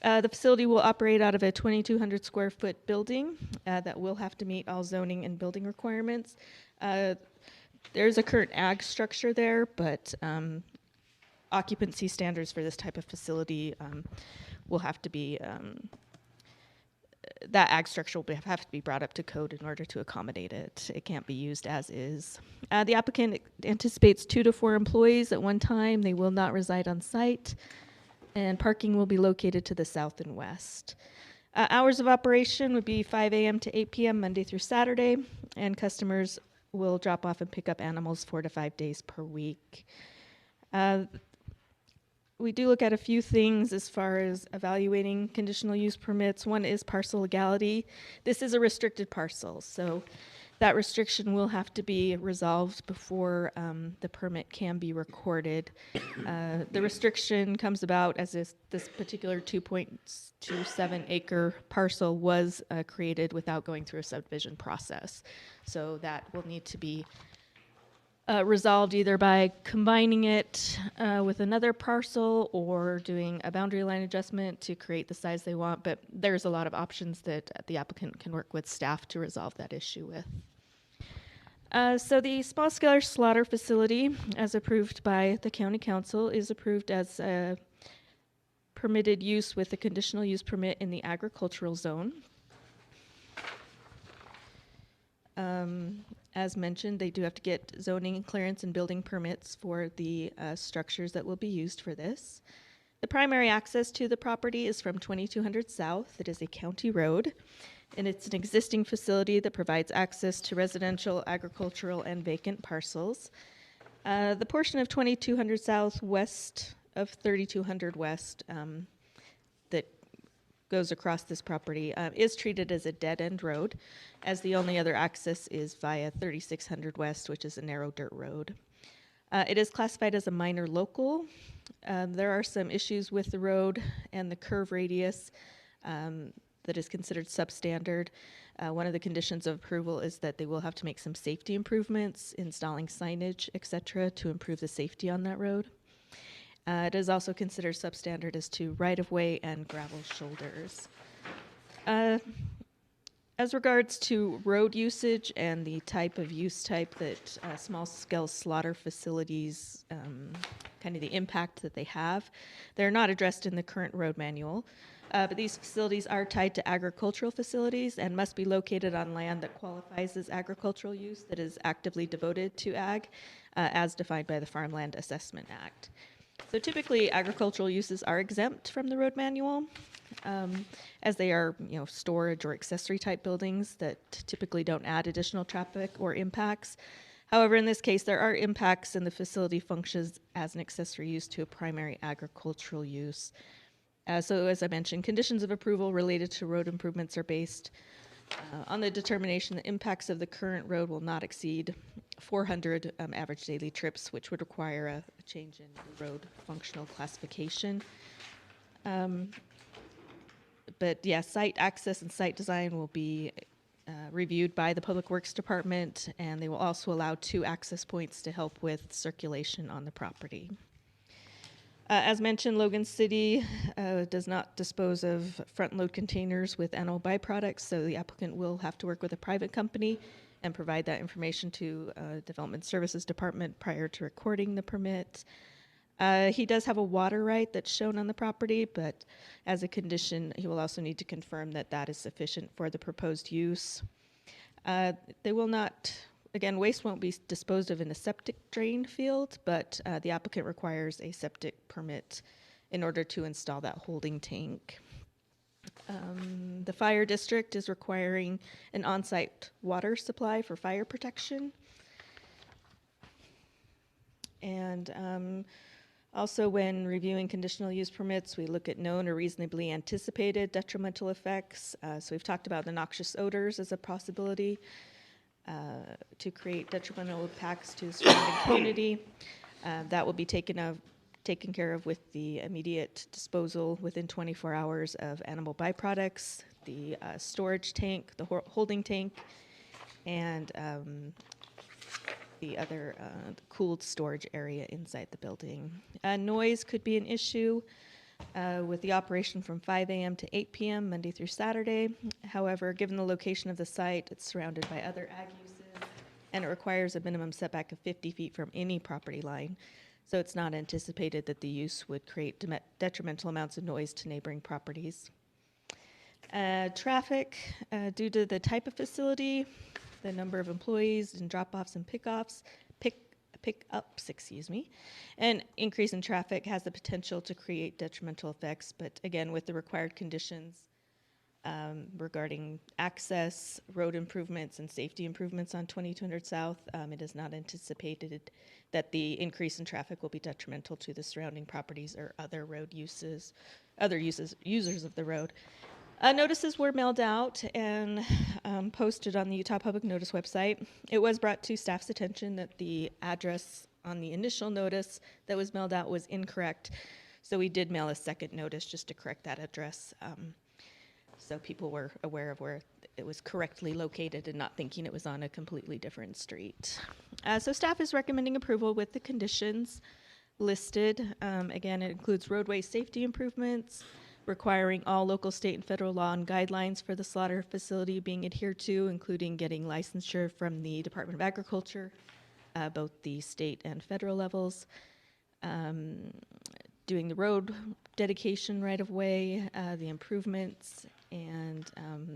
The facility will operate out of a 2,200 square foot building that will have to meet all zoning and building requirements. There's a current ag structure there, but occupancy standards for this type of facility will have to be, that ag structure will have to be brought up to code in order to accommodate it. It can't be used as is. The applicant anticipates 2 to 4 employees at one time. They will not reside on site, and parking will be located to the south and west. Hours of operation would be 5 a.m. to 8 p.m. Monday through Saturday, and customers will drop off and pick up animals 4 to 5 days per week. We do look at a few things as far as evaluating conditional use permits. One is parcel legality. This is a restricted parcel, so that restriction will have to be resolved before the permit can be recorded. The restriction comes about as this particular 2.27 acre parcel was created without going through a subdivision process. So that will need to be resolved either by combining it with another parcel or doing a boundary line adjustment to create the size they want, but there's a lot of options that the applicant can work with staff to resolve that issue with. So the small-scale slaughter facility, as approved by the county council, is approved as a permitted use with a conditional use permit in the agricultural zone. As mentioned, they do have to get zoning clearance and building permits for the structures that will be used for this. The primary access to the property is from 2200 South. It is a county road. And it's an existing facility that provides access to residential, agricultural, and vacant parcels. The portion of 2200 South west of 3200 West that goes across this property is treated as a dead-end road, as the only other access is via 3600 West, which is a narrow dirt road. It is classified as a minor local. There are some issues with the road and the curve radius that is considered substandard. One of the conditions of approval is that they will have to make some safety improvements, installing signage, et cetera, to improve the safety on that road. It is also considered substandard as to right-of-way and gravel shoulders. As regards to road usage and the type of use type that small-scale slaughter facilities, kind of the impact that they have, they're not addressed in the current road manual. But these facilities are tied to agricultural facilities and must be located on land that qualifies as agricultural use that is actively devoted to ag, as defined by the Farmland Assessment Act. So typically, agricultural uses are exempt from the road manual, as they are, storage or accessory type buildings that typically don't add additional traffic or impacts. However, in this case, there are impacts, and the facility functions as an accessory use to a primary agricultural use. So as I mentioned, conditions of approval related to road improvements are based on the determination that impacts of the current road will not exceed 400 average daily trips, which would require a change in the road functional classification. But yeah, site access and site design will be reviewed by the Public Works Department, and they will also allow 2 access points to help with circulation on the property. As mentioned, Logan City does not dispose of front-load containers with animal byproducts, so the applicant will have to work with a private company and provide that information to Development Services Department prior to recording the permit. He does have a water right that's shown on the property, but as a condition, he will also need to confirm that that is sufficient for the proposed use. They will not... Again, waste won't be disposed of in a septic drain field, but the applicant requires a septic permit in order to install that holding tank. The fire district is requiring an on-site water supply for fire protection. And also, when reviewing conditional use permits, we look at known or reasonably anticipated detrimental effects. So we've talked about the noxious odors as a possibility. To create detrimental impacts to the surrounding community. That will be taken care of with the immediate disposal within 24 hours of animal byproducts, the storage tank, the holding tank, and the other cooled storage area inside the building. Noise could be an issue. With the operation from 5 a.m. to 8 p.m. Monday through Saturday. However, given the location of the site, it's surrounded by other ag uses, and it requires a minimum setback of 50 feet from any property line. So it's not anticipated that the use would create detrimental amounts of noise to neighboring properties. Traffic, due to the type of facility, the number of employees, and drop-offs and pickups, an increase in traffic has the potential to create detrimental effects, but again, with the required conditions regarding access, road improvements, and safety improvements on 2200 South, it is not anticipated that the increase in traffic will be detrimental to the surrounding properties or other road users of the road. Notices were mailed out and posted on the Utah Public Notice website. It was brought to staff's attention that the address on the initial notice that was mailed out was incorrect, so we did mail a second notice just to correct that address, so people were aware of where it was correctly located and not thinking it was on a completely different street. So staff is recommending approval with the conditions listed. Again, it includes roadway safety improvements, requiring all local, state, and federal law and guidelines for the slaughter facility being adhered to, including getting licensure from the Department of Agriculture, both the state and federal levels, doing the road dedication right of way, the improvements, and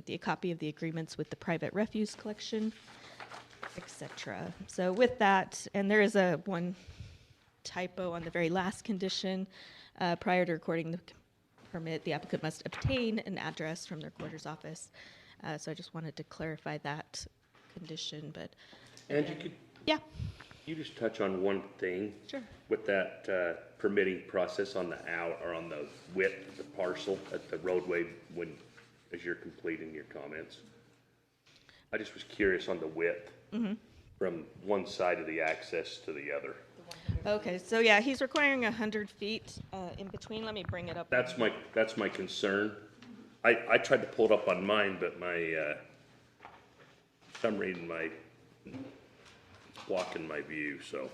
a copy of the agreements with the private refuse collection, etc. So with that, and there is one typo on the very last condition, prior to recording the permit, the applicant must obtain an address from the recorder's office. So I just wanted to clarify that condition, but Angie, could yeah, you just touch on one thing? Sure. With that permitting process on the or on the width of the parcel at the roadway as you're completing your comments? I just was curious on the width from one side of the access to the other. okay, so yeah, he's requiring 100 feet in between. Let me bring it up. That's my concern. I tried to pull it up on mine, but for some reason blocking my view, so.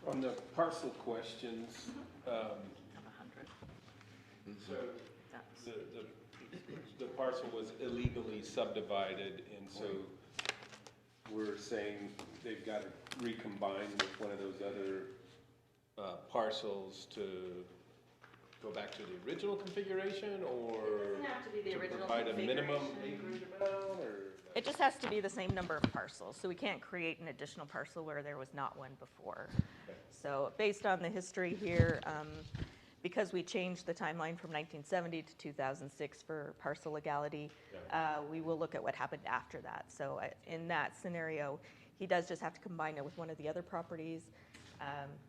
On the parcel questions, so the parcel was illegally subdivided, and so we're saying they've got to recombine with one of those other parcels to go back to the original configuration, or It doesn't have to be the original provide a minimum configuration. acreage amount, or? It just has to be the same number of parcels, so we can't create an additional parcel where there was not one before. So based on the history here, because we changed the timeline from 1970 to 2006 for parcel legality, we will look at what happened after that. So in that scenario, he does just have to combine it with one of the other properties.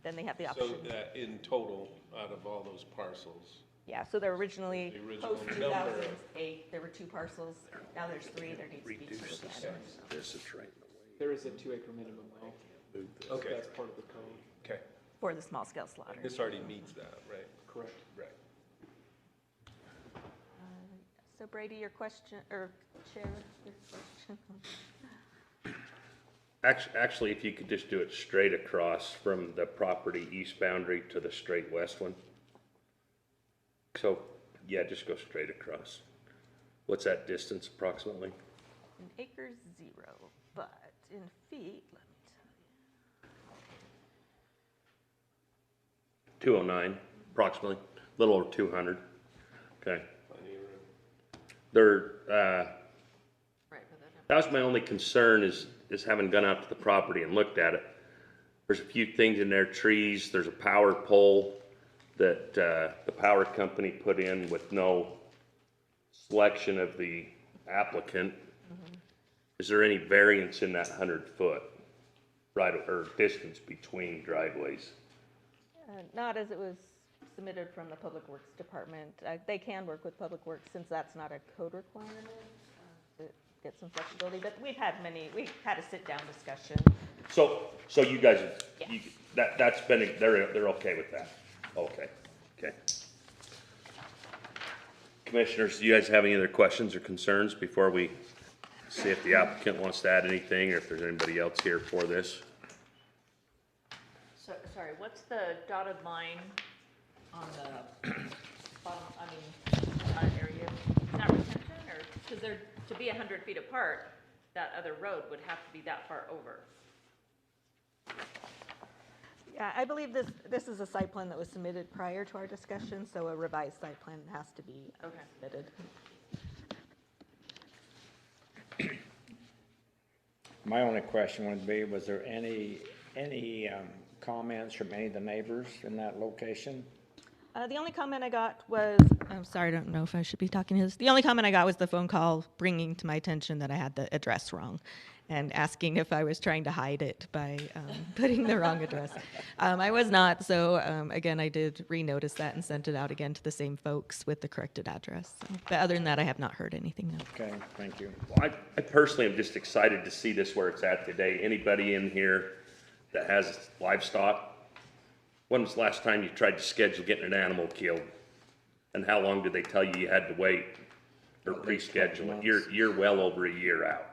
Then they have the option. So that in total, out of all those parcels, Yeah, so there originally, The original post number. 2008, there were 2 parcels. Now there's 3, there needs to be 2 again. This is right in the way. There is a 2-acre minimum though. Okay. That's part of the code. okay, For the small scale slaughter. this already meets that, right? Correct. Right. So Brady, your question, or Chair, your question? Actually, if you could just do it straight across from the property east boundary to the straight west one. So, yeah, just go straight across. What's that distance approximately? In acres, 0, but in feet, let me tell you. 209, approximately, a little over 200. Okay. Plenty of room. There, Right, but that was my only concern is having gone out to the property and looked at it. There's a few things in there, trees, there's a power pole that the power company put in with no selection of the applicant. Is there any variance in that 100-foot right, or distance between driveways? Not as it was submitted from the Public Works Department. They can work with Public Works since that's not a code requirement, to get some flexibility. But we've had a sit-down discussion. So you guys, Yeah. that's been, they're okay with that? Okay. Commissioners, do you guys have any other questions or concerns before we see if the applicant wants to add anything or if there's anybody else here for this? So, sorry, what's the dotted line on the bottom, dotted area? Is that retention, or, because they're, to be 100 feet apart, that other road would have to be that far over? Yeah, I believe this is a site plan that was submitted prior to our discussion, so a revised site plan has to be submitted. My only question would be, was there any comments from any of the neighbors in that location? The only comment I got was, I'm sorry, I don't know if I should be talking to this. The only comment I got was the phone call bringing to my attention that I had the address wrong and asking if I was trying to hide it by putting the wrong address. I was not, so again, I did renotice that and sent it out again to the same folks with the corrected address. So, but other than that, I have not heard anything, no. Okay, thank you. Well, I personally am just excited to see this where it's at today. Anybody in here that has livestock, when was the last time you tried to schedule getting an animal killed? And how long did they tell you you had to wait or pre-schedule it? You're well over a year out.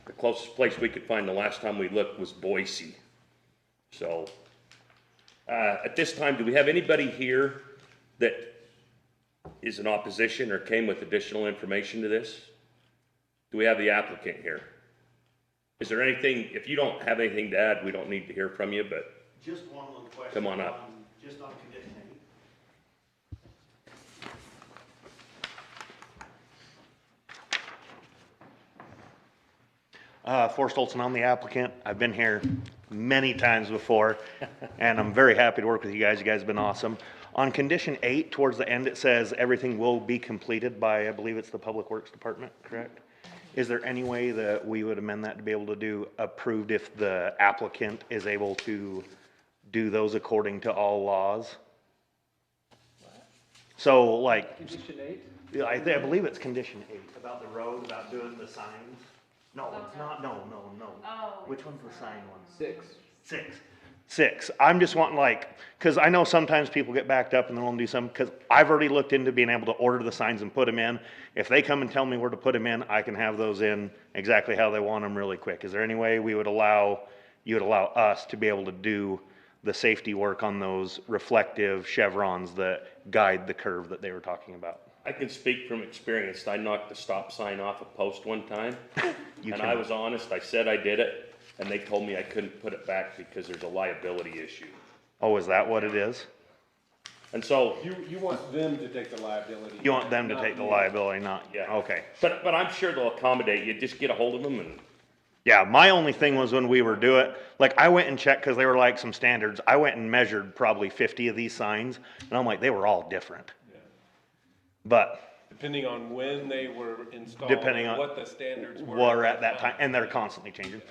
The closest place we could find the last time we looked was Boise. So, at this time, do we have anybody here that is in opposition or came with additional information to this? Do we have the applicant here? Is there anything, if you don't have anything to add, we don't need to hear from you, but Just one little question. Come on up. Just on conditioning. Forrest Olson, I'm the applicant. I've been here many times before, and I'm very happy to work with you guys. You guys have been awesome. On condition 8, towards the end, it says everything will be completed by, I believe it's the Public Works Department, correct? Is there any way that we would amend that to be able to do approved if the applicant is able to do those according to all laws? So like, Condition 8? yeah, I believe it's condition 8, about the road, about doing the signs. No, it's not, no. Oh. Which one's the sign one? 6. 6. I'm just wanting like, because I know sometimes people get backed up and they want to do something, because I've already looked into being able to order the signs and put them in. If they come and tell me where to put them in, I can have those in exactly how they want them really quick. Is there any way you would allow us to be able to do the safety work on those reflective chevrons that guide the curve that they were talking about? I can speak from experience. I knocked the stop sign off a post one time, You and can- I was honest. I said I did it, and they told me I couldn't put it back because there's a liability issue. Oh, is that what it is? And so, You want them to take the liability. You want them to not take the you. liability, not, yeah. okay. But I'm sure they'll accommodate you. Just get a hold of them and. Yeah, my only thing was when we were doing, like, I went and checked, because they were like some standards, I went and measured probably 50 of these signs, and I'm like, they were all different. But, Depending on when they were installed. Depending and on what the standards were. were at that time, and they're constantly changing.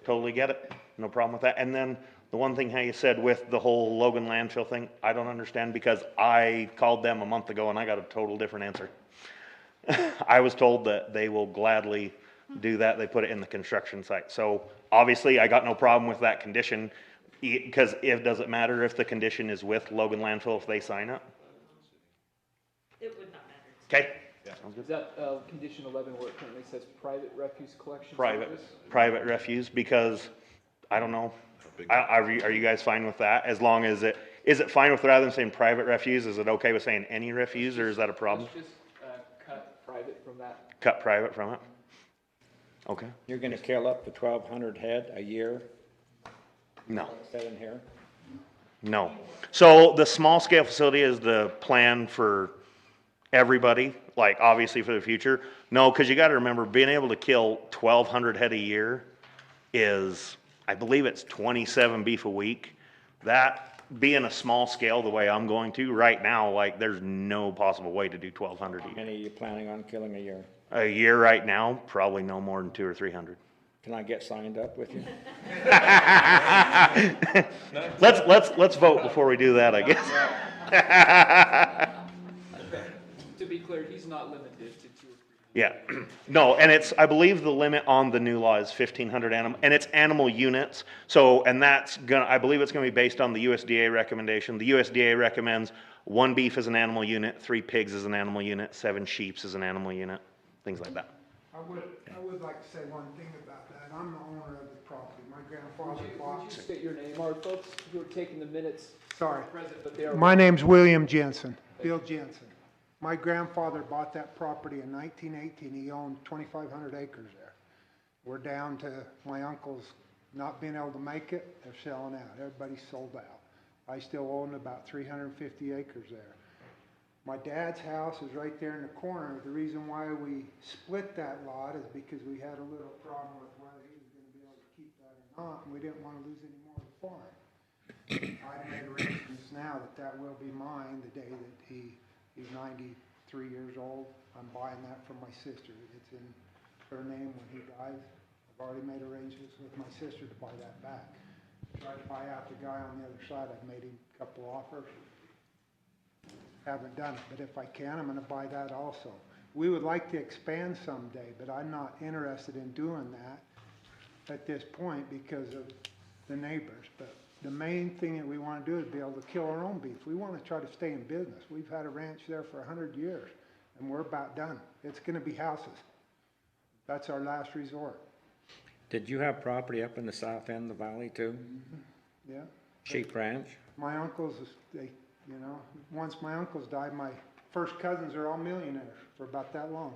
Totally get it, no problem with that. And then, the one thing how you said with the whole Logan landfill thing, I don't understand, because I called them a month ago and I got a total different answer. I was told that they will gladly do that, they put it in the construction site. So, obviously, I got no problem with that condition, because does it matter if the condition is with Logan landfill if they sign up? It would not matter. Okay? Is that condition 11 where it currently says private refuse collection Private, service? private refuse, because, I don't know, are you guys fine with that? As long as is it fine with, rather than saying private refuse, is it okay with saying any refuse, or is that a problem? Let's just cut private from that. Cut private from it? Okay. You're gonna kill up to 1,200 head a year, No, said in here? no. So the small scale facility is the plan for everybody, like obviously for the future. No, because you gotta remember, being able to kill 1,200 head a year is, I believe it's 27 beef a week. That being a small scale the way I'm going to, right now, like there's no possible way to do 1,200 a How year. many are you planning on killing a year? A year right now, probably no more than 200 or 300. Can I get signed up with you? Let's vote before we do that, I guess. To be clear, he's not limited to 2 or 3. Yeah, no, and it's, I believe the limit on the new law is 1,500 animal, and it's animal units. So, and that's gonna, I believe it's gonna be based on the USDA recommendation. The USDA recommends 1 beef as an animal unit, 3 pigs as an animal unit, 7 sheep as an animal unit, things like that. I would like to say one thing about that. I'm the owner of the property. My grandfather Would bought. you state your name? Our folks who are taking the minutes Sorry. present, but they are. My name's William Jensen, Bill Jensen. My grandfather bought that property in 1918. He owned 2,500 acres there. We're down to my uncle's not being able to make it. They're selling out. Everybody's sold out. I still own about 350 acres there. My dad's house is right there in the corner. The reason why we split that lot is because we had a little problem with whether he was gonna be able to keep that or not, and we didn't wanna lose any more of the farm. I've made arrangements now that will be mine the day that he's 93 years old. I'm buying that from my sister. It's in her name when he dies. I've already made arrangements with my sister to buy that back. Tried to buy out the guy on the other side. I've made him a couple offers. Haven't done it, but if I can, I'm gonna buy that also. We would like to expand someday, but I'm not interested in doing that at this point because of the neighbors. But the main thing that we wanna do is be able to kill our own beef. We wanna try to stay in business. We've had a ranch there for 100 years, and we're about done. It's gonna be houses. That's our last resort. Did you have property up in the south end of the valley too? Yeah. Sheep ranch? My uncles, once my uncles died, my first cousins are all millionaires for about that long.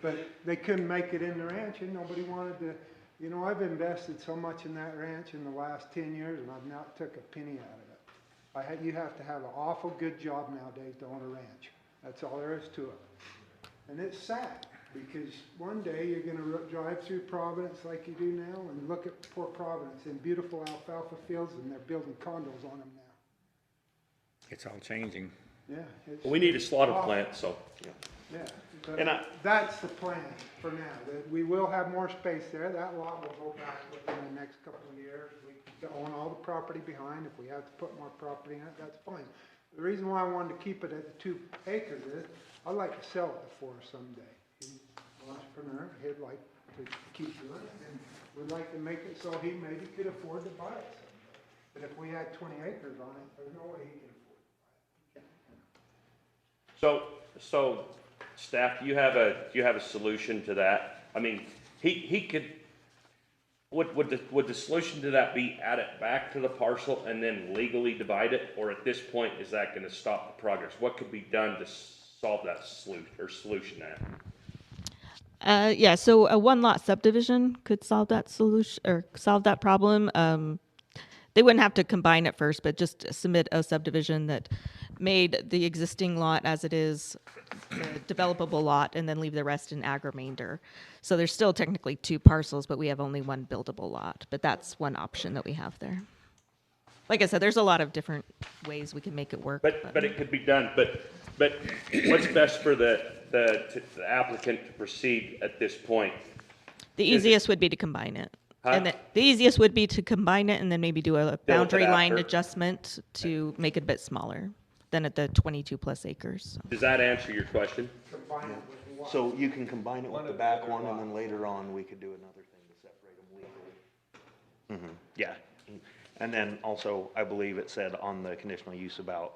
But they couldn't make it in the ranch and nobody wanted to, I've invested so much in that ranch in the last 10 years and I've not took a penny out of it. You have to have an awful good job nowadays to own a ranch. That's all there is to it. And it's sad. Because one day you're gonna drive through Providence like you do now and look at Port Providence and beautiful alfalfa fields, and they're building condos on them now. It's all changing. Yeah. it's- We need a slaughter awful. plant, so. Yeah, And I- but that's the plan for now, that we will have more space there, that lot will go back within the next couple of years. We own all the property behind, if we have to put more property in it, that's fine. The reason why I wanted to keep it at the 2 acres is, I'd like to sell it to Forrest someday. He's an entrepreneur, he'd like to keep doing it, and we'd like to make it so he maybe could afford to buy it someday. But if we had 20 acres on it, there's no way he can afford to buy it. So, staff, do you have a solution to that? I mean, he could, would the solution to that be add it back to the parcel and then legally divide it? Or at this point, is that gonna stop the progress? What could be done to solve that solution that? Yeah, so a one lot subdivision could solve that solution or solve that problem. They wouldn't have to combine it first, but just submit a subdivision that made the existing lot as it is a developable lot and then leave the rest in ag remainder. So there's still technically 2 parcels, but we have only 1 buildable lot. But that's one option that we have there. Like I said, there's a lot of different ways we can make it work. But it could be done, but what's best for the applicant to proceed at this point? The Is it- easiest would be to combine it. Huh? And the easiest would be to combine it and then maybe do a boundary line after. adjustment to make it a bit smaller than at the 22 plus acres. Does that answer your question? Combine it with the lot. So you can combine it with the back one, and then later on, we could do another thing to separate them legally. Yeah, and then also, I believe it said on the conditional use about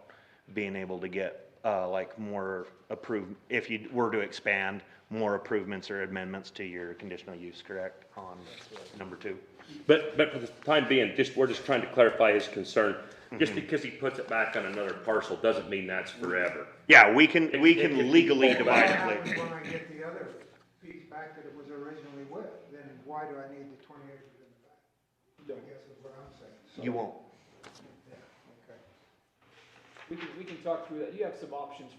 being able to get, like more approved, if you were to expand, more improvements or amendments to your conditional use, correct, on number 2? But for the time being, we're just trying to clarify his concern. Just because he puts it back on another parcel doesn't mean that's forever. Yeah, we can It could be legally pulled divide back. it later. When I get the other piece back that it was originally with, then why do I need the 20 acres in the back? I guess is what I'm saying. So- You won't. Yeah, okay. We can talk through that. You have some options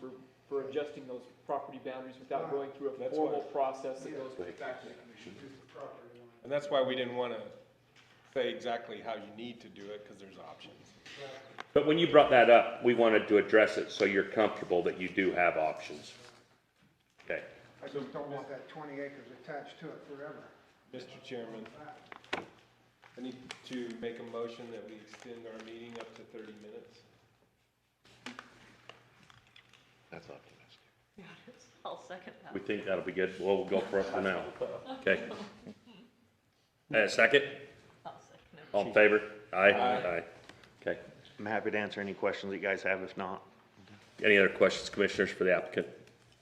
for adjusting those property boundaries without going through a That's formal why- process that goes back to the commission. And that's why we didn't wanna say exactly how you need to do it, cause there's options. But when you brought that up, we wanted to address it so you're comfortable that you do have options. Okay. I just don't want that 20 acres attached to it forever. Mr. Chairman, I need to make a motion that we extend our meeting up to 30 minutes. That's optimistic. I'll second that. We think that'll be good. Well, we'll go for it for now. Okay. Second? I'll second it. All in favor? Aye. Okay. I'm happy to answer any questions that you guys have, if not. Any other questions, commissioners, for the applicant?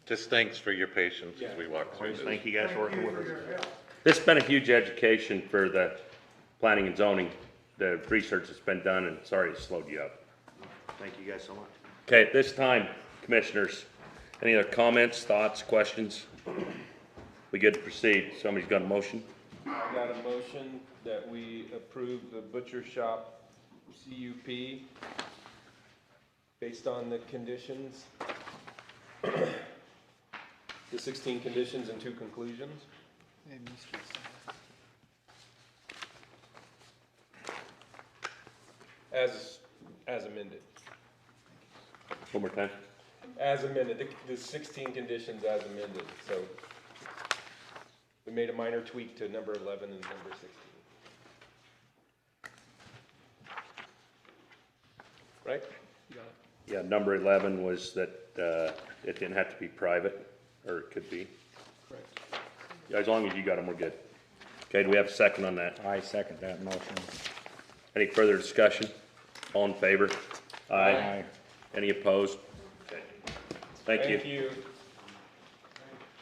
Just thanks for your patience as we walk through this. Thank you guys for working with us. This has been a huge education for the planning and zoning, the research that's been done, and sorry it slowed you up. Thank you guys so much. Okay, at this time, commissioners, any other comments, thoughts, questions? We good to proceed? Somebody's got a motion? I got a motion that we approve the butcher shop CUP based on the conditions. The 16 conditions and 2 conclusions. As amended. One more time. As amended, the 16 conditions as amended, so we made a minor tweak to number 11 and number 16. Right? You got it. Yeah, number 11 was that it didn't have to be private, or it could be. Correct. Yeah, as long as you got them, we're good. Okay, do we have a second on that? I second that motion. Any further discussion? All in favor? Aye. Any opposed? Okay. Thank you. Thank you.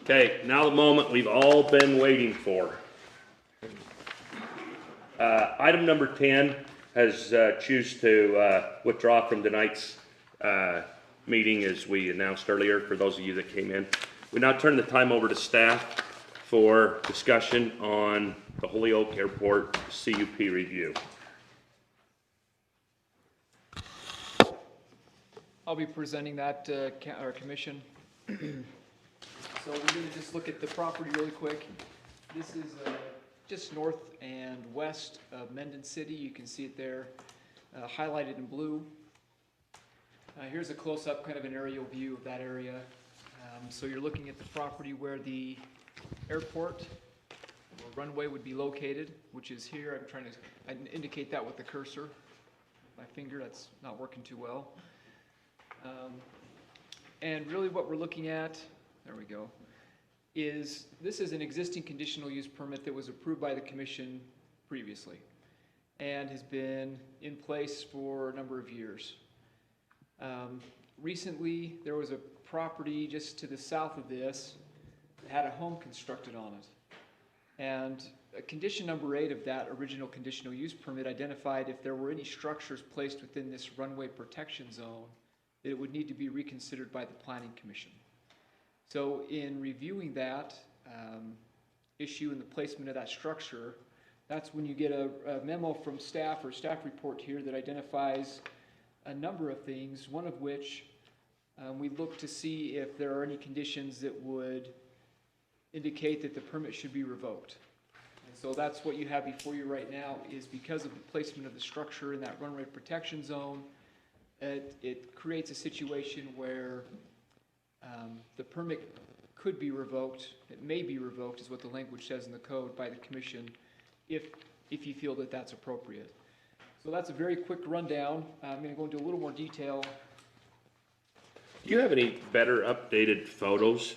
Okay, now the moment we've all been waiting for. Item number 10 has choose to withdraw from tonight's meeting, as we announced earlier, for those of you that came in. We now turn the time over to staff for discussion on the Holyoke Airport CUP review. I'll be presenting that to our commission. So we're gonna just look at the property really quick. This is just north and west of Mendon City. You can see it there highlighted in blue. Here's a close-up, kind of an aerial view of that area. So you're looking at the property where the airport or runway would be located, which is here. I'm trying to indicate that with the cursor. My finger, that's not working too well. And really what we're looking at, there we go, is this is an existing conditional use permit that was approved by the commission previously and has been in place for a number of years. Recently, there was a property just to the south of this that had a home constructed on it. And condition number 8 of that original conditional use permit identified if there were any structures placed within this runway protection zone, that it would need to be reconsidered by the Planning Commission. So in reviewing that issue and the placement of that structure, that's when you get a memo from staff or staff report here that identifies a number of things, one of which we look to see if there are any conditions that would indicate that the permit should be revoked. And so that's what you have before you right now, is because of the placement of the structure in that runway protection zone, it creates a situation where the permit could be revoked, it may be revoked is what the language says in the code by the commission, if you feel that that's appropriate. So that's a very quick rundown. I'm going to go into a little more detail. Do you have any better updated photos?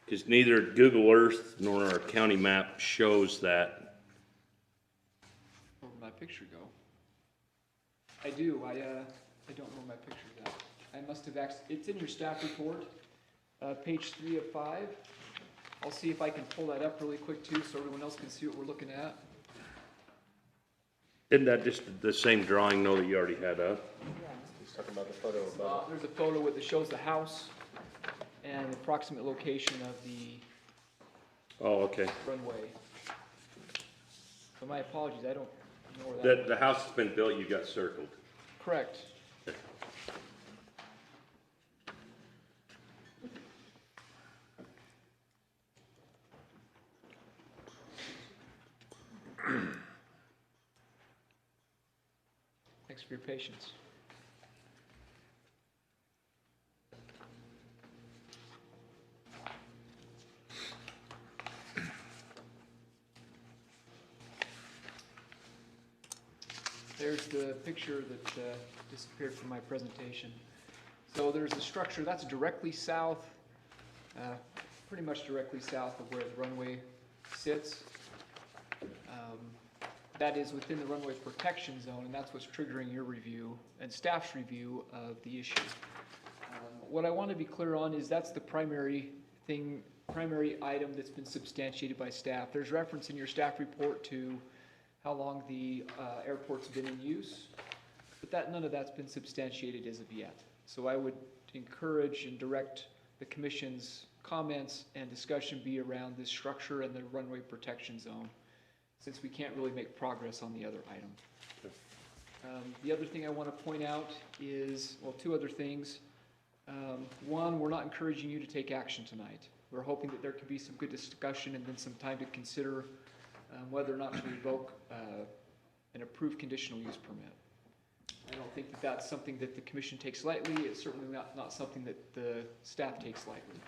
Because neither Google Earth nor our county map shows that. Where did my picture go? I do. I don't know where my picture's at. I must have it's in your staff report, page 3 of 5. I'll see if I can pull that up really quick too, so everyone else can see what we're looking at. Isn't that just the same drawing, though, that you already had up? He's talking about the photo above. There's a photo that shows the house and the approximate location of the Oh, okay. runway. So my apologies, I don't know where that The house that's been built, you got circled. Correct. Thanks for your patience. There's the picture that disappeared from my presentation. So there's a structure that's directly south, pretty much directly south of where the runway sits. That is within the runway protection zone, and that's what's triggering your review and staff's review of the issue. What I want to be clear on is that's the primary item that's been substantiated by staff. There's reference in your staff report to how long the airport's been in use, but none of that's been substantiated as of yet. So I would encourage and direct the commission's comments and discussion be around this structure and the runway protection zone, since we can't really make progress on the other item. The other thing I want to point out is, well, 2 other things. One, we're not encouraging you to take action tonight. We're hoping that there can be some good discussion and then some time to consider whether or not to revoke an approved conditional use permit. I don't think that that's something that the commission takes lightly. It's certainly not something that the staff takes lightly.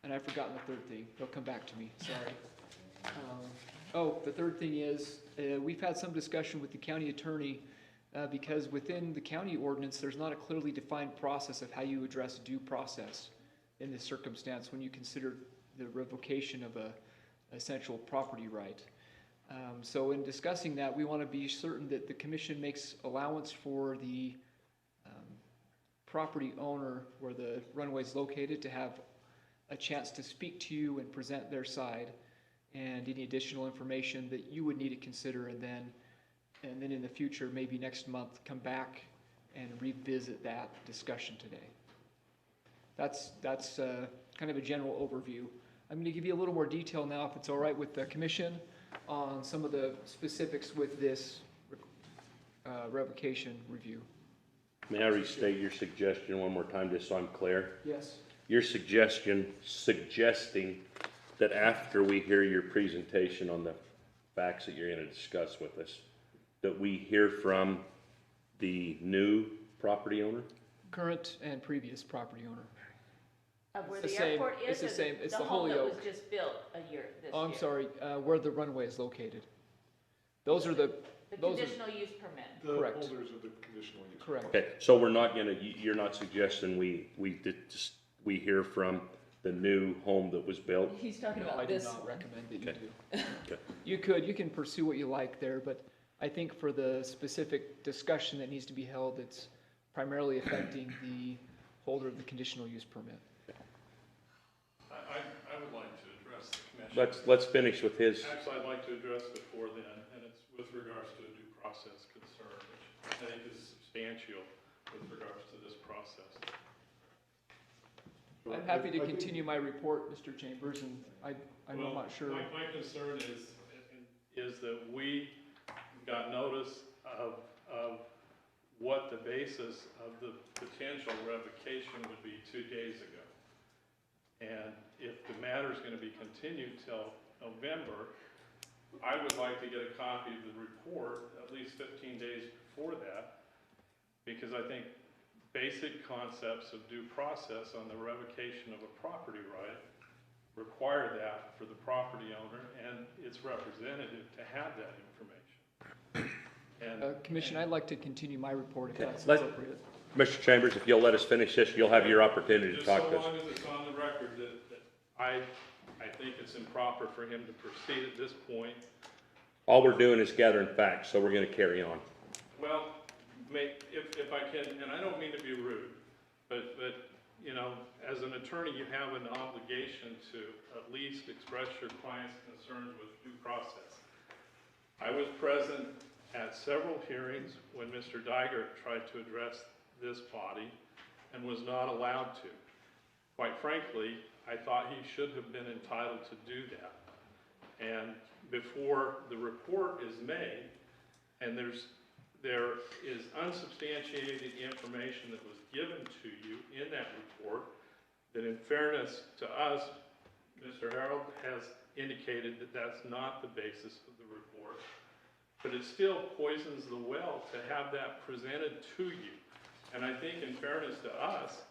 And I've forgotten the third thing. They'll come back to me, sorry. The third thing is, we've had some discussion with the county attorney because within the county ordinance, there's not a clearly defined process of how you address due process in this circumstance when you consider the revocation of a essential property right. So in discussing that, we want to be certain that the commission makes allowance for the property owner where the runway is located to have a chance to speak to you and present their side and any additional information that you would need to consider, and then in the future, maybe next month, come back and revisit that discussion today. That's kind of a general overview. I'm going to give you a little more detail now, if it's all right with the commission, on some of the specifics with this revocation review. May I restate your suggestion one more time, just so I'm clear? Yes. your suggesting that after we hear your presentation on the facts that you're gonna discuss with us, that we hear from the new property owner? Current and previous property owner. Of where It's the the same- airport it's is, the or same- it's the the home that was Holyoke. just built a year, this year? Oh, I'm sorry, where the runway is located. Those are the, The those are, conditional use permit. The Correct. holders of the conditional use. correct. Okay, so we're not gonna, you're not suggesting we hear from the new home that was built? He's talking No, I about do this not one. recommend that you Okay. do. Okay. You can pursue what you like there, but I think for the specific discussion that needs to be held, it's primarily affecting the holder of the conditional use permit. I would like to address the commission. Let's finish with his. Actually, I'd like to address before then, and it's with regards to a due process concern, which I think is substantial with regards to this process. I'm happy to continue my report, Mr. Chambers, and I'm Well, not sure. My concern is that we got notice of what the basis of the potential revocation would be 2 days ago. And if the matter's gonna be continued till November, I would like to get a copy of the report at least 15 days before that, because I think basic concepts of due process on the revocation of a property right require that for the property owner and its representative to have that information. And Commission, I'd like to continue my report if that's Let- appropriate. Mr. Chambers, if you'll let us finish this, you'll have your opportunity to just talk so to us. long as it's on the record that I think it's improper for him to proceed at this point. All we're doing is gathering facts, so we're gonna carry on. Well, if I can, and I don't mean to be rude, but, you know, as an attorney, you have an obligation to at least express your client's concerns with due process. I was present at several hearings when Mr. Diger tried to address this body and was not allowed to. Quite frankly, I thought he should have been entitled to do that. And before the report is made, and there is unsubstantiated information that was given to you in that report, that in fairness to us, Mr. Harold has indicated that that's not the basis of the report, but it still poisons the well to have that presented to you. And I think in fairness to us,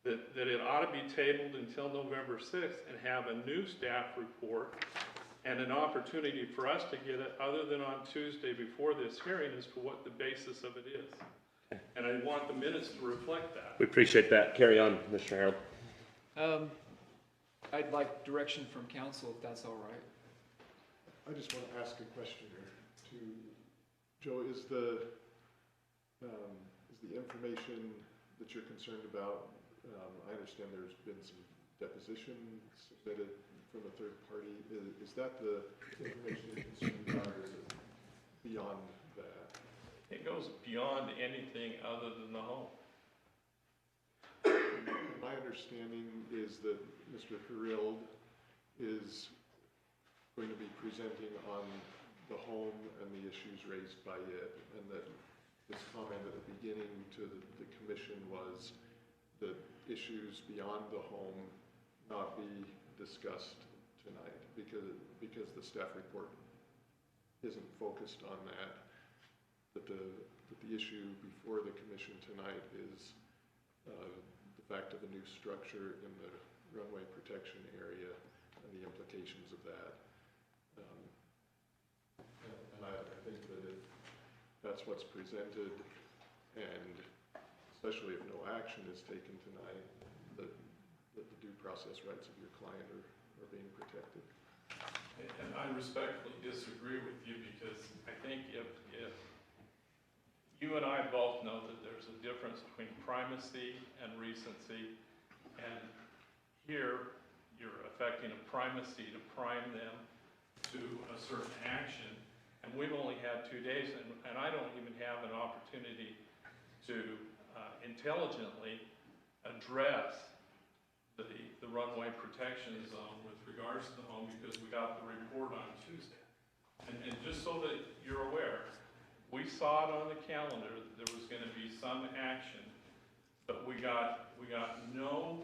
that it ought to be tabled until November 6th and have a new staff report and an opportunity for us to get it, other than on Tuesday before this hearing, as to what the basis of it is. And I want the minutes to reflect that. We appreciate that. Carry on, Mr. Harold. I'd like direction from council if that's all right. I just want to ask a question here to Joe. Is the information that you're concerned about, I understand there's been some deposition submitted from a third party. Is that the information you're concerned about, or is it beyond that? It goes beyond anything other than the home. My understanding is that Mr. Hurild is going to be presenting on the home and the issues raised by it, and that his comment at the beginning to the commission was that issues beyond the home not be discussed tonight, because the staff report isn't focused on that. That the issue before the commission tonight is the fact of the new structure in the runway protection area and the implications of that. And I think that if that's what's presented, and especially if no action is taken tonight, that the due process rights of your client are being protected. And I respectfully disagree with you, because I think if you and I both know that there's a difference between primacy and recency, and here you're affecting a primacy to prime them to a certain action, and we've only had 2 days, and I don't even have an opportunity to intelligently address the runway protection zone with regards to the home, because we got the report on Tuesday. And just so that you're aware, we saw it on the calendar that there was gonna be some action, but we got no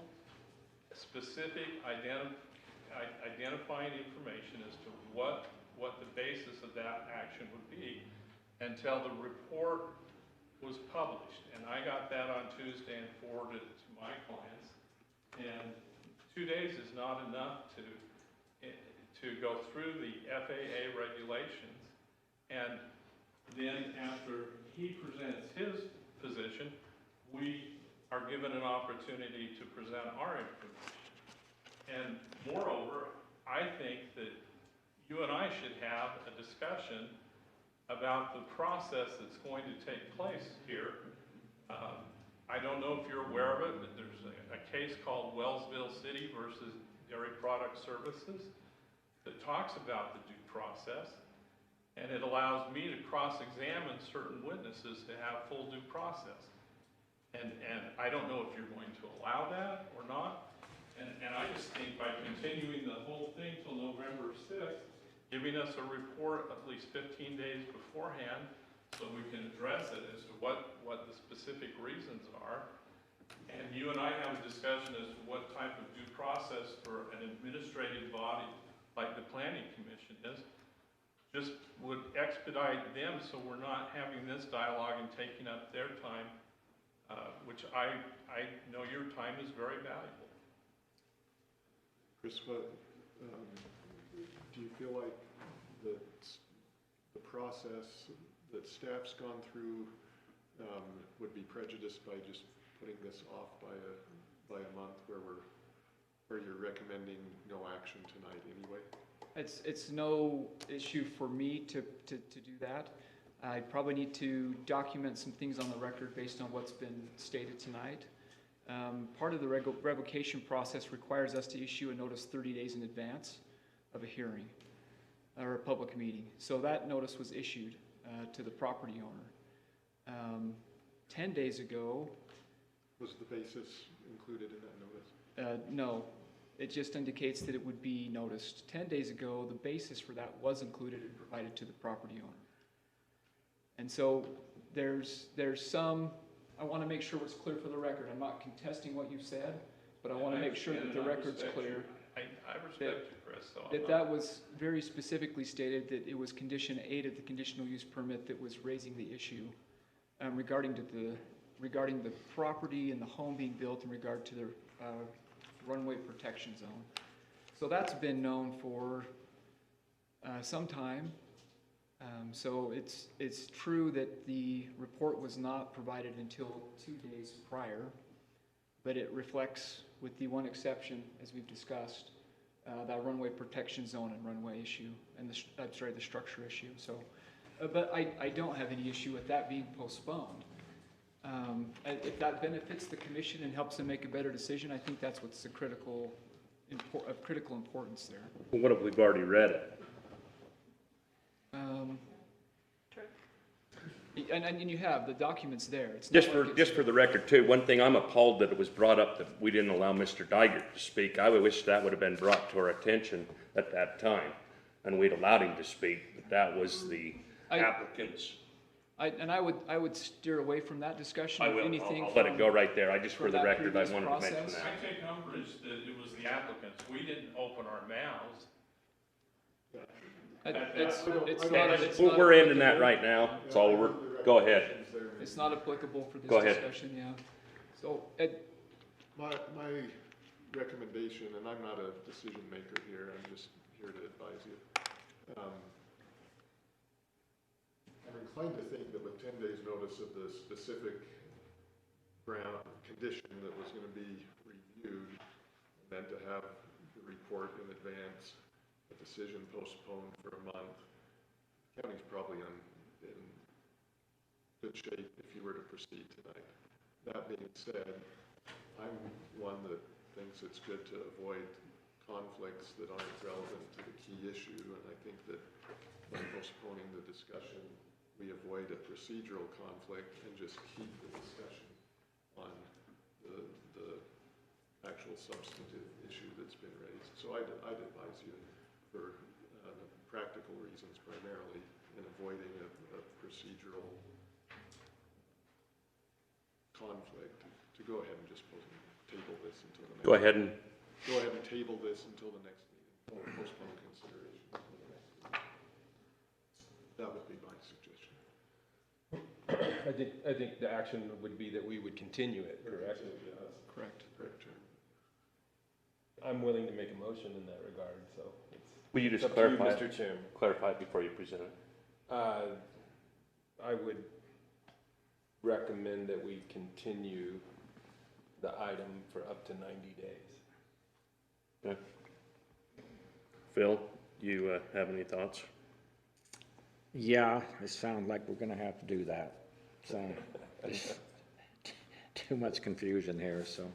specific identifying information as to what the basis of that action would be until the report was published. And I got that on Tuesday and forwarded it to my clients. And 2 days is not enough to go through the FAA regulations. And then after he presents his position, we are given an opportunity to present our information. And moreover, I think that you and I should have a discussion about the process that's going to take place here. I don't know if you're aware of it, but there's a case called Wellsville City versus Dairy Product Services that talks about the due process, and it allows me to cross-examine certain witnesses to have full due process. And I don't know if you're going to allow that or not. And I just think by continuing the whole thing till November 6th, giving us a report at least 15 days beforehand so we can address it as to what the specific reasons are. And you and I have a discussion as to what type of due process for an administrative body like the Planning Commission is, just would expedite them so we're not having this dialogue and taking up their time, which I know your time is very valuable. Chris, what, do you feel like that the process that staff's gone through would be prejudiced by just putting this off by a month where you're recommending no action tonight anyway? It's no issue for me to do that. I probably need to document some things on the record based on what's been stated tonight. Part of the revocation process requires us to issue a notice 30 days in advance of a hearing or a public meeting. So that notice was issued to the property owner. 10 days ago. Was the basis included in that notice? No, it just indicates that it would be noticed. 10 days ago, the basis for that was included and provided to the property owner. And so there's some, I want to make sure it's clear for the record. I'm not contesting what you said, but I want to make sure that the record's clear. I respect you, Chris. So That was very specifically stated that it was condition 8 of the conditional use permit that was raising the issue regarding the property and the home being built in regard to the runway protection zone. So that's been known for some time. So it's true that the report was not provided until 2 days prior, but it reflects, with the one exception, as we've discussed, that runway protection zone and runway issue, and the structure issue. So, but I don't have any issue with that being postponed. If that benefits the commission and helps them make a better decision, I think that's what's of critical importance there. Well, what if we've already read it? And you have the documents there. It's Just not for, like it's- just for the record too, one thing, I'm appalled that it was brought up that we didn't allow Mr. Dygert to speak. I would wish that would have been brought to our attention at that time, and we'd allowed him to speak, but that was the applicant's. I would steer away from that discussion. I if will, anything I'll let it from- go right there. I just, for from the that record, I previous wanted to mention process. that. I take umbrage that it was the applicants. We didn't open our mouths. We're ending that right now. It's all over. Go ahead. It's not applicable for this Go ahead. discussion, yeah. So, Ed, My recommendation, and I'm not a decision maker here, I'm just here to advise you. I'm inclined to think that with 10 days notice of the specific ground condition that was going to be reviewed, and then to have the report in advance, a decision postponed for a month, the county's probably in good shape if you were to proceed tonight. That being said, I'm one that thinks it's good to avoid conflicts that aren't relevant to the key issue, and I think that by postponing the discussion, we avoid a procedural conflict and just keep the discussion on the actual substantive issue that's been raised. So I'd advise you, for practical reasons primarily, in avoiding a procedural conflict, to go ahead and just table this until the next. Go ahead and go ahead and table this until the next meeting, or postpone consideration until the next meeting. That would be my suggestion. I think the action would be that we would continue it, correct? Correct. Correct, Chair. I'm willing to make a motion in that regard, so it's. Will you it's just up to you, clarify? Mr. Chairman. Clarify it before you present it. I would recommend that we continue the item for up to 90 days. Okay. Phil, you have any thoughts? Yeah, it sounds like we're gonna have to do that, so, there's too much confusion here, so.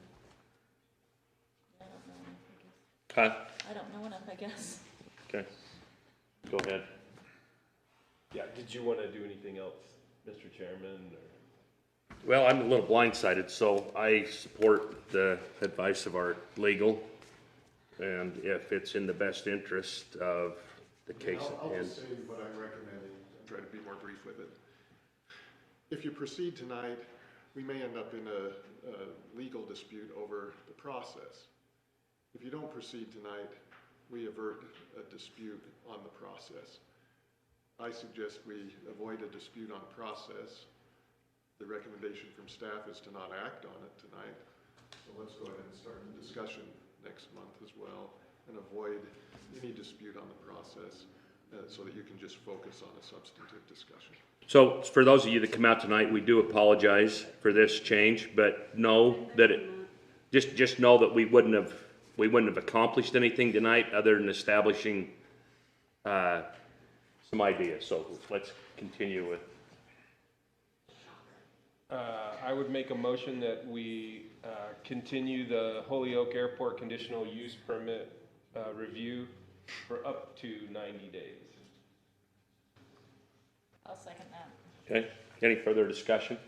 Huh? I don't know enough, I guess. Okay. Go ahead. Yeah, did you want to do anything else, Mr. Chairman, or? Well, I'm a little blindsided, so I support the advice of our legal. And if it's in the best interest of the case I'll at hand. just say what I'm recommending, and try to be more brief with it. If you proceed tonight, we may end up in a legal dispute over the process. If you don't proceed tonight, we avert a dispute on the process. I suggest we avoid a dispute on process. The recommendation from staff is to not act on it tonight. So let's go ahead and start the discussion next month as well and avoid any dispute on the process so that you can just focus on a substantive discussion. So for those of you that come out tonight, we do apologize for this change, but know that just know that we wouldn't have accomplished anything tonight other than establishing some ideas. So let's continue with. I would make a motion that we continue the Holyoke Airport conditional use permit review for up to 90 days. I'll second that. Okay, any further discussion?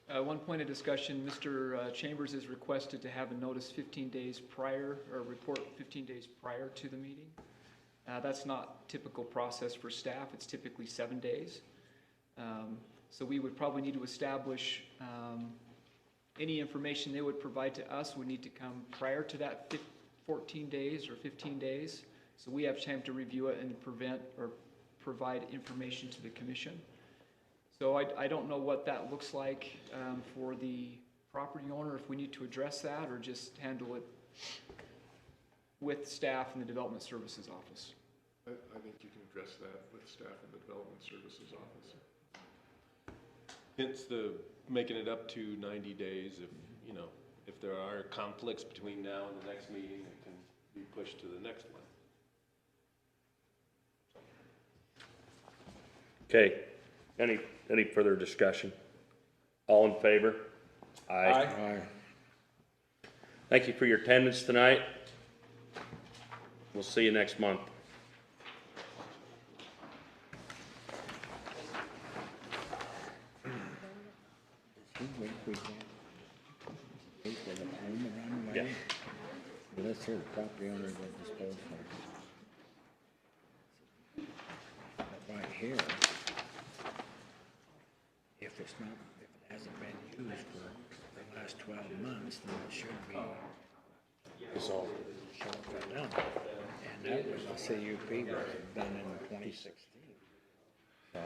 One point of discussion, Mr. Chambers is requested to have a notice 15 days prior, or report 15 days prior to the meeting. That's not typical process for staff, it's typically 7 days. So we would probably need to establish any information they would provide to us would need to come prior to that 14 days or 15 days. So we have time to review it and provide information to the commission. So I don't know what that looks like for the property owner, if we need to address that or just handle it with staff in the Development Services Office. I think you can address that with staff in the Development Services Office. Hence the making it up to 90 days. If there are conflicts between now and the next meeting, it can be pushed to the next one. Okay, any further discussion? All in favor? Aye. Thank you for your attendance tonight. We'll see you next month. Yeah. Let's hear the property owner will dispose of it. But right here, if it hasn't been used for the last 12 months, then it should be dissolved. Done. And that was a CUP record done in 2016. So I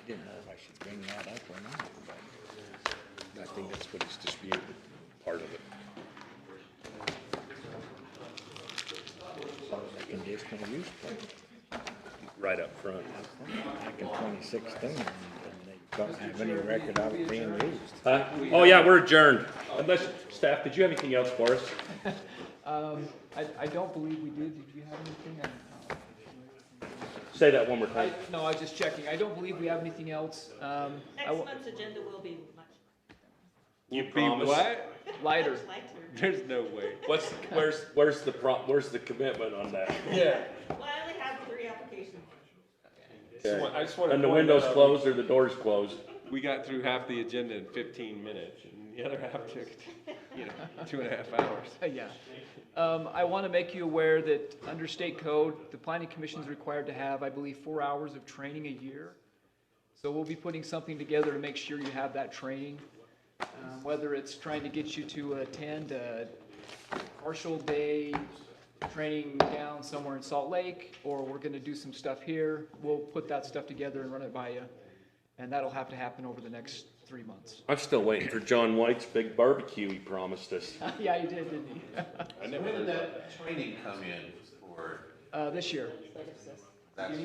didn't know if I should bring that up or not, but I think that's what he's disputed, part of it. the conditional use permit. Right up front. Back in 2016, and they don't have any record of it being used. Oh yeah, we're adjourned. Unless, staff, did you have anything else for us? I don't believe we did. Did you have anything? Say that one more time. No, I was just checking. I don't believe we have anything else. Next month's agenda will be much You promise? What? lighter. lighter. There's no way. Where's the commitment on that? Yeah. Well, I only have 3 applications. I just want to. And the window's closed or the door's closed? We got through half the agenda in 15 minutes, and the other half took, 2.5 hours. Yeah. I want to make you aware that under state code, the planning commission is required to have, I believe, 4 hours of training a year. So we'll be putting something together to make sure you have that training. Whether it's trying to get you to attend partial day training down somewhere in Salt Lake, or we're gonna do some stuff here. We'll put that stuff together and run it by you. And that'll have to happen over the next 3 months. I'm still waiting for John White's big barbecue he promised us. Yeah, he did, didn't he? When did that training come in for, This year,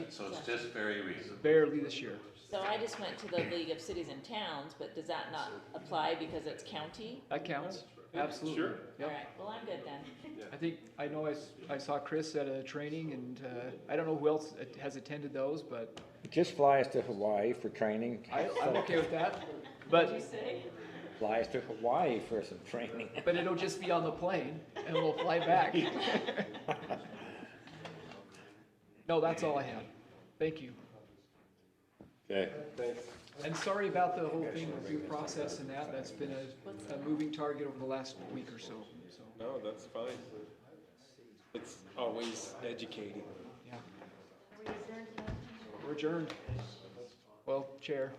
so it's just very recent? barely this year. So I just went to the League of Cities and Towns, but does that not apply because it's county? That counts, absolutely. Sure. All Yep. right, well, I'm good then. I saw Chris at a training, and I don't know who else has attended those, but Just fly us to Hawaii for training. I'm okay with that. What'd you But, say? Fly us to Hawaii for some training. but it'll just be on the plane, and we'll fly back. No, that's all I had. Thank you. Okay. And sorry about the whole thing with due process and that. That's been a moving target over the last week or so, so, No, that's fine. It's always educating. yeah. We're adjourned. Well, Chair.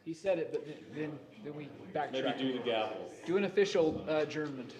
He said it, but then we backtracked. Maybe do the gavel. Do an official adjournment.